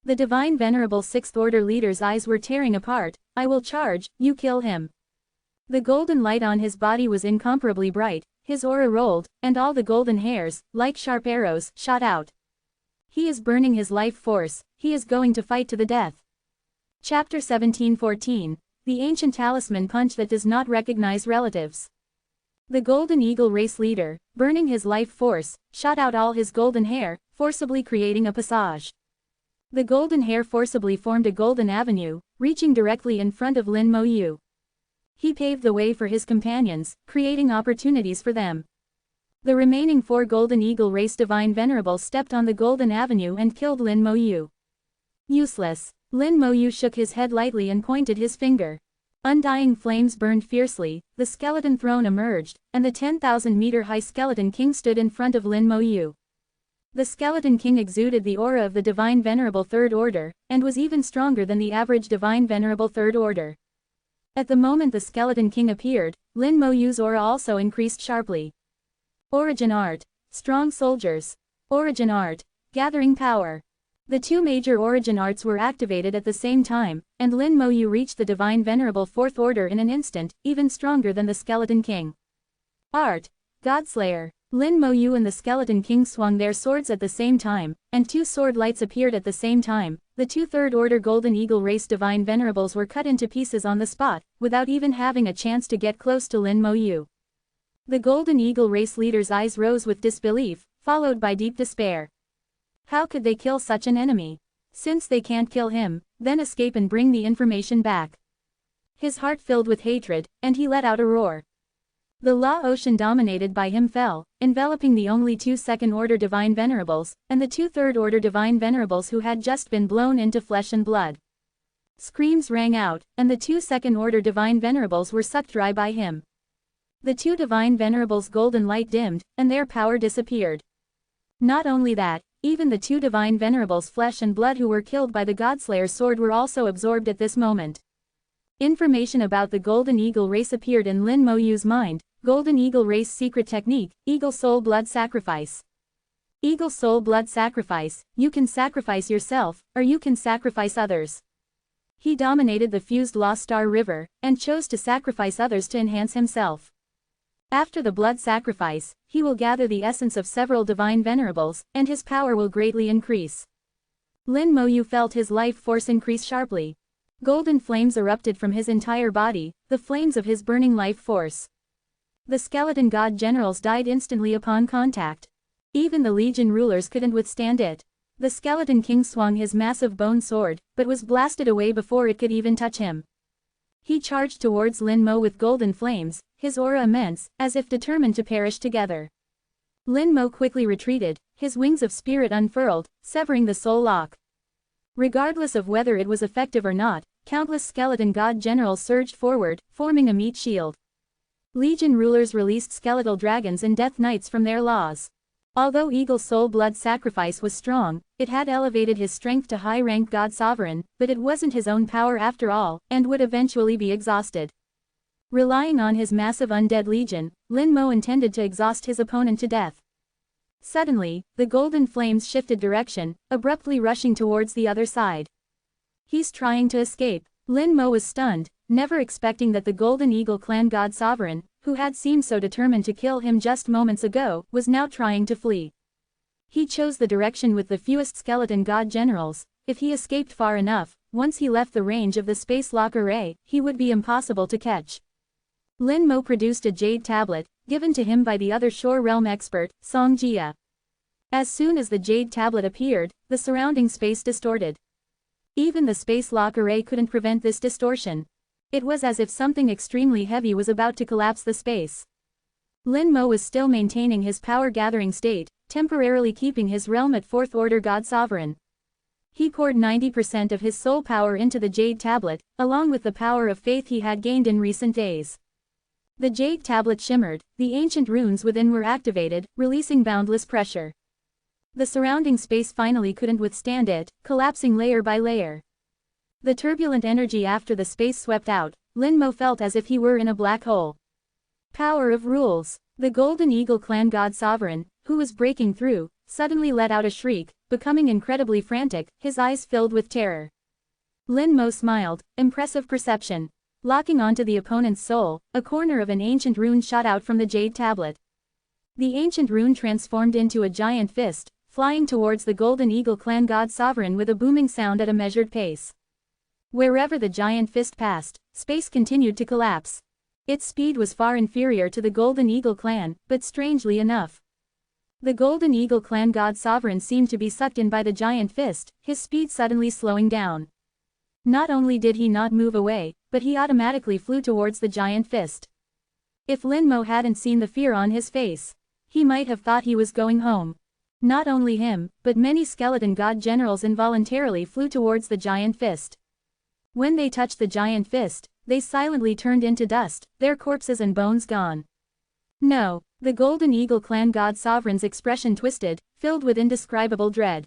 The Divine Venerable Sixth Order leader's eyes were tearing apart. "I will charge, you kill him." The golden light on his body was incomparably bright, his aura rolled, and all the golden hairs, like sharp arrows, shot out. He is burning his life force, he is going to fight to the death. Chapter 17:14, The Ancient Talisman Punch That Does Not Recognize Relatives. The Golden Eagle race leader, burning his life force, shot out all his golden hair, forcibly creating a passage. The golden hair forcibly formed a golden avenue, reaching directly in front of Lin Mo Yu. He paved the way for his companions, creating opportunities for them. The remaining 4 Golden Eagle race Divine Venerables stepped on the golden avenue and killed Lin Mo Yu. Useless. Lin Mo Yu shook his head lightly and pointed his finger. Undying flames burned fiercely, the skeleton throne emerged, and the 10,000-meter-high Skeleton King stood in front of Lin Mo Yu. The Skeleton King exuded the aura of the Divine Venerable Third Order, and was even stronger than the average Divine Venerable Third Order. At the moment the Skeleton King appeared, Lin Mo Yu's aura also increased sharply. Origin Art. Strong Soldiers. Origin Art. Gathering Power. The 2 major Origin Arts were activated at the same time, and Lin Mo Yu reached the Divine Venerable Fourth Order in an instant, even stronger than the Skeleton King. Art. Godslayer. Lin Mo Yu and the Skeleton King swung their swords at the same time, and 2 sword lights appeared at the same time. The 2 Third Order Golden Eagle race Divine Venerables were cut into pieces on the spot, without even having a chance to get close to Lin Mo Yu. The Golden Eagle race leader's eyes rose with disbelief, followed by deep despair. How could they kill such an enemy? Since they can't kill him, then escape and bring the information back. His heart filled with hatred, and he let out a roar. The law ocean dominated by him fell, enveloping the only 2 Second Order Divine Venerables, and the 2 Third Order Divine Venerables who had just been blown into flesh and blood. Screams rang out, and the 2 Second Order Divine Venerables were sucked dry by him. The 2 Divine Venerables' golden light dimmed, and their power disappeared. Not only that, even the 2 Divine Venerables' flesh and blood who were killed by the Godslayer's sword were also absorbed at this moment. Information about the Golden Eagle race appeared in Lin Mo Yu's mind. Golden Eagle race secret technique, Eagle Soul Blood Sacrifice. Eagle Soul Blood Sacrifice, you can sacrifice yourself, or you can sacrifice others. He dominated the fused Lost Star River, and chose to sacrifice others to enhance himself. After the blood sacrifice, he will gather the essence of several Divine Venerables, and his power will greatly increase. Lin Mo Yu felt his life force increase sharply. Golden flames erupted from his entire body, the flames of his burning life force. The skeleton god generals died instantly upon contact. Even the Legion rulers couldn't withstand it. The Skeleton King swung his massive bone sword, but was blasted away before it could even touch him. He charged towards Lin Mo with golden flames, his aura immense, as if determined to perish together. Lin Mo quickly retreated, his wings of spirit unfurled, severing the soul lock. Regardless of whether it was effective or not, countless skeleton god generals surged forward, forming a meat shield. Legion rulers released skeletal dragons and death knights from their laws. Although Eagle Soul Blood Sacrifice was strong, it had elevated his strength to high-rank God Sovereign, but it wasn't his own power after all, and would eventually be exhausted. Relying on his massive undead legion, Lin Mo intended to exhaust his opponent to death. Suddenly, the golden flames shifted direction, abruptly rushing towards the other side. He's trying to escape. Lin Mo was stunned, never expecting that the Golden Eagle Clan God Sovereign, who had seemed so determined to kill him just moments ago, was now trying to flee. He chose the direction with the fewest skeleton god generals. If he escaped far enough, once he left the range of the space lock array, he would be impossible to catch. Lin Mo produced a jade tablet, given to him by the other Shore Realm expert, Song Jia. As soon as the jade tablet appeared, the surrounding space distorted. Even the space lock array couldn't prevent this distortion. It was as if something extremely heavy was about to collapse the space. Lin Mo was still maintaining his power-gathering state, temporarily keeping his realm at Fourth Order God Sovereign. He poured 90% of his soul power into the jade tablet, along with the power of faith he had gained in recent days. The jade tablet shimmered, the ancient runes within were activated, releasing boundless pressure. The surrounding space finally couldn't withstand it, collapsing layer by layer. The turbulent energy after the space swept out, Lin Mo felt as if he were in a black hole. Power of rules. The Golden Eagle Clan God Sovereign, who was breaking through, suddenly let out a shriek, becoming incredibly frantic, his eyes filled with terror. Lin Mo smiled, impressive perception. Locking onto the opponent's soul, a corner of an ancient rune shot out from the jade tablet. The ancient rune transformed into a giant fist, flying towards the Golden Eagle Clan God Sovereign with a booming sound at a measured pace. Wherever the giant fist passed, space continued to collapse. Its speed was far inferior to the Golden Eagle Clan, but strangely enough, the Golden Eagle Clan God Sovereign seemed to be sucked in by the giant fist, his speed suddenly slowing down. Not only did he not move away, but he automatically flew towards the giant fist. If Lin Mo hadn't seen the fear on his face, he might have thought he was going home. Not only him, but many skeleton god generals involuntarily flew towards the giant fist. When they touched the giant fist, they silently turned into dust, their corpses and bones gone. No, the Golden Eagle Clan God Sovereign's expression twisted, filled with indescribable dread.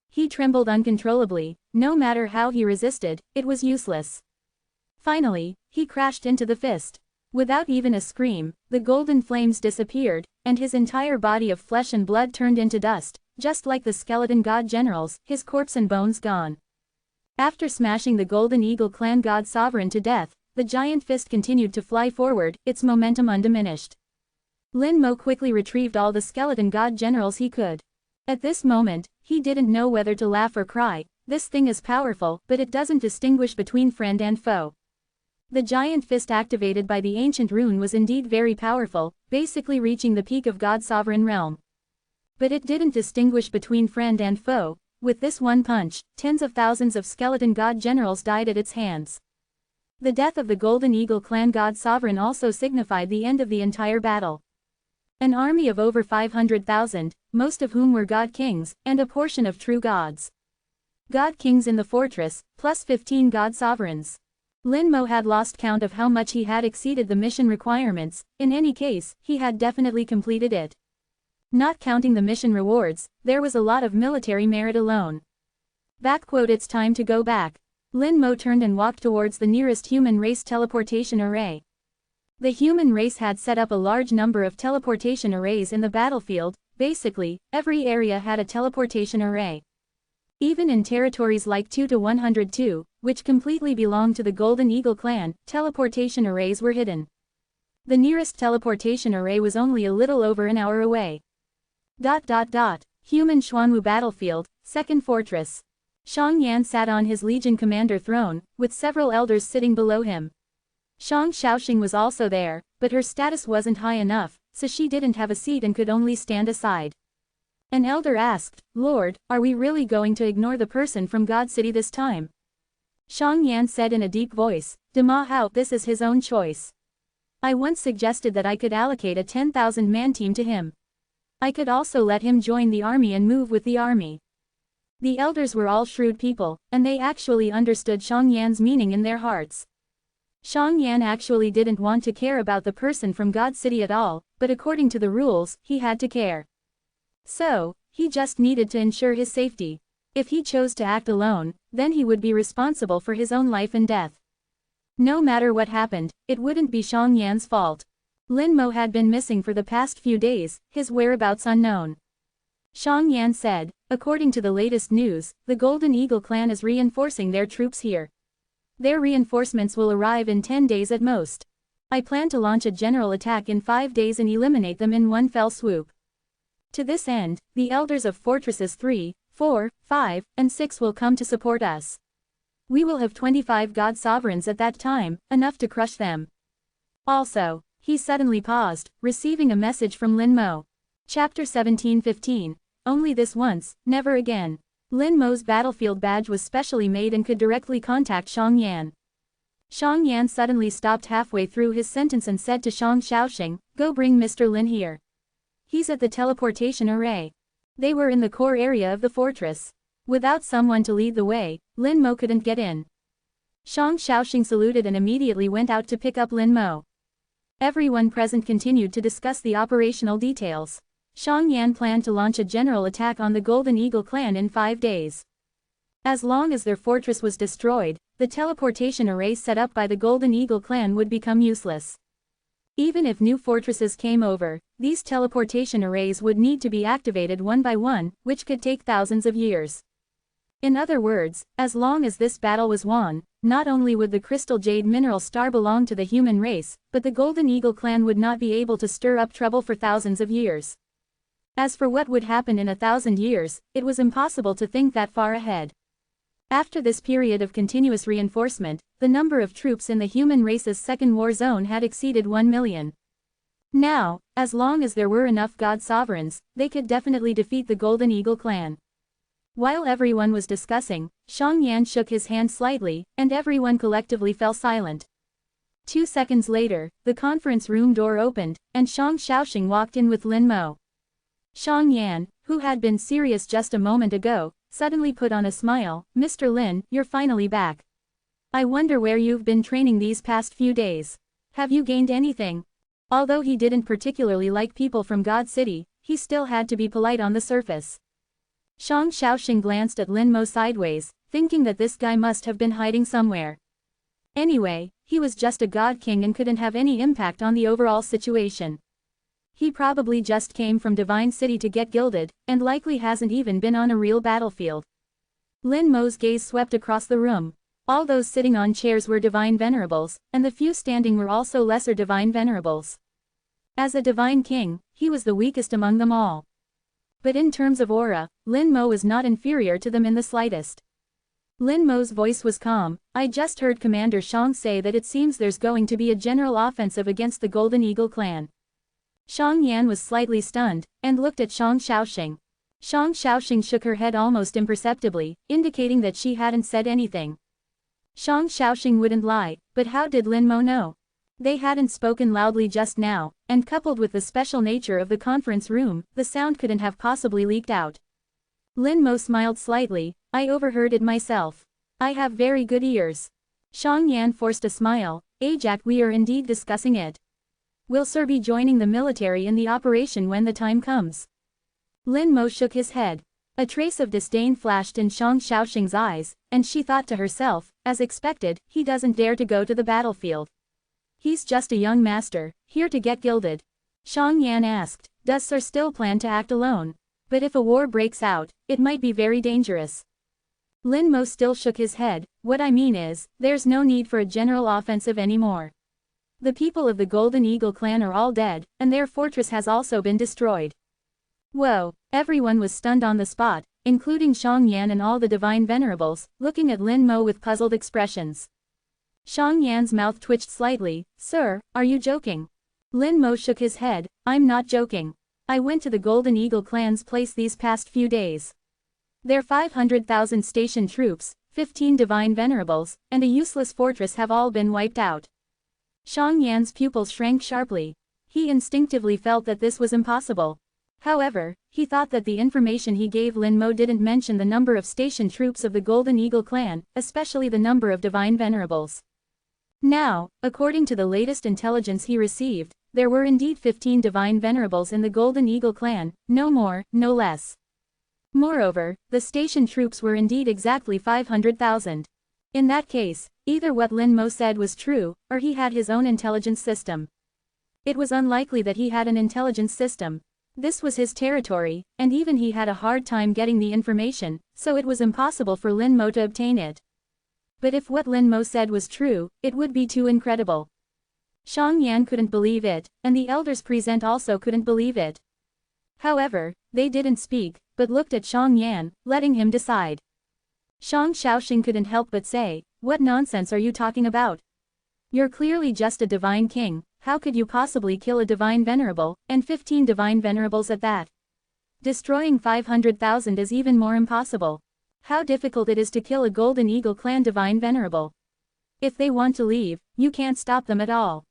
He trembled uncontrollably, no matter how he resisted, it was useless. Finally, he crashed into the fist. Without even a scream, the golden flames disappeared, and his entire body of flesh and blood turned into dust, just like the skeleton god generals, his corpse and bones gone. After smashing the Golden Eagle Clan God Sovereign to death, the giant fist continued to fly forward, its momentum undiminished. Lin Mo quickly retrieved all the skeleton god generals he could. At this moment, he didn't know whether to laugh or cry. This thing is powerful, but it doesn't distinguish between friend and foe. The giant fist activated by the ancient rune was indeed very powerful, basically reaching the peak of God's sovereign realm. But it didn't distinguish between friend and foe. With this one punch, tens of thousands of skeleton god generals died at its hands. The death of the Golden Eagle Clan God Sovereign also signified the end of the entire battle. An army of over 500,000, most of whom were god kings, and a portion of true gods. God kings in the fortress, plus 15 god sovereigns. Lin Mo had lost count of how much he had exceeded the mission requirements. In any case, he had definitely completed it. Not counting the mission rewards, there was a lot of military merit alone. It's time to go back. Lin Mo turned and walked towards the nearest human race teleportation array. The human race had set up a large number of teleportation arrays in the battlefield. Basically, every area had a teleportation array. Even in territories like 2 to 102, which completely belonged to the Golden Eagle Clan, teleportation arrays were hidden. The nearest teleportation array was only a little over an hour away. Human Xuanwu Battlefield, Second Fortress. Shang Yan sat on his Legion Commander throne, with several elders sitting below him. Shang Xiaoxing was also there, but her status wasn't high enough, so she didn't have a seat and could only stand aside. An elder asked, "Lord, are we really going to ignore the person from God City this time?" Shang Yan said in a deep voice, "Dima Hao, this is his own choice. I once suggested that I could allocate a 10,000-man team to him. I could also let him join the army and move with the army." The elders were all shrewd people, and they actually understood Shang Yan's meaning in their hearts. Shang Yan actually didn't want to care about the person from God City at all, but according to the rules, he had to care. So, he just needed to ensure his safety. If he chose to act alone, then he would be responsible for his own life and death. No matter what happened, it wouldn't be Shang Yan's fault. Lin Mo had been missing for the past few days, his whereabouts unknown. Shang Yan said, "According to the latest news, the Golden Eagle Clan is reinforcing their troops here. Their reinforcements will arrive in 10 days at most. I plan to launch a general attack in 5 days and eliminate them in one fell swoop. To this end, the elders of Fortresses 3, 4, 5, and 6 will come to support us. We will have 25 god sovereigns at that time, enough to crush them." Also, he suddenly paused, receiving a message from Lin Mo. Chapter 17:15. Only this once, never again. Lin Mo's battlefield badge was specially made and could directly contact Shang Yan. Shang Yan suddenly stopped halfway through his sentence and said to Shang Xiaoxing, "Go bring Mr. Lin here. He's at the teleportation array." They were in the core area of the fortress. Without someone to lead the way, Lin Mo couldn't get in. Shang Xiaoxing saluted and immediately went out to pick up Lin Mo. Everyone present continued to discuss the operational details. Xiang Yan planned to launch a general attack on the Golden Eagle clan in 5 days. As long as their fortress was destroyed, the teleportation array set up by the Golden Eagle clan would become useless. Even if new fortresses came over, these teleportation arrays would need to be activated one by one, which could take thousands of years. In other words, as long as this battle was won, not only would the crystal jade mineral star belong to the human race, but the Golden Eagle clan would not be able to stir up trouble for thousands of years. As for what would happen in 1,000 years, it was impossible to think that far ahead. After this period of continuous reinforcement, the number of troops in the human race's second war zone had exceeded 1 million. Now, as long as there were enough god sovereigns, they could definitely defeat the Golden Eagle clan. While everyone was discussing, Xiang Yan shook his hand slightly, and everyone collectively fell silent. 2 seconds later, the conference room door opened, and Shang Xiaoxing walked in with Lin Mo. Xiang Yan, who had been serious just a moment ago, suddenly put on a smile. "Mr. Lin, you're finally back. I wonder where you've been training these past few days. Have you gained anything?" Although he didn't particularly like people from God City, he still had to be polite on the surface. Shang Xiaoxing glanced at Lin Mo sideways, thinking that this guy must have been hiding somewhere. Anyway, he was just a god king and couldn't have any impact on the overall situation. He probably just came from Divine City to get gilded, and likely hasn't even been on a real battlefield. Lin Mo's gaze swept across the room. All those sitting on chairs were divine venerables, and the few standing were also lesser divine venerables. As a divine king, he was the weakest among them all. But in terms of aura, Lin Mo was not inferior to them in the slightest. Lin Mo's voice was calm. "I just heard Commander Shang say that it seems there's going to be a general offensive against the Golden Eagle clan." Xiang Yan was slightly stunned, and looked at Shang Xiaoxing. Shang Xiaoxing shook her head almost imperceptibly, indicating that she hadn't said anything. Shang Xiaoxing wouldn't lie, but how did Lin Mo know? They hadn't spoken loudly just now, and coupled with the special nature of the conference room, the sound couldn't have possibly leaked out. Lin Mo smiled slightly. "I overheard it myself. I have very good ears." Xiang Yan forced a smile. "Ajak, we are indeed discussing it. Will Sir be joining the military in the operation when the time comes?" Lin Mo shook his head. A trace of disdain flashed in Shang Xiaoxing's eyes, and she thought to herself, as expected, he doesn't dare to go to the battlefield. He's just a young master, here to get gilded. Xiang Yan asked, "Does Sir still plan to act alone? But if a war breaks out, it might be very dangerous." Lin Mo still shook his head. "What I mean is, there's no need for a general offensive anymore. The people of the Golden Eagle clan are all dead, and their fortress has also been destroyed." Whoa! Everyone was stunned on the spot, including Xiang Yan and all the divine venerables, looking at Lin Mo with puzzled expressions. Xiang Yan's mouth twitched slightly. "Sir, are you joking?" Lin Mo shook his head. "I'm not joking. I went to the Golden Eagle clan's place these past few days. Their 500,000 station troops, 15 divine venerables, and a useless fortress have all been wiped out." Xiang Yan's pupils shrank sharply. He instinctively felt that this was impossible. However, he thought that the information he gave Lin Mo didn't mention the number of station troops of the Golden Eagle clan, especially the number of divine venerables. Now, according to the latest intelligence he received, there were indeed 15 divine venerables in the Golden Eagle clan, no more, no less. Moreover, the station troops were indeed exactly 500,000. In that case, either what Lin Mo said was true, or he had his own intelligence system. It was unlikely that he had an intelligence system. This was his territory, and even he had a hard time getting the information, so it was impossible for Lin Mo to obtain it. But if what Lin Mo said was true, it would be too incredible. Xiang Yan couldn't believe it, and the elders present also couldn't believe it. However, they didn't speak, but looked at Xiang Yan, letting him decide. Shang Xiaoxing couldn't help but say, "What nonsense are you talking about? You're clearly just a divine king. How could you possibly kill a divine venerable, and 15 divine venerables at that? Destroying 500,000 is even more impossible. How difficult it is to kill a Golden Eagle clan divine venerable. If they want to leave, you can't stop them at all.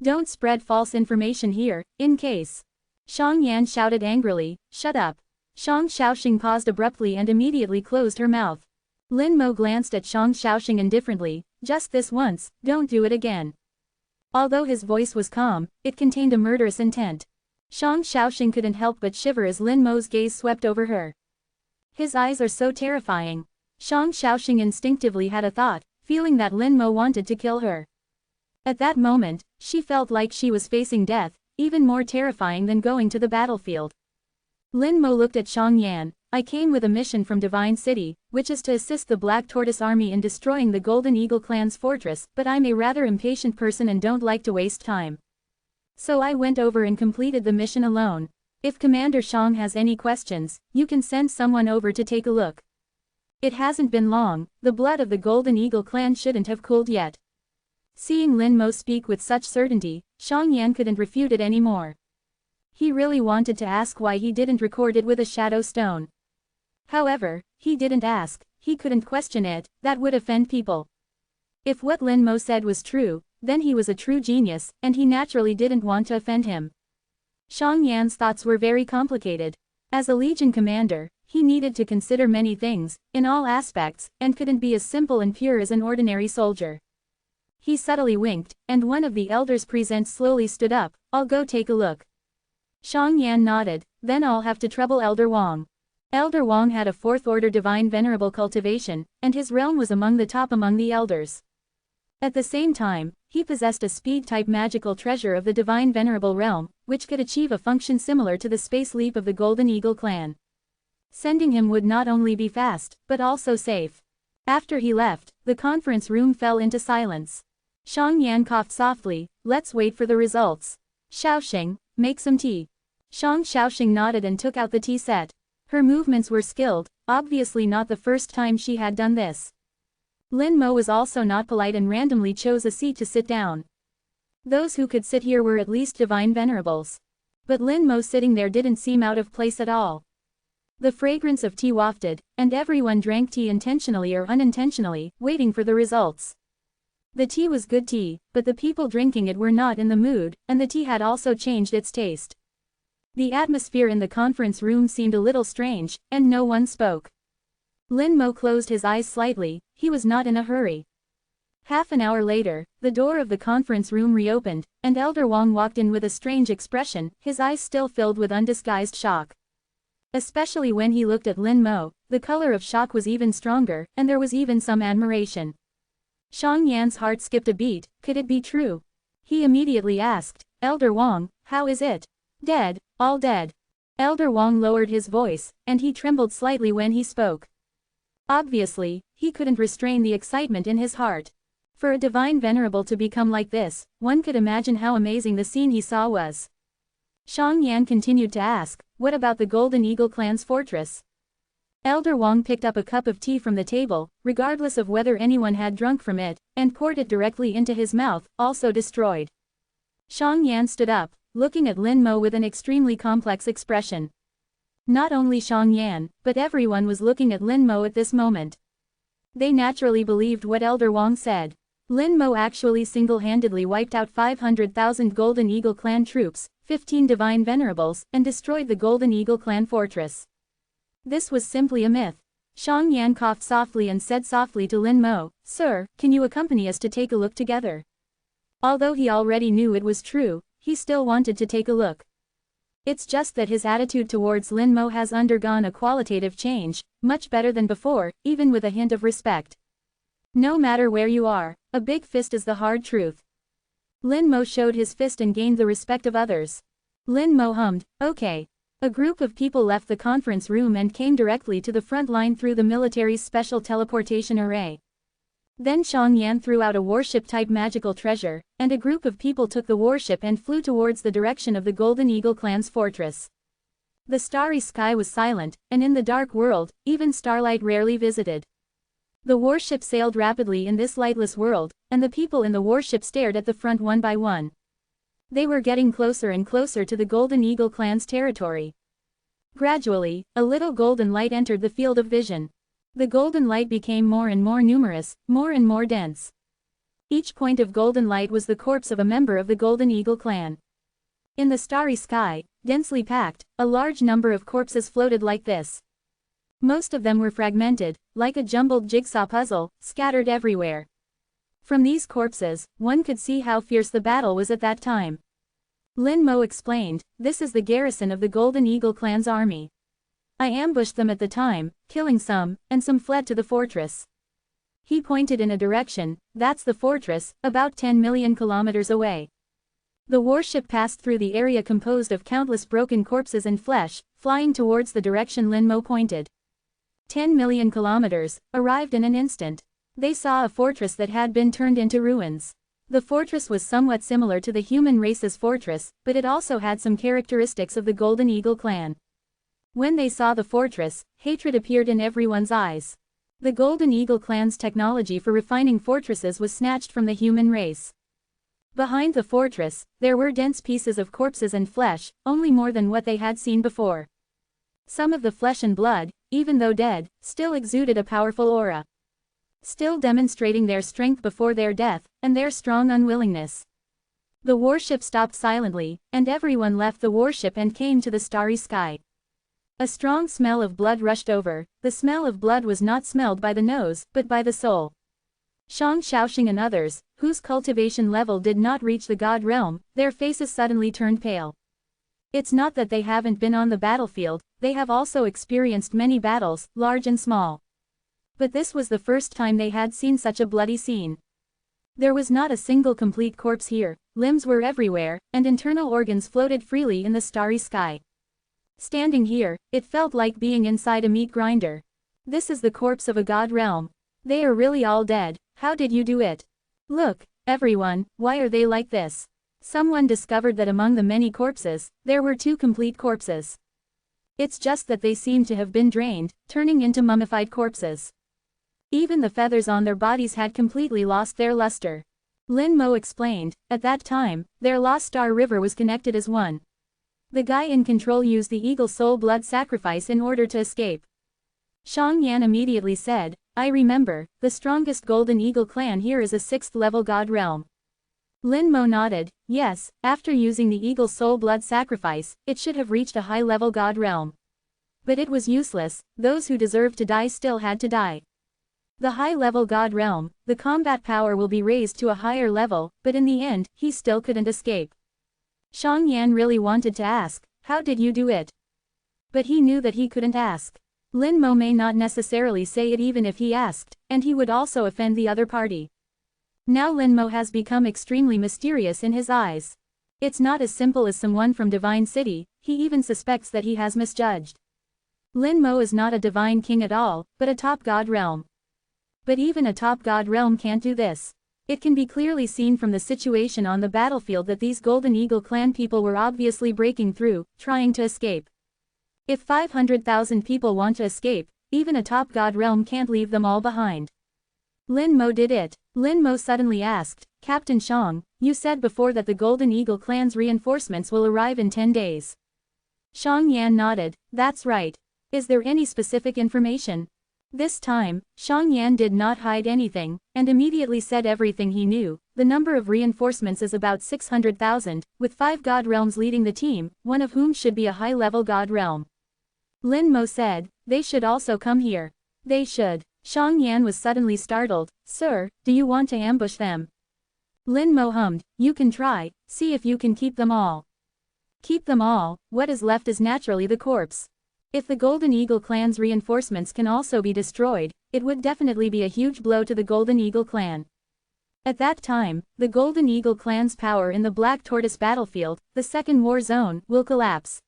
Don't spread false information here, in case." Xiang Yan shouted angrily, "Shut up." Shang Xiaoxing paused abruptly and immediately closed her mouth. Lin Mo glanced at Shang Xiaoxing indifferently. "Just this once, don't do it again." Although his voice was calm, it contained a murderous intent. Shang Xiaoxing couldn't help but shiver as Lin Mo's gaze swept over her. His eyes are so terrifying. Shang Xiaoxing instinctively had a thought, feeling that Lin Mo wanted to kill her. At that moment, she felt like she was facing death, even more terrifying than going to the battlefield. Lin Mo looked at Shang Yan. I came with a mission from Divine City, which is to assist the Black Tortoise Army in destroying the Golden Eagle clan's fortress, but I'm a rather impatient person and don't like to waste time. So I went over and completed the mission alone. If Commander Shang has any questions, you can send someone over to take a look. It hasn't been long, the blood of the Golden Eagle clan shouldn't have cooled yet. Seeing Lin Mo speak with such certainty, Shang Yan couldn't refute it anymore. He really wanted to ask why he didn't record it with a shadow stone. However, he didn't ask, he couldn't question it, that would offend people. If what Lin Mo said was true, then he was a true genius, and he naturally didn't want to offend him. Shang Yan's thoughts were very complicated. As a Legion commander, he needed to consider many things, in all aspects, and couldn't be as simple and pure as an ordinary soldier. He subtly winked, and one of the elders present slowly stood up. I'll go take a look. Shang Yan nodded, then I'll have to trouble Elder Wang. Elder Wang had a 4th order divine venerable cultivation, and his realm was among the top among the elders. At the same time, he possessed a speed-type magical treasure of the divine venerable realm, which could achieve a function similar to the space leap of the Golden Eagle clan. Sending him would not only be fast, but also safe. After he left, the conference room fell into silence. Shang Yan coughed softly. Let's wait for the results. Xiaoxing, make some tea. Shang Xiaoxing nodded and took out the tea set. Her movements were skilled, obviously not the first time she had done this. Lin Mo was also not polite and randomly chose a seat to sit down. Those who could sit here were at least divine venerables. But Lin Mo sitting there didn't seem out of place at all. The fragrance of tea wafted, and everyone drank tea intentionally or unintentionally, waiting for the results. The tea was good tea, but the people drinking it were not in the mood, and the tea had also changed its taste. The atmosphere in the conference room seemed a little strange, and no one spoke. Lin Mo closed his eyes slightly, he was not in a hurry. Half an hour later, the door of the conference room reopened, and Elder Wang walked in with a strange expression, his eyes still filled with undisguised shock. Especially when he looked at Lin Mo, the color of shock was even stronger, and there was even some admiration. Shang Yan's heart skipped a beat. Could it be true? He immediately asked, Elder Wang, how is it? Dead, all dead. Elder Wang lowered his voice, and he trembled slightly when he spoke. Obviously, he couldn't restrain the excitement in his heart. For a divine venerable to become like this, one could imagine how amazing the scene he saw was. Shang Yan continued to ask, what about the Golden Eagle clan's fortress? Elder Wang picked up a cup of tea from the table, regardless of whether anyone had drunk from it, and poured it directly into his mouth, also destroyed. Shang Yan stood up, looking at Lin Mo with an extremely complex expression. Not only Shang Yan, but everyone was looking at Lin Mo at this moment. They naturally believed what Elder Wang said. Lin Mo actually single-handedly wiped out 500,000 Golden Eagle clan troops, 15 divine venerables, and destroyed the Golden Eagle clan fortress. This was simply a myth. Shang Yan coughed softly and said softly to Lin Mo, Sir, can you accompany us to take a look together? Although he already knew it was true, he still wanted to take a look. It's just that his attitude towards Lin Mo has undergone a qualitative change, much better than before, even with a hint of respect. No matter where you are, a big fist is the hard truth. Lin Mo showed his fist and gained the respect of others. Lin Mo hummed, okay. A group of people left the conference room and came directly to the front line through the military's special teleportation array. Then Shang Yan threw out a warship-type magical treasure, and a group of people took the warship and flew towards the direction of the Golden Eagle clan's fortress. The starry sky was silent, and in the dark world, even starlight rarely visited. The warship sailed rapidly in this lightless world, and the people in the warship stared at the front one by one. They were getting closer and closer to the Golden Eagle clan's territory. Gradually, a little golden light entered the field of vision. The golden light became more and more numerous, more and more dense. Each point of golden light was the corpse of a member of the Golden Eagle clan. In the starry sky, densely packed, a large number of corpses floated like this. Most of them were fragmented, like a jumbled jigsaw puzzle, scattered everywhere. From these corpses, one could see how fierce the battle was at that time. Lin Mo explained, this is the garrison of the Golden Eagle clan's army. I ambushed them at the time, killing some, and some fled to the fortress. He pointed in a direction, that's the fortress, about 10 million kilometers away. The warship passed through the area composed of countless broken corpses and flesh, flying towards the direction Lin Mo pointed. 10 million kilometers, arrived in an instant. They saw a fortress that had been turned into ruins. The fortress was somewhat similar to the human race's fortress, but it also had some characteristics of the Golden Eagle clan. When they saw the fortress, hatred appeared in everyone's eyes. The Golden Eagle clan's technology for refining fortresses was snatched from the human race. Behind the fortress, there were dense pieces of corpses and flesh, only more than what they had seen before. Some of the flesh and blood, even though dead, still exuded a powerful aura, still demonstrating their strength before their death, and their strong unwillingness. The warship stopped silently, and everyone left the warship and came to the starry sky. A strong smell of blood rushed over. The smell of blood was not smelled by the nose, but by the soul. Shang Xiaoxing and others, whose cultivation level did not reach the god realm, their faces suddenly turned pale. It's not that they haven't been on the battlefield, they have also experienced many battles, large and small. But this was the first time they had seen such a bloody scene. There was not a single complete corpse here, limbs were everywhere, and internal organs floated freely in the starry sky. Standing here, it felt like being inside a meat grinder. This is the corpse of a god realm. They are really all dead. How did you do it? Look, everyone, why are they like this? Someone discovered that among the many corpses, there were 2 complete corpses. It's just that they seem to have been drained, turning into mummified corpses. Even the feathers on their bodies had completely lost their luster. Lin Mo explained, at that time, their Lost Star River was connected as one. The guy in control used the eagle soul blood sacrifice in order to escape. Shang Yan immediately said, I remember, the strongest Golden Eagle clan here is a 6th level god realm. Lin Mo nodded, yes, after using the eagle soul blood sacrifice, it should have reached a high level god realm. But it was useless, those who deserved to die still had to die. The high-level god realm, the combat power will be raised to a higher level, but in the end, he still couldn't escape. Shang Yan really wanted to ask, how did you do it? But he knew that he couldn't ask. Lin Mo may not necessarily say it even if he asked, and he would also offend the other party. Now Lin Mo has become extremely mysterious in his eyes. It's not as simple as someone from Divine City, he even suspects that he has misjudged. Lin Mo is not a divine king at all, but a top god realm. But even a top god realm can't do this. It can be clearly seen from the situation on the battlefield that these Golden Eagle clan people were obviously breaking through, trying to escape. If 500,000 people want to escape, even a top god realm can't leave them all behind. Lin Mo did it. Lin Mo suddenly asked, Captain Shang, you said before that the Golden Eagle clan's reinforcements will arrive in 10 days. Shang Yan nodded, that's right. Is there any specific information? This time, Shang Yan did not hide anything, and immediately said everything he knew. The number of reinforcements is about 600,000, with 5 god realms leading the team, one of whom should be a high-level god realm. Lin Mo said, they should also come here. They should. Shang Yan was suddenly startled, sir, do you want to ambush them? Lin Mo hummed, you can try, see if you can keep them all. Keep them all, what is left is naturally the corpse. If the Golden Eagle clan's reinforcements can also be destroyed, it would definitely be a huge blow to the Golden Eagle clan. At that time, the Golden Eagle clan's power in the Black Tortoise battlefield, the second war zone, will collapse.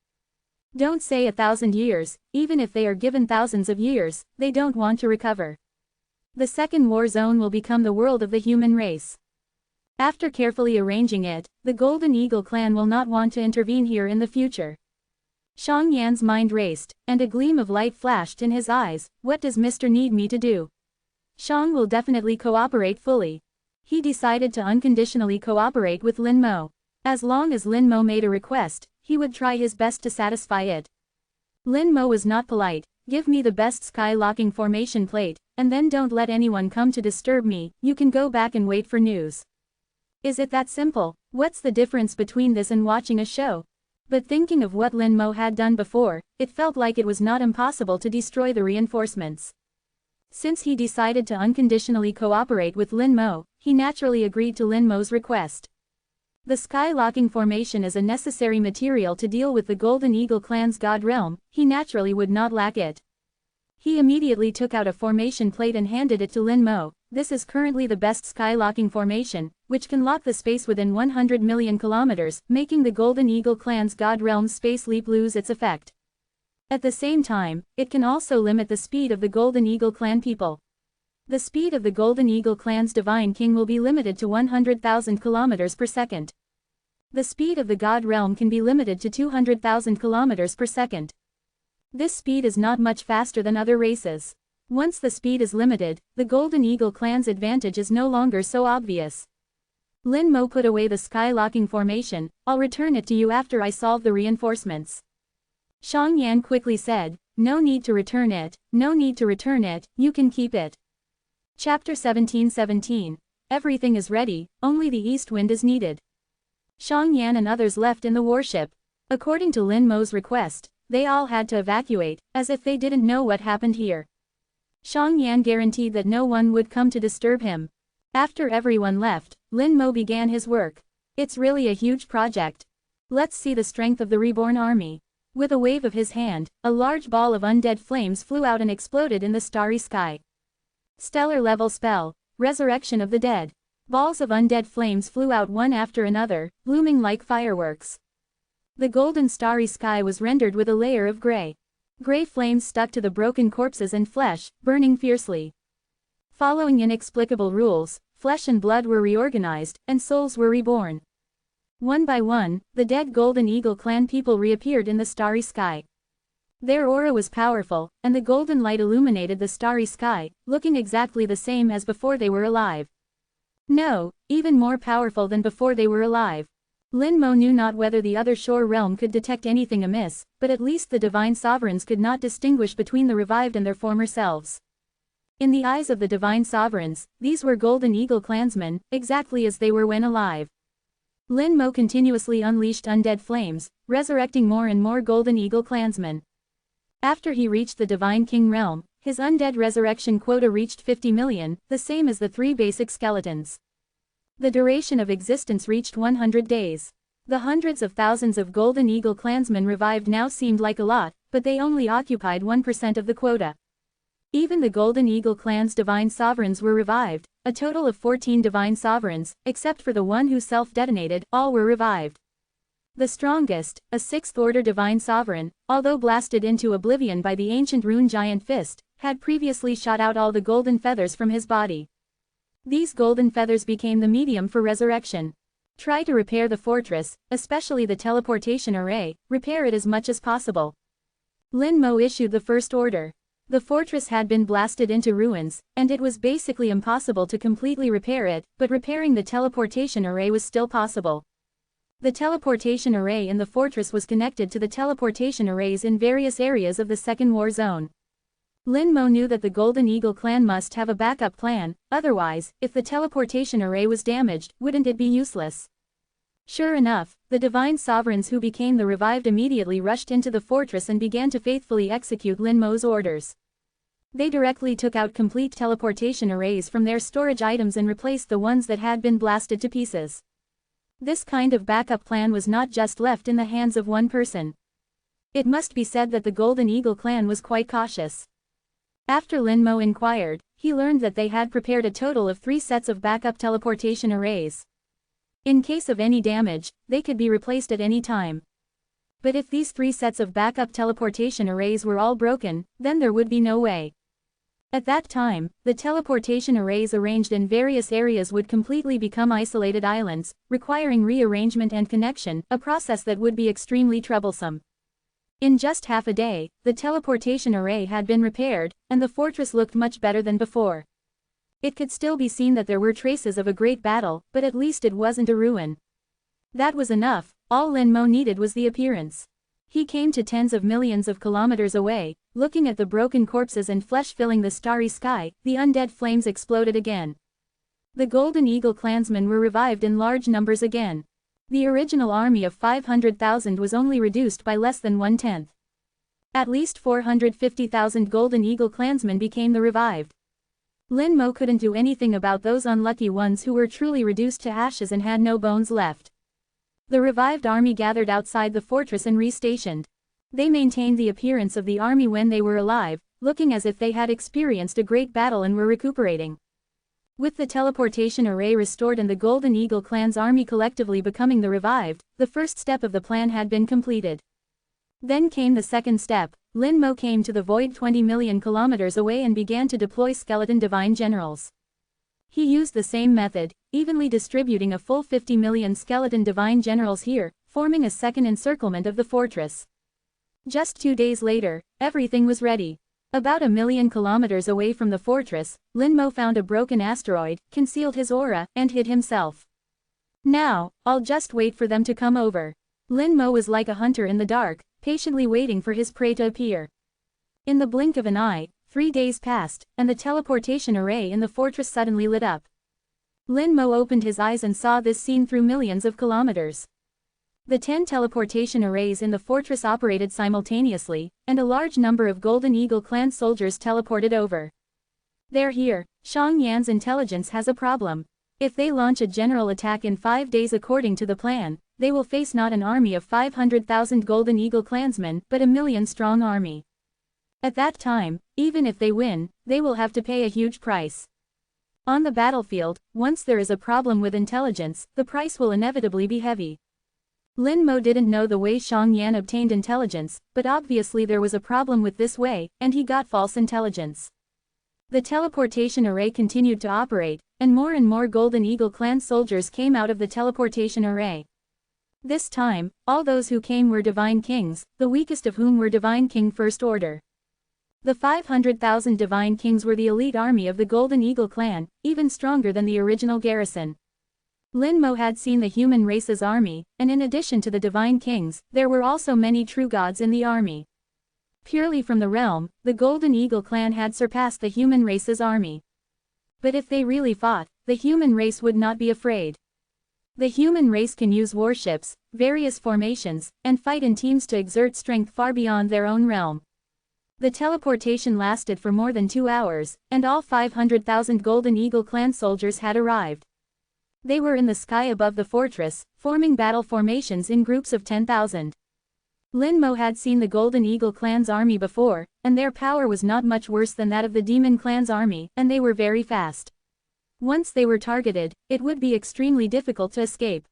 Don't say 1,000 years, even if they are given thousands of years, they don't want to recover. The second war zone will become the world of the human race. After carefully arranging it, the Golden Eagle clan will not want to intervene here in the future. Shang Yan's mind raced, and a gleam of light flashed in his eyes. What does Mr. need me to do? Shang will definitely cooperate fully. He decided to unconditionally cooperate with Lin Mo. As long as Lin Mo made a request, he would try his best to satisfy it. Lin Mo was not polite. Give me the best sky-locking formation plate, and then don't let anyone come to disturb me. You can go back and wait for news. Is it that simple? What's the difference between this and watching a show? But thinking of what Lin Mo had done before, it felt like it was not impossible to destroy the reinforcements. Since he decided to unconditionally cooperate with Lin Mo, he naturally agreed to Lin Mo's request. The sky-locking formation is a necessary material to deal with the Golden Eagle clan's god realm, he naturally would not lack it. He immediately took out a formation plate and handed it to Lin Mo. This is currently the best sky-locking formation, which can lock the space within 100 million kilometers, making the Golden Eagle clan's god realm's space leap lose its effect. At the same time, it can also limit the speed of the Golden Eagle clan people. The speed of the Golden Eagle clan's divine king will be limited to 100,000 kilometers per second. The speed of the god realm can be limited to 200,000 kilometers per second. This speed is not much faster than other races. Once the speed is limited, the Golden Eagle clan's advantage is no longer so obvious. Lin Mo put away the sky-locking formation. I'll return it to you after I solve the reinforcements. Xiang Yan quickly said, no need to return it, no need to return it, you can keep it. Chapter 17:17. Everything is ready, only the east wind is needed. Xiang Yan and others left in the warship. According to Lin Mo's request, they all had to evacuate, as if they didn't know what happened here. Xiang Yan guaranteed that no one would come to disturb him. After everyone left, Lin Mo began his work. It's really a huge project. Let's see the strength of the reborn army. With a wave of his hand, a large ball of undead flames flew out and exploded in the starry sky. Stellar level spell, Resurrection of the Dead. Balls of undead flames flew out one after another, blooming like fireworks. The golden starry sky was rendered with a layer of gray. Gray flames stuck to the broken corpses and flesh, burning fiercely. Following inexplicable rules, flesh and blood were reorganized, and souls were reborn. One by one, the dead Golden Eagle clan people reappeared in the starry sky. Their aura was powerful, and the golden light illuminated the starry sky, looking exactly the same as before they were alive. No, even more powerful than before they were alive. Lin Mo knew not whether the other shore realm could detect anything amiss, but at least the divine sovereigns could not distinguish between the revived and their former selves. In the eyes of the divine sovereigns, these were Golden Eagle clansmen, exactly as they were when alive. Lin Mo continuously unleashed undead flames, resurrecting more and more Golden Eagle clansmen. After he reached the Divine King realm, his undead resurrection quota reached 50 million, the same as the 3 basic skeletons. The duration of existence reached 100 days. The hundreds of thousands of Golden Eagle clansmen revived now seemed like a lot, but they only occupied 1% of the quota. Even the Golden Eagle clan's divine sovereigns were revived, a total of 14 divine sovereigns, except for the one who self-detonated, all were revived. The strongest, a 6th-order divine sovereign, although blasted into oblivion by the ancient rune giant fist, had previously shot out all the golden feathers from his body. These golden feathers became the medium for resurrection. Try to repair the fortress, especially the teleportation array, repair it as much as possible. Lin Mo issued the first order. The fortress had been blasted into ruins, and it was basically impossible to completely repair it, but repairing the teleportation array was still possible. The teleportation array in the fortress was connected to the teleportation arrays in various areas of the Second War Zone. Lin Mo knew that the Golden Eagle clan must have a backup plan, otherwise, if the teleportation array was damaged, wouldn't it be useless? Sure enough, the divine sovereigns who became the revived immediately rushed into the fortress and began to faithfully execute Lin Mo's orders. They directly took out complete teleportation arrays from their storage items and replaced the ones that had been blasted to pieces. This kind of backup plan was not just left in the hands of one person. It must be said that the Golden Eagle clan was quite cautious. After Lin Mo inquired, he learned that they had prepared a total of 3 sets of backup teleportation arrays. In case of any damage, they could be replaced at any time. But if these 3 sets of backup teleportation arrays were all broken, then there would be no way. At that time, the teleportation arrays arranged in various areas would completely become isolated islands, requiring rearrangement and connection, a process that would be extremely troublesome. In just half a day, the teleportation array had been repaired, and the fortress looked much better than before. It could still be seen that there were traces of a great battle, but at least it wasn't a ruin. That was enough. All Lin Mo needed was the appearance. He came to tens of millions of kilometers away, looking at the broken corpses and flesh filling the starry sky. The undead flames exploded again. The Golden Eagle clansmen were revived in large numbers again. The original army of 500,000 was only reduced by less than 1/10. At least 450,000 Golden Eagle clansmen became the revived. Lin Mo couldn't do anything about those unlucky ones who were truly reduced to ashes and had no bones left. The revived army gathered outside the fortress and restationed. They maintained the appearance of the army when they were alive, looking as if they had experienced a great battle and were recuperating. With the teleportation array restored and the Golden Eagle clan's army collectively becoming the revived, the first step of the plan had been completed. Then came the second step. Lin Mo came to the void 20 million kilometers away and began to deploy skeleton divine generals. He used the same method, evenly distributing a full 50 million skeleton divine generals here, forming a second encirclement of the fortress. Just 2 days later, everything was ready. About 1 million kilometers away from the fortress, Lin Mo found a broken asteroid, concealed his aura, and hid himself. Now, I'll just wait for them to come over. Lin Mo was like a hunter in the dark, patiently waiting for his prey to appear. In the blink of an eye, 3 days passed, and the teleportation array in the fortress suddenly lit up. Lin Mo opened his eyes and saw this scene through millions of kilometers. The 10 teleportation arrays in the fortress operated simultaneously, and a large number of Golden Eagle clan soldiers teleported over. They're here. Xiang Yan's intelligence has a problem. If they launch a general attack in 5 days according to the plan, they will face not an army of 500,000 Golden Eagle clansmen but a million-strong army. At that time, even if they win, they will have to pay a huge price. On the battlefield, once there is a problem with intelligence, the price will inevitably be heavy. Lin Mo didn't know the way Xiang Yan obtained intelligence, but obviously there was a problem with this way, and he got false intelligence. The teleportation array continued to operate, and more Golden Eagle clan soldiers came out of the teleportation array. This time, all those who came were divine kings, the weakest of whom were divine king first order. The 500,000 divine kings were the elite army of the Golden Eagle clan, even stronger than the original garrison. Lin Mo had seen the human race's army, and in addition to the divine kings, there were also many true gods in the army. Purely from the realm, the Golden Eagle clan had surpassed the human race's army. But if they really fought, the human race would not be afraid. The human race can use warships, various formations, and fight in teams to exert strength far beyond their own realm. The teleportation lasted for more than 2 hours, and all 500,000 Golden Eagle clan soldiers had arrived. They were in the sky above the fortress, forming battle formations in groups of 10,000. Lin Mo had seen the Golden Eagle clan's army before, and their power was not much worse than that of the Demon clan's army, and they were very fast. Once they were targeted, it would be extremely difficult to escape.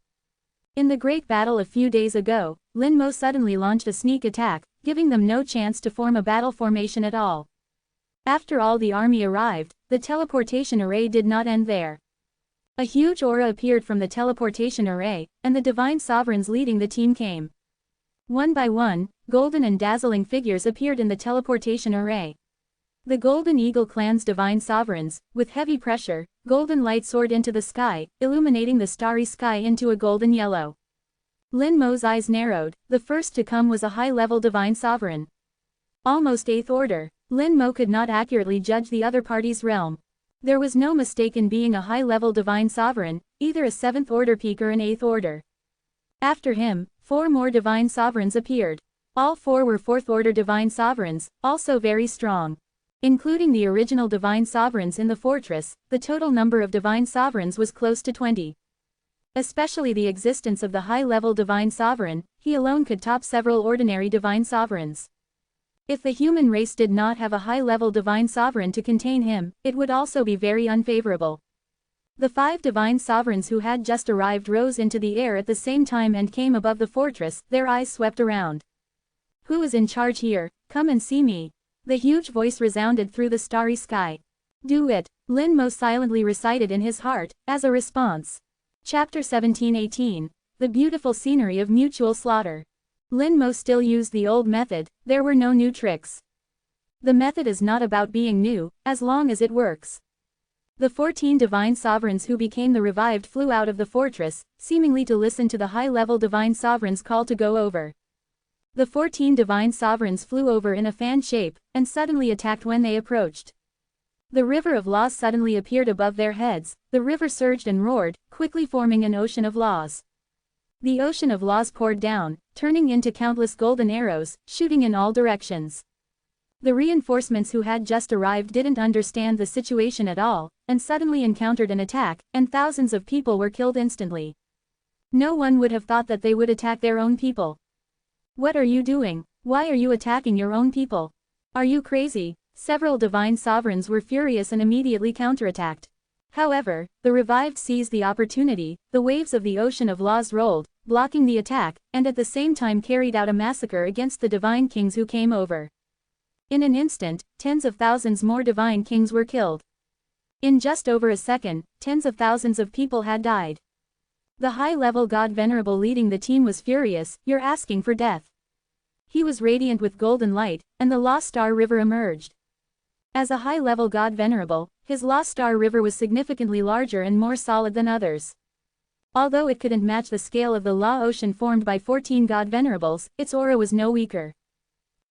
In the great battle a few days ago, Lin Mo suddenly launched a sneak attack, giving them no chance to form a battle formation at all. After all the army arrived, the teleportation array did not end there. A huge aura appeared from the teleportation array, and the divine sovereigns leading the team came. One by one, golden and dazzling figures appeared in the teleportation array. The Golden Eagle clan's divine sovereigns, with heavy pressure, golden light soared into the sky, illuminating the starry sky into a golden yellow. Lin Mo's eyes narrowed. The first to come was a high-level divine sovereign. Almost 8th order. Lin Mo could not accurately judge the other party's realm. There was no mistake in being a high-level divine sovereign, either a 7th order peak or an 8th order. After him, 4 more divine sovereigns appeared. All 4 were 4th order divine sovereigns, also very strong. Including the original divine sovereigns in the fortress, the total number of divine sovereigns was close to 20. Especially the existence of the high-level divine sovereign, he alone could top several ordinary divine sovereigns. If the human race did not have a high-level divine sovereign to contain him, it would also be very unfavorable. The 5 divine sovereigns who had just arrived rose into the air at the same time and came above the fortress, their eyes swept around. "Who is in charge here? Come and see me." The huge voice resounded through the starry sky. "Do it," Lin Mo silently recited in his heart, as a response. Chapter 17:18. The beautiful scenery of mutual slaughter. Lin Mo still used the old method, there were no new tricks. The method is not about being new, as long as it works. The 14 divine sovereigns who became the revived flew out of the fortress, seemingly to listen to the high-level divine sovereign's call to go over. The 14 divine sovereigns flew over in a fan shape, and suddenly attacked when they approached. The river of laws suddenly appeared above their heads. The river surged and roared, quickly forming an ocean of laws. The ocean of laws poured down, turning into countless golden arrows, shooting in all directions. The reinforcements who had just arrived didn't understand the situation at all, and suddenly encountered an attack, and thousands of people were killed instantly. No one would have thought that they would attack their own people. What are you doing? Why are you attacking your own people? Are you crazy? Several divine sovereigns were furious and immediately counterattacked. However, the revived seized the opportunity, the waves of the ocean of laws rolled, blocking the attack, and at the same time carried out a massacre against the divine kings who came over. In an instant, tens of thousands more divine kings were killed. In just over a second, tens of thousands of people had died. The high-level god Venerable leading the team was furious. "You're asking for death." He was radiant with golden light, and the Lost Star River emerged. As a high-level god Venerable, his Lost Star River was significantly larger and more solid than others. Although it couldn't match the scale of the Law Ocean formed by 14 god Venerables, its aura was no weaker.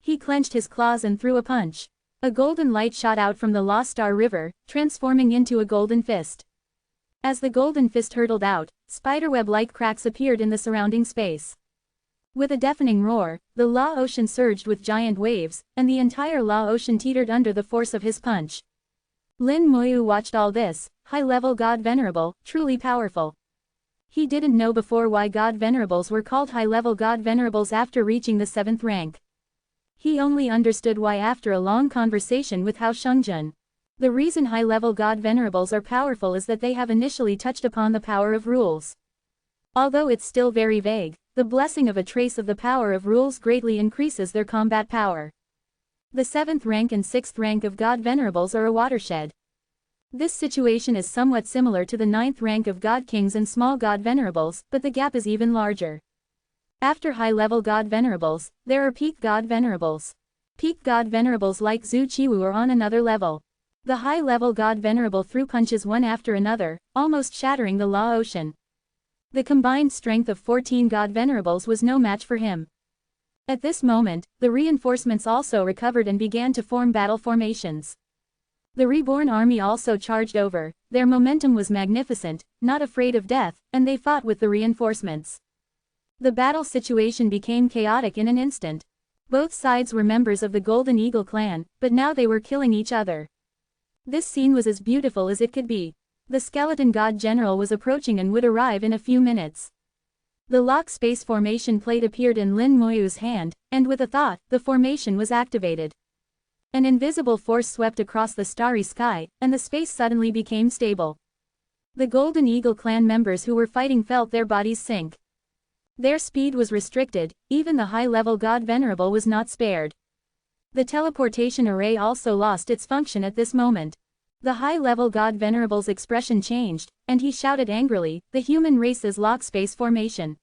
He clenched his claws and threw a punch. A golden light shot out from the Lost Star River, transforming into a golden fist. As the golden fist hurtled out, spiderweb-like cracks appeared in the surrounding space. With a deafening roar, the Law Ocean surged with giant waves, and the entire Law Ocean teetered under the force of his punch. Lin Moyu watched all this, high-level god Venerable, truly powerful. He didn't know before why god Venerables were called high-level god Venerables after reaching the 7th rank. He only understood why after a long conversation with Hao Shungjun. The reason high-level god Venerables are powerful is that they have initially touched upon the power of rules. Although it's still very vague, the blessing of a trace of the power of rules greatly increases their combat power. The 7th rank and 6th rank of god Venerables are a watershed. This situation is somewhat similar to the 9th rank of god Kings and small god Venerables, but the gap is even larger. After high-level god Venerables, there are peak god Venerables. Peak god Venerables like Zhu Qiwu are on another level. The high-level god Venerable threw punches one after another, almost shattering the Law Ocean. The combined strength of 14 god Venerables was no match for him. At this moment, the reinforcements also recovered and began to form battle formations. The reborn army also charged over. Their momentum was magnificent, not afraid of death, and they fought with the reinforcements. The battle situation became chaotic in an instant. Both sides were members of the Golden Eagle clan, but now they were killing each other. This scene was as beautiful as it could be. The skeleton god general was approaching and would arrive in a few minutes. The lock space formation plate appeared in Lin Moyu's hand, and with a thought, the formation was activated. An invisible force swept across the starry sky, and the space suddenly became stable. The Golden Eagle clan members who were fighting felt their bodies sink. Their speed was restricted, even the high-level god Venerable was not spared. The teleportation array also lost its function at this moment. The high-level god Venerable's expression changed, and he shouted angrily, "The human race's lock space formation.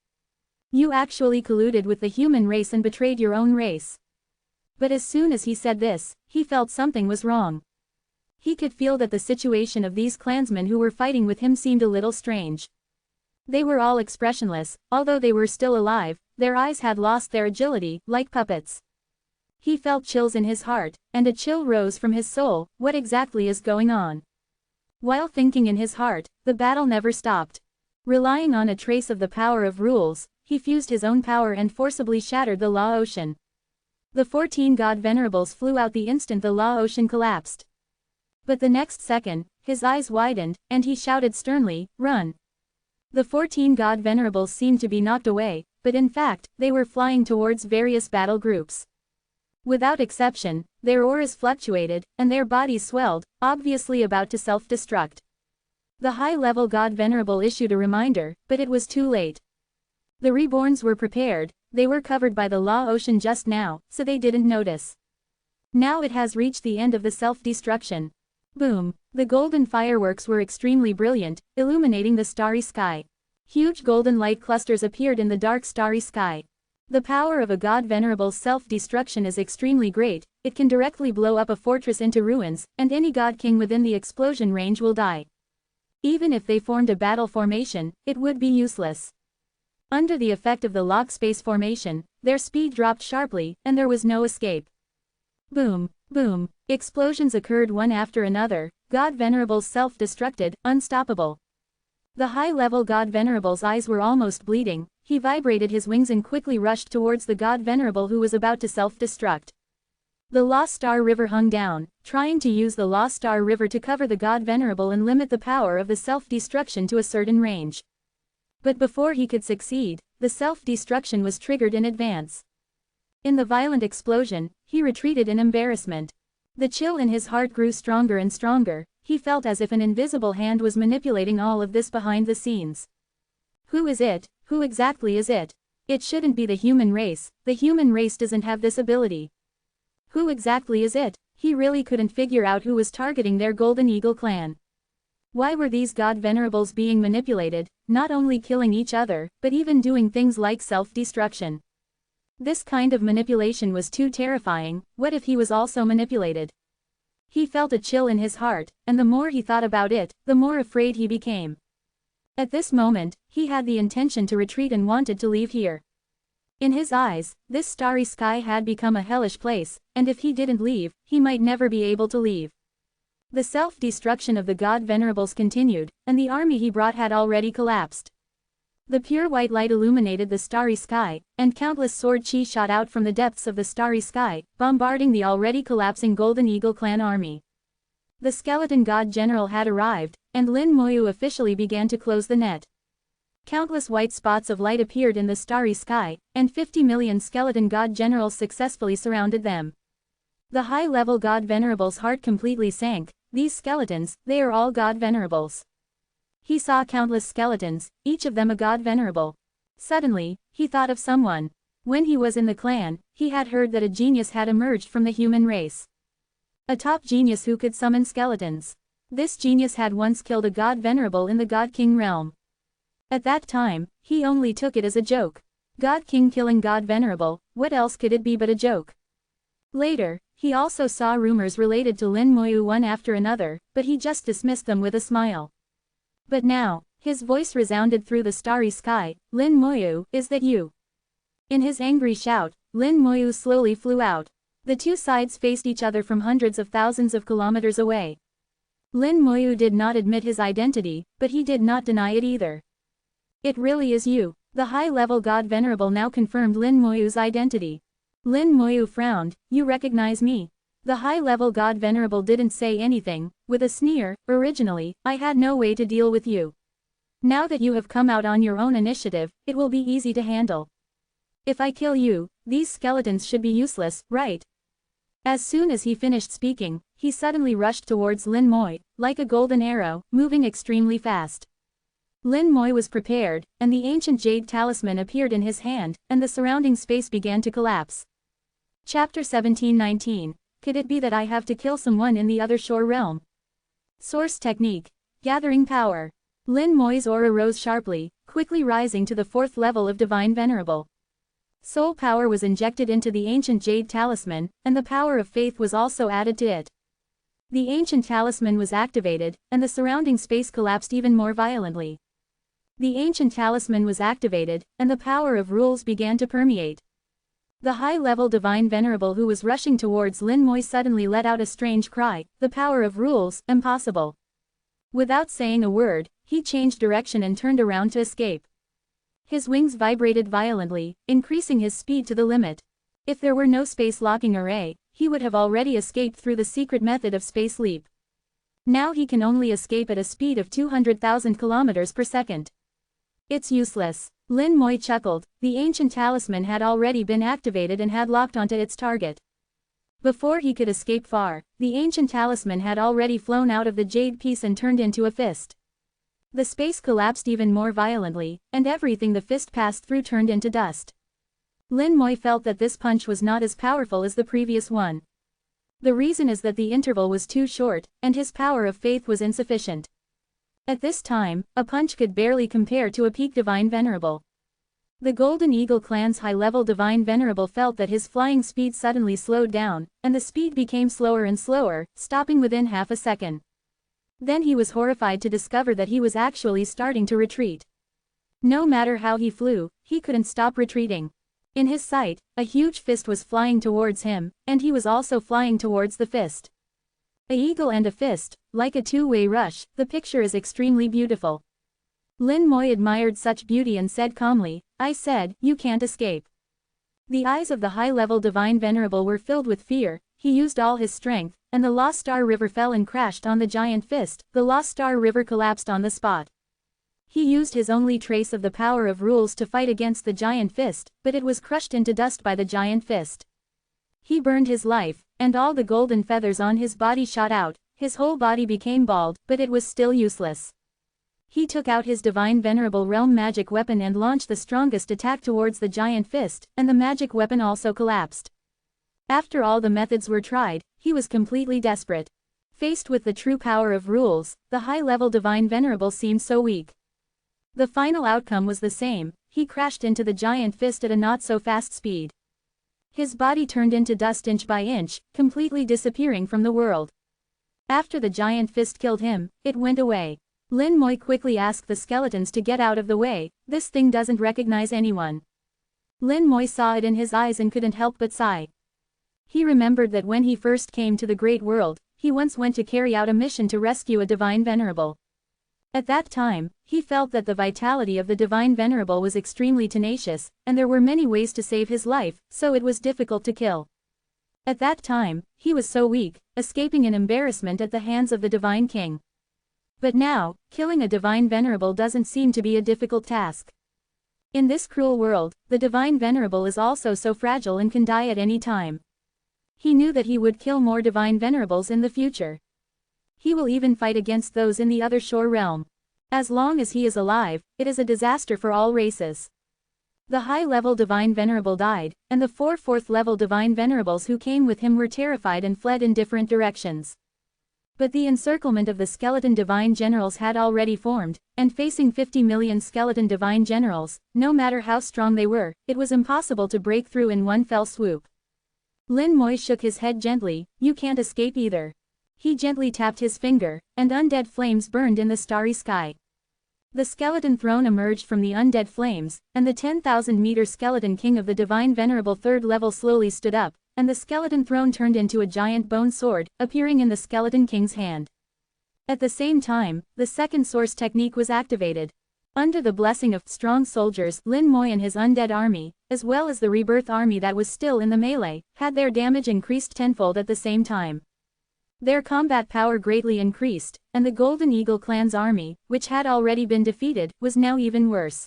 You actually colluded with the human race and betrayed your own race." But as soon as he said this, he felt something was wrong. He could feel that the situation of these clansmen who were fighting with him seemed a little strange. They were all expressionless, although they were still alive, their eyes had lost their agility, like puppets. He felt chills in his heart, and a chill rose from his soul. What exactly is going on? While thinking in his heart, the battle never stopped. Relying on a trace of the power of rules, he fused his own power and forcibly shattered the Law Ocean. The 14 god Venerables flew out the instant the Law Ocean collapsed. But the next second, his eyes widened, and he shouted sternly, "Run!" The 14 god Venerables seemed to be knocked away, but in fact, they were flying towards various battle groups. Without exception, their auras fluctuated, and their bodies swelled, obviously about to self-destruct. The high-level god Venerable issued a reminder, but it was too late. The reborns were prepared, they were covered by the Law Ocean just now, so they didn't notice. Now it has reached the end of the self-destruction. Boom! The golden fireworks were extremely brilliant, illuminating the starry sky. Huge golden light clusters appeared in the dark starry sky. The power of a god Venerable's self-destruction is extremely great, it can directly blow up a fortress into ruins, and any god king within the explosion range will die. Even if they formed a battle formation, it would be useless. Under the effect of the lock space formation, their speed dropped sharply, and there was no escape. Boom! Boom! Explosions occurred one after another. God Venerable's self-destructed, unstoppable. The high-level God Venerable's eyes were almost bleeding. He vibrated his wings and quickly rushed towards the God Venerable who was about to self-destruct. The Lost Star River hung down, trying to use the Lost Star River to cover the God Venerable and limit the power of the self-destruction to a certain range. But before he could succeed, the self-destruction was triggered in advance. In the violent explosion, he retreated in embarrassment. The chill in his heart grew stronger and stronger. He felt as if an invisible hand was manipulating all of this behind the scenes. Who is it? Who exactly is it? It shouldn't be the human race. The human race doesn't have this ability. Who exactly is it? He really couldn't figure out who was targeting their Golden Eagle clan. Why were these god venerables being manipulated, not only killing each other, but even doing things like self-destruction? This kind of manipulation was too terrifying. What if he was also manipulated? He felt a chill in his heart, and the more he thought about it, the more afraid he became. At this moment, he had the intention to retreat and wanted to leave here. In his eyes, this starry sky had become a hellish place, and if he didn't leave, he might never be able to leave. The self-destruction of the god venerables continued, and the army he brought had already collapsed. The pure white light illuminated the starry sky, and countless sword chi shot out from the depths of the starry sky, bombarding the already collapsing Golden Eagle clan army. The skeleton god general had arrived, and Lin Moyu officially began to close the net. Countless white spots of light appeared in the starry sky, and 50 million skeleton god generals successfully surrounded them. The high-level god venerable's heart completely sank. These skeletons, they are all god venerables. He saw countless skeletons, each of them a god venerable. Suddenly, he thought of someone. When he was in the clan, he had heard that a genius had emerged from the human race. A top genius who could summon skeletons. This genius had once killed a god venerable in the God King realm. At that time, he only took it as a joke. God King killing god venerable, what else could it be but a joke? Later, he also saw rumors related to Lin Moyu one after another, but he just dismissed them with a smile. But now, his voice resounded through the starry sky. Lin Moyu, is that you? In his angry shout, Lin Moyu slowly flew out. The two sides faced each other from hundreds of thousands of kilometers away. Lin Moyu did not admit his identity, but he did not deny it either. It really is you. The high-level god venerable now confirmed Lin Moyu's identity. Lin Moyu frowned. You recognize me? The high-level god venerable didn't say anything. With a sneer, originally, I had no way to deal with you. Now that you have come out on your own initiative, it will be easy to handle. If I kill you, these skeletons should be useless, right? As soon as he finished speaking, he suddenly rushed towards Lin Moy, like a golden arrow, moving extremely fast. Lin Moy was prepared, and the ancient jade talisman appeared in his hand, and the surrounding space began to collapse. Chapter 17-19. Could it be that I have to kill someone in the other shore realm? Source technique. Gathering power. Lin Moy's aura rose sharply, quickly rising to the 4th level of Divine Venerable. Soul power was injected into the ancient jade talisman, and the power of faith was also added to it. The ancient talisman was activated, and the surrounding space collapsed even more violently. The ancient talisman was activated, and the power of rules began to permeate. The high-level Divine Venerable who was rushing towards Lin Moy suddenly let out a strange cry, the power of rules, impossible. Without saying a word, he changed direction and turned around to escape. His wings vibrated violently, increasing his speed to the limit. If there were no space locking array, he would have already escaped through the secret method of space leap. Now he can only escape at a speed of 200,000 kilometers per second. It's useless. Lin Moy chuckled. The ancient talisman had already been activated and had locked onto its target. Before he could escape far, the ancient talisman had already flown out of the jade piece and turned into a fist. The space collapsed even more violently, and everything the fist passed through turned into dust. Lin Moy felt that this punch was not as powerful as the previous one. The reason is that the interval was too short, and his power of faith was insufficient. At this time, a punch could barely compare to a peak Divine Venerable. The Golden Eagle clan's high-level Divine Venerable felt that his flying speed suddenly slowed down, and the speed became slower and slower, stopping within half a second. Then he was horrified to discover that he was actually starting to retreat. No matter how he flew, he couldn't stop retreating. In his sight, a huge fist was flying towards him, and he was also flying towards the fist. A eagle and a fist, like a two-way rush, the picture is extremely beautiful. Lin Moy admired such beauty and said calmly, I said, you can't escape. The eyes of the high-level Divine Venerable were filled with fear. He used all his strength, and the Lost Star River fell and crashed on the giant fist. The Lost Star River collapsed on the spot. He used his only trace of the power of rules to fight against the giant fist, but it was crushed into dust by the giant fist. He burned his life, and all the golden feathers on his body shot out, his whole body became bald, but it was still useless. He took out his divine Venerable realm magic weapon and launched the strongest attack towards the giant fist, and the magic weapon also collapsed. After all the methods were tried, he was completely desperate. Faced with the true power of rules, the high-level divine Venerable seemed so weak. The final outcome was the same, he crashed into the giant fist at a not-so-fast speed. His body turned into dust inch by inch, completely disappearing from the world. After the giant fist killed him, it went away. Lin Moi quickly asked the skeletons to get out of the way, this thing doesn't recognize anyone. Lin Moi saw it in his eyes and couldn't help but sigh. He remembered that when he first came to the Great World, he once went to carry out a mission to rescue a divine Venerable. At that time, he felt that the vitality of the divine Venerable was extremely tenacious, and there were many ways to save his life, so it was difficult to kill. At that time, he was so weak, escaping in embarrassment at the hands of the divine king. But now, killing a divine Venerable doesn't seem to be a difficult task. In this cruel world, the divine Venerable is also so fragile and can die at any time. He knew that he would kill more divine Venerables in the future. He will even fight against those in the other shore realm. As long as he is alive, it is a disaster for all races. The high-level divine Venerable died, and the 4 fourth-level divine Venerables who came with him were terrified and fled in different directions. But the encirclement of the skeleton divine generals had already formed, and facing 50 million skeleton divine generals, no matter how strong they were, it was impossible to break through in one fell swoop. Lin Moi shook his head gently, you can't escape either. He gently tapped his finger, and undead flames burned in the starry sky. The skeleton throne emerged from the undead flames, and the 10,000-meter skeleton king of the divine Venerable 3rd level slowly stood up, and the skeleton throne turned into a giant bone sword, appearing in the skeleton king's hand. At the same time, the second source technique was activated. Under the blessing of strong soldiers, Lin Moi and his undead army, as well as the rebirth army that was still in the melee, had their damage increased tenfold at the same time. Their combat power greatly increased, and the Golden Eagle clan's army, which had already been defeated, was now even worse.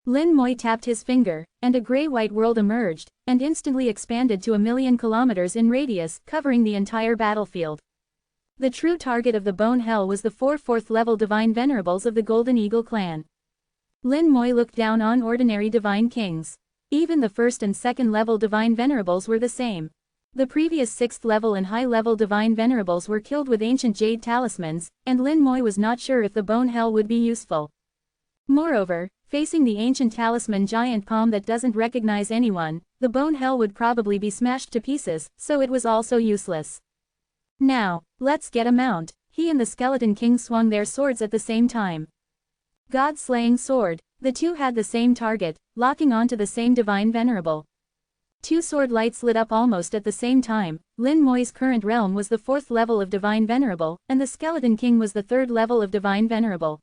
Lin Moi tapped his finger, and a gray-white world emerged, and instantly expanded to 1,000,000 kilometers in radius, covering the entire battlefield. The true target of the Bone Hell was the 4 fourth-level divine Venerables of the Golden Eagle clan. Lin Moi looked down on ordinary divine kings. Even the 1st and 2nd level divine Venerables were the same. The previous 6th level and high-level divine Venerables were killed with ancient jade talismans, and Lin Moi was not sure if the Bone Hell would be useful. Moreover, facing the ancient talisman giant palm that doesn't recognize anyone, the Bone Hell would probably be smashed to pieces, so it was also useless. Now, let's get a mount. He and the Skeleton King swung their swords at the same time. God-slaying sword. The two had the same target, locking onto the same divine Venerable. 2 sword lights lit up almost at the same time. Lin Moi's current realm was the 4th level of divine Venerable, and the Skeleton King was the 3rd level of divine Venerable.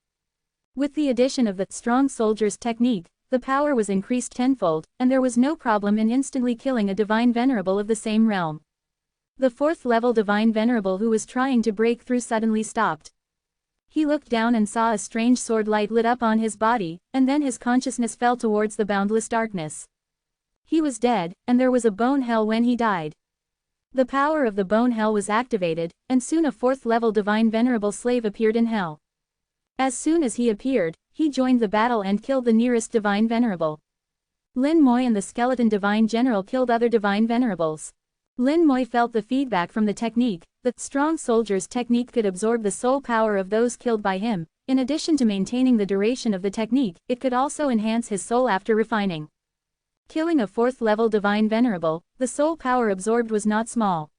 With the addition of the strong soldier's technique, the power was increased tenfold, and there was no problem in instantly killing a divine Venerable of the same realm. The 4th level divine Venerable who was trying to break through suddenly stopped. He looked down and saw a strange sword light lit up on his body, and then his consciousness fell towards the boundless darkness. He was dead, and there was a Bone Hell when he died. The power of the Bone Hell was activated, and soon a 4th level divine Venerable slave appeared in Hell. As soon as he appeared, he joined the battle and killed the nearest divine Venerable. Lin Moi and the skeleton divine general killed other divine Venerables. Lin Moi felt the feedback from the technique. The strong soldier's technique could absorb the soul power of those killed by him. In addition to maintaining the duration of the technique, it could also enhance his soul after refining. Killing a 4th level divine Venerable, the soul power absorbed was not small.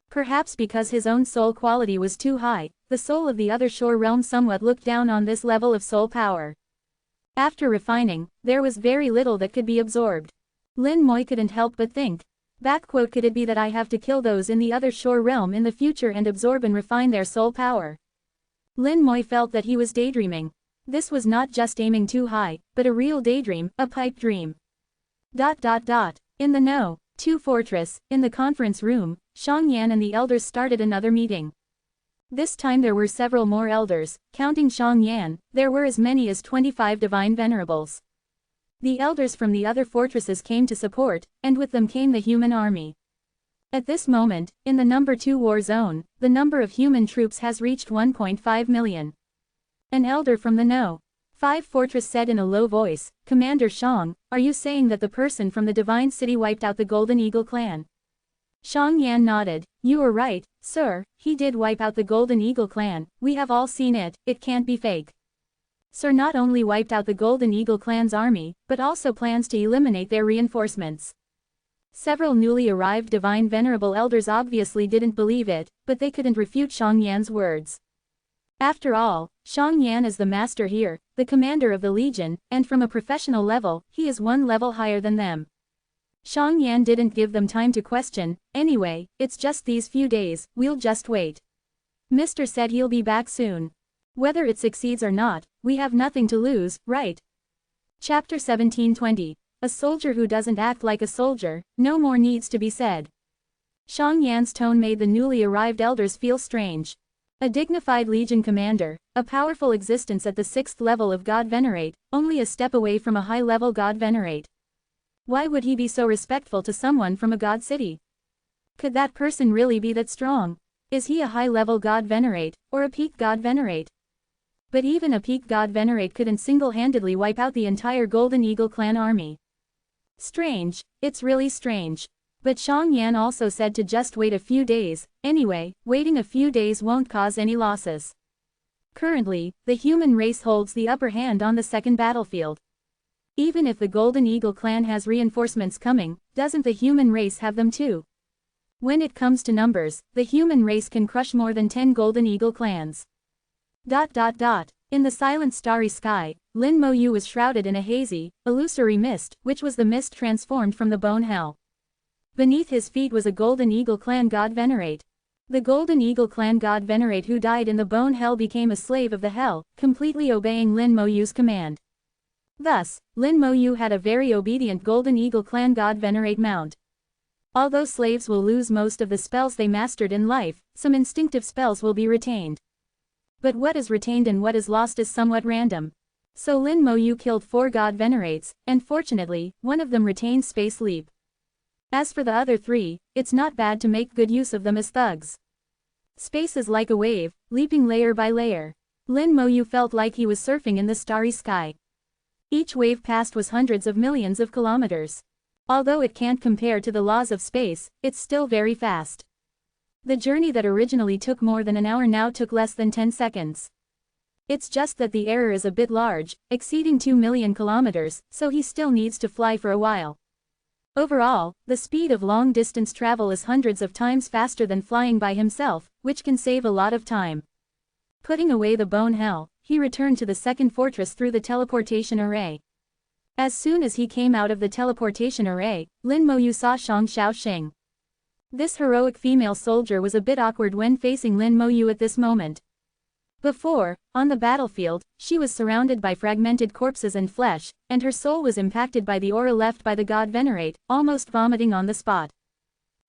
Perhaps because his own soul quality was too high, the soul of the other shore realm somewhat looked down on this level of soul power. After refining, there was very little that could be absorbed. Lin Moi couldn't help but think. Could it be that I have to kill those in the other shore realm in the future and absorb and refine their soul power? Lin Moi felt that he was daydreaming. This was not just aiming too high, but a real daydream, a pipe dream. In the No. 2 Fortress, in the conference room, Xiangyan and the elders started another meeting. This time there were several more elders, counting Xiang Yan, there were as many as 25 divine venerables. The elders from the other fortresses came to support, and with them came the human army. At this moment, in the number 2 war zone, the number of human troops has reached 1.5 million. An elder from the No. 5 fortress said in a low voice, "Commander Xiang, are you saying that the person from the Divine City wiped out the Golden Eagle clan?" Xiang Yan nodded. "You are right, sir, he did wipe out the Golden Eagle clan, we have all seen it, it can't be fake. Sir not only wiped out the Golden Eagle clan's army, but also plans to eliminate their reinforcements." Several newly arrived divine venerable elders obviously didn't believe it, but they couldn't refute Xiang Yan's words. After all, Xiang Yan is the master here, the commander of the legion, and from a professional level, he is one level higher than them. Xiang Yan didn't give them time to question. "Anyway, it's just these few days, we'll just wait. Mr. said he'll be back soon. Whether it succeeds or not, we have nothing to lose, right?" Chapter 17:20. A soldier who doesn't act like a soldier, no more needs to be said. Xiang Yan's tone made the newly arrived elders feel strange. A dignified legion commander, a powerful existence at the 6th level of God Venerate, only a step away from a high-level God Venerate. Why would he be so respectful to someone from a God city? Could that person really be that strong? Is he a high-level God Venerate, or a peak God Venerate? But even a peak God Venerate couldn't single-handedly wipe out the entire Golden Eagle clan army. Strange, it's really strange. But Xiang Yan also said to just wait a few days. Anyway, waiting a few days won't cause any losses. Currently, the human race holds the upper hand on the second battlefield. Even if the Golden Eagle clan has reinforcements coming, doesn't the human race have them too? When it comes to numbers, the human race can crush more than 10 Golden Eagle clans. In the silent starry sky, Lin Mo Yu was shrouded in a hazy, illusory mist, which was the mist transformed from the bone hell. Beneath his feet was a Golden Eagle clan God Venerate. The Golden Eagle clan God Venerate who died in the bone hell became a slave of the hell, completely obeying Lin Mo Yu's command. Thus, Lin Mo Yu had a very obedient Golden Eagle clan God Venerate mount. Although slaves will lose most of the spells they mastered in life, some instinctive spells will be retained. But what is retained and what is lost is somewhat random. So Lin Mo Yu killed 4 God Venerates, and fortunately, one of them retained Space Leap. As for the other 3, it's not bad to make good use of them as thugs. Space is like a wave, leaping layer by layer. Lin Mo Yu felt like he was surfing in the starry sky. Each wave passed was hundreds of millions of kilometers. Although it can't compare to the laws of space, it's still very fast. The journey that originally took more than an hour now took less than 10 seconds. It's just that the error is a bit large, exceeding 2 million kilometers, so he still needs to fly for a while. Overall, the speed of long-distance travel is hundreds of times faster than flying by himself, which can save a lot of time. Putting away the bone hell, he returned to the second fortress through the teleportation array. As soon as he came out of the teleportation array, Lin Mo Yu saw Shang Xiaoxing. This heroic female soldier was a bit awkward when facing Lin Mo Yu at this moment. Before, on the battlefield, she was surrounded by fragmented corpses and flesh, and her soul was impacted by the aura left by the God Venerate, almost vomiting on the spot.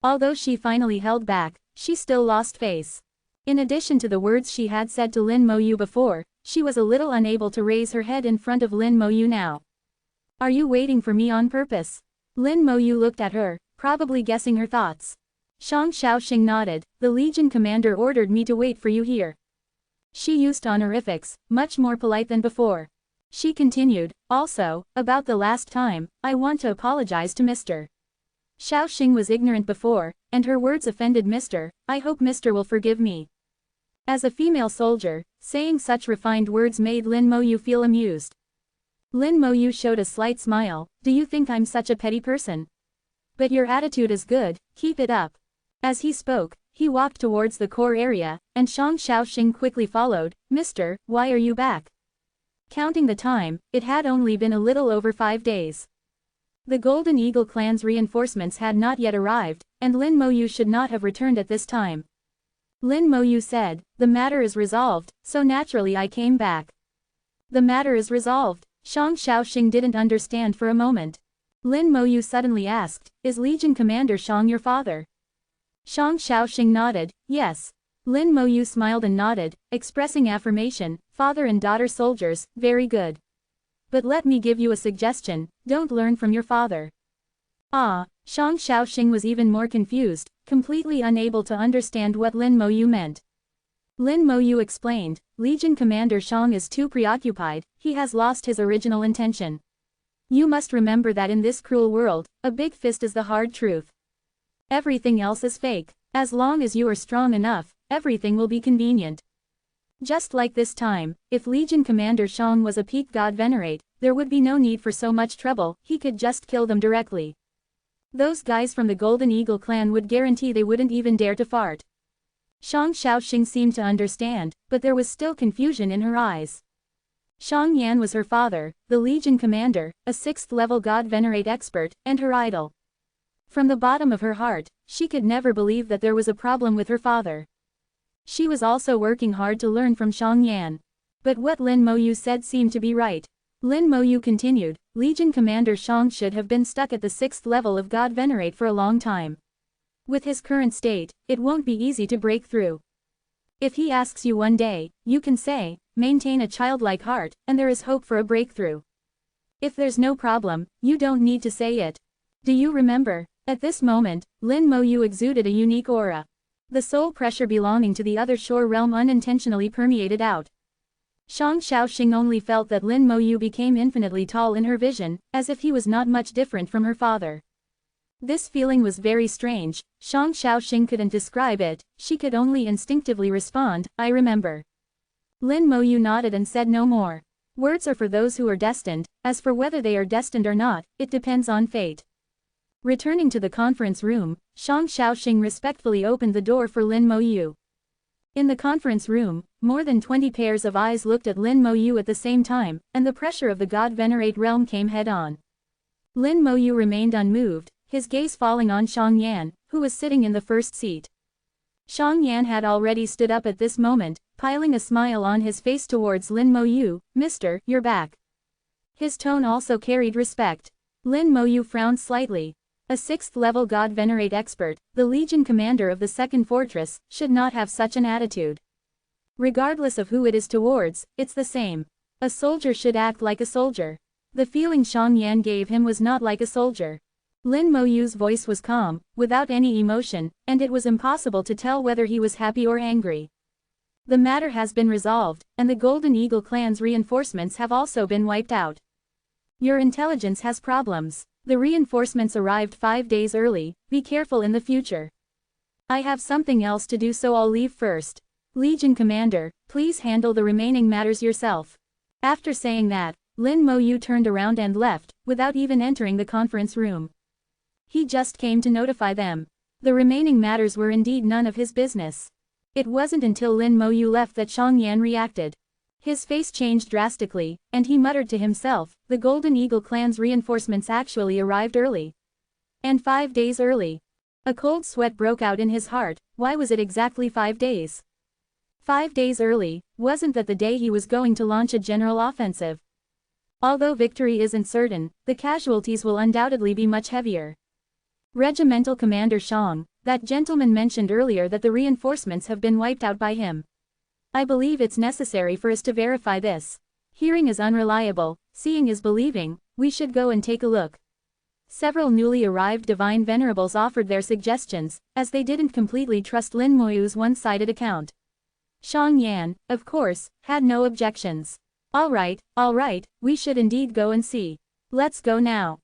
Although she finally held back, she still lost face. In addition to the words she had said to Lin Mo Yu before, she was a little unable to raise her head in front of Lin Mo Yu now. "Are you waiting for me on purpose?" Lin Mo Yu looked at her, probably guessing her thoughts. Shang Xiaoxing nodded. "The Legion commander ordered me to wait for you here." She used honorifics, much more polite than before. She continued, "Also, about the last time, I want to apologize to Mr. Xiaoxing was ignorant before, and her words offended Mr. I hope Mr. will forgive me." As a female soldier, saying such refined words made Lin Mo Yu feel amused. Lin Mo Yu showed a slight smile. "Do you think I'm such a petty person? But your attitude is good, keep it up." As he spoke, he walked towards the core area, and Shang Xiaoxing quickly followed. "Mister, why are you back?" Counting the time, it had only been a little over 5 days. The Golden Eagle clan's reinforcements had not yet arrived, and Lin Mo Yu should not have returned at this time. Lin Mo Yu said, "The matter is resolved, so naturally I came back." "The matter is resolved?" Shang Xiaoxing didn't understand for a moment. Lin Mo Yu suddenly asked, "Is Legion Commander Shang your father?" Shang Xiaoxing nodded, "Yes. Lin Moyu smiled and nodded, expressing affirmation, father and daughter soldiers, very good. But let me give you a suggestion, don't learn from your father. Ah, Shang Xiaoxing was even more confused, completely unable to understand what Lin Moyu meant. Lin Moyu explained, Legion Commander Shang is too preoccupied, he has lost his original intention. You must remember that in this cruel world, a big fist is the hard truth. Everything else is fake. As long as you are strong enough, everything will be convenient. Just like this time, if Legion Commander Shang was a peak god Venerate, there would be no need for so much trouble, he could just kill them directly. Those guys from the Golden Eagle clan would guarantee they wouldn't even dare to fart. Shang Xiaoxing seemed to understand, but there was still confusion in her eyes. Shang Yan was her father, the Legion Commander, a 6th-level god Venerate expert, and her idol. From the bottom of her heart, she could never believe that there was a problem with her father. She was also working hard to learn from Shang Yan. But what Lin Moyu said seemed to be right. Lin Moyu continued, Legion Commander Shang should have been stuck at the 6th level of God Venerate for a long time. With his current state, it won't be easy to break through. If he asks you one day, you can say, maintain a childlike heart, and there is hope for a breakthrough. If there's no problem, you don't need to say it. Do you remember? At this moment, Lin Moyu exuded a unique aura. The soul pressure belonging to the other shore realm unintentionally permeated out. Shang Xiaoxing only felt that Lin Moyu became infinitely tall in her vision, as if he was not much different from her father. This feeling was very strange, Shang Xiaoxing couldn't describe it, she could only instinctively respond, I remember. Lin Moyu nodded and said no more. Words are for those who are destined, as for whether they are destined or not, it depends on fate. Returning to the conference room, Shang Xiaoxing respectfully opened the door for Lin Moyu. In the conference room, more than 20 pairs of eyes looked at Lin Moyu at the same time, and the pressure of the God Venerate realm came head-on. Lin Moyu remained unmoved, his gaze falling on Shang Yan, who was sitting in the first seat. Shang Yan had already stood up at this moment, piling a smile on his face towards Lin Moyu, Mister, you're back. His tone also carried respect. Lin Moyu frowned slightly. A 6th-level God Venerate expert, the Legion Commander of the 2nd Fortress, should not have such an attitude. Regardless of who it is towards, it's the same. A soldier should act like a soldier. The feeling Shang Yan gave him was not like a soldier. Lin Moyu's voice was calm, without any emotion, and it was impossible to tell whether he was happy or angry. The matter has been resolved, and the Golden Eagle clan's reinforcements have also been wiped out. Your intelligence has problems. The reinforcements arrived 5 days early, be careful in the future. I have something else to do, so I'll leave first. Legion Commander, please handle the remaining matters yourself. After saying that, Lin Moyu turned around and left, without even entering the conference room. He just came to notify them. The remaining matters were indeed none of his business. It wasn't until Lin Moyu left that Shang Yan reacted. His face changed drastically, and he muttered to himself, the Golden Eagle clan's reinforcements actually arrived early. And 5 days early. A cold sweat broke out in his heart, why was it exactly 5 days? 5 days early, wasn't that the day he was going to launch a general offensive? Although victory isn't certain, the casualties will undoubtedly be much heavier. Regimental Commander Shang, that gentleman mentioned earlier that the reinforcements have been wiped out by him. I believe it's necessary for us to verify this. Hearing is unreliable, seeing is believing, we should go and take a look. Several newly arrived divine venerables offered their suggestions, as they didn't completely trust Lin Moyu's one-sided account. Shang Yan, of course, had no objections. All right, we should indeed go and see. Let's go now.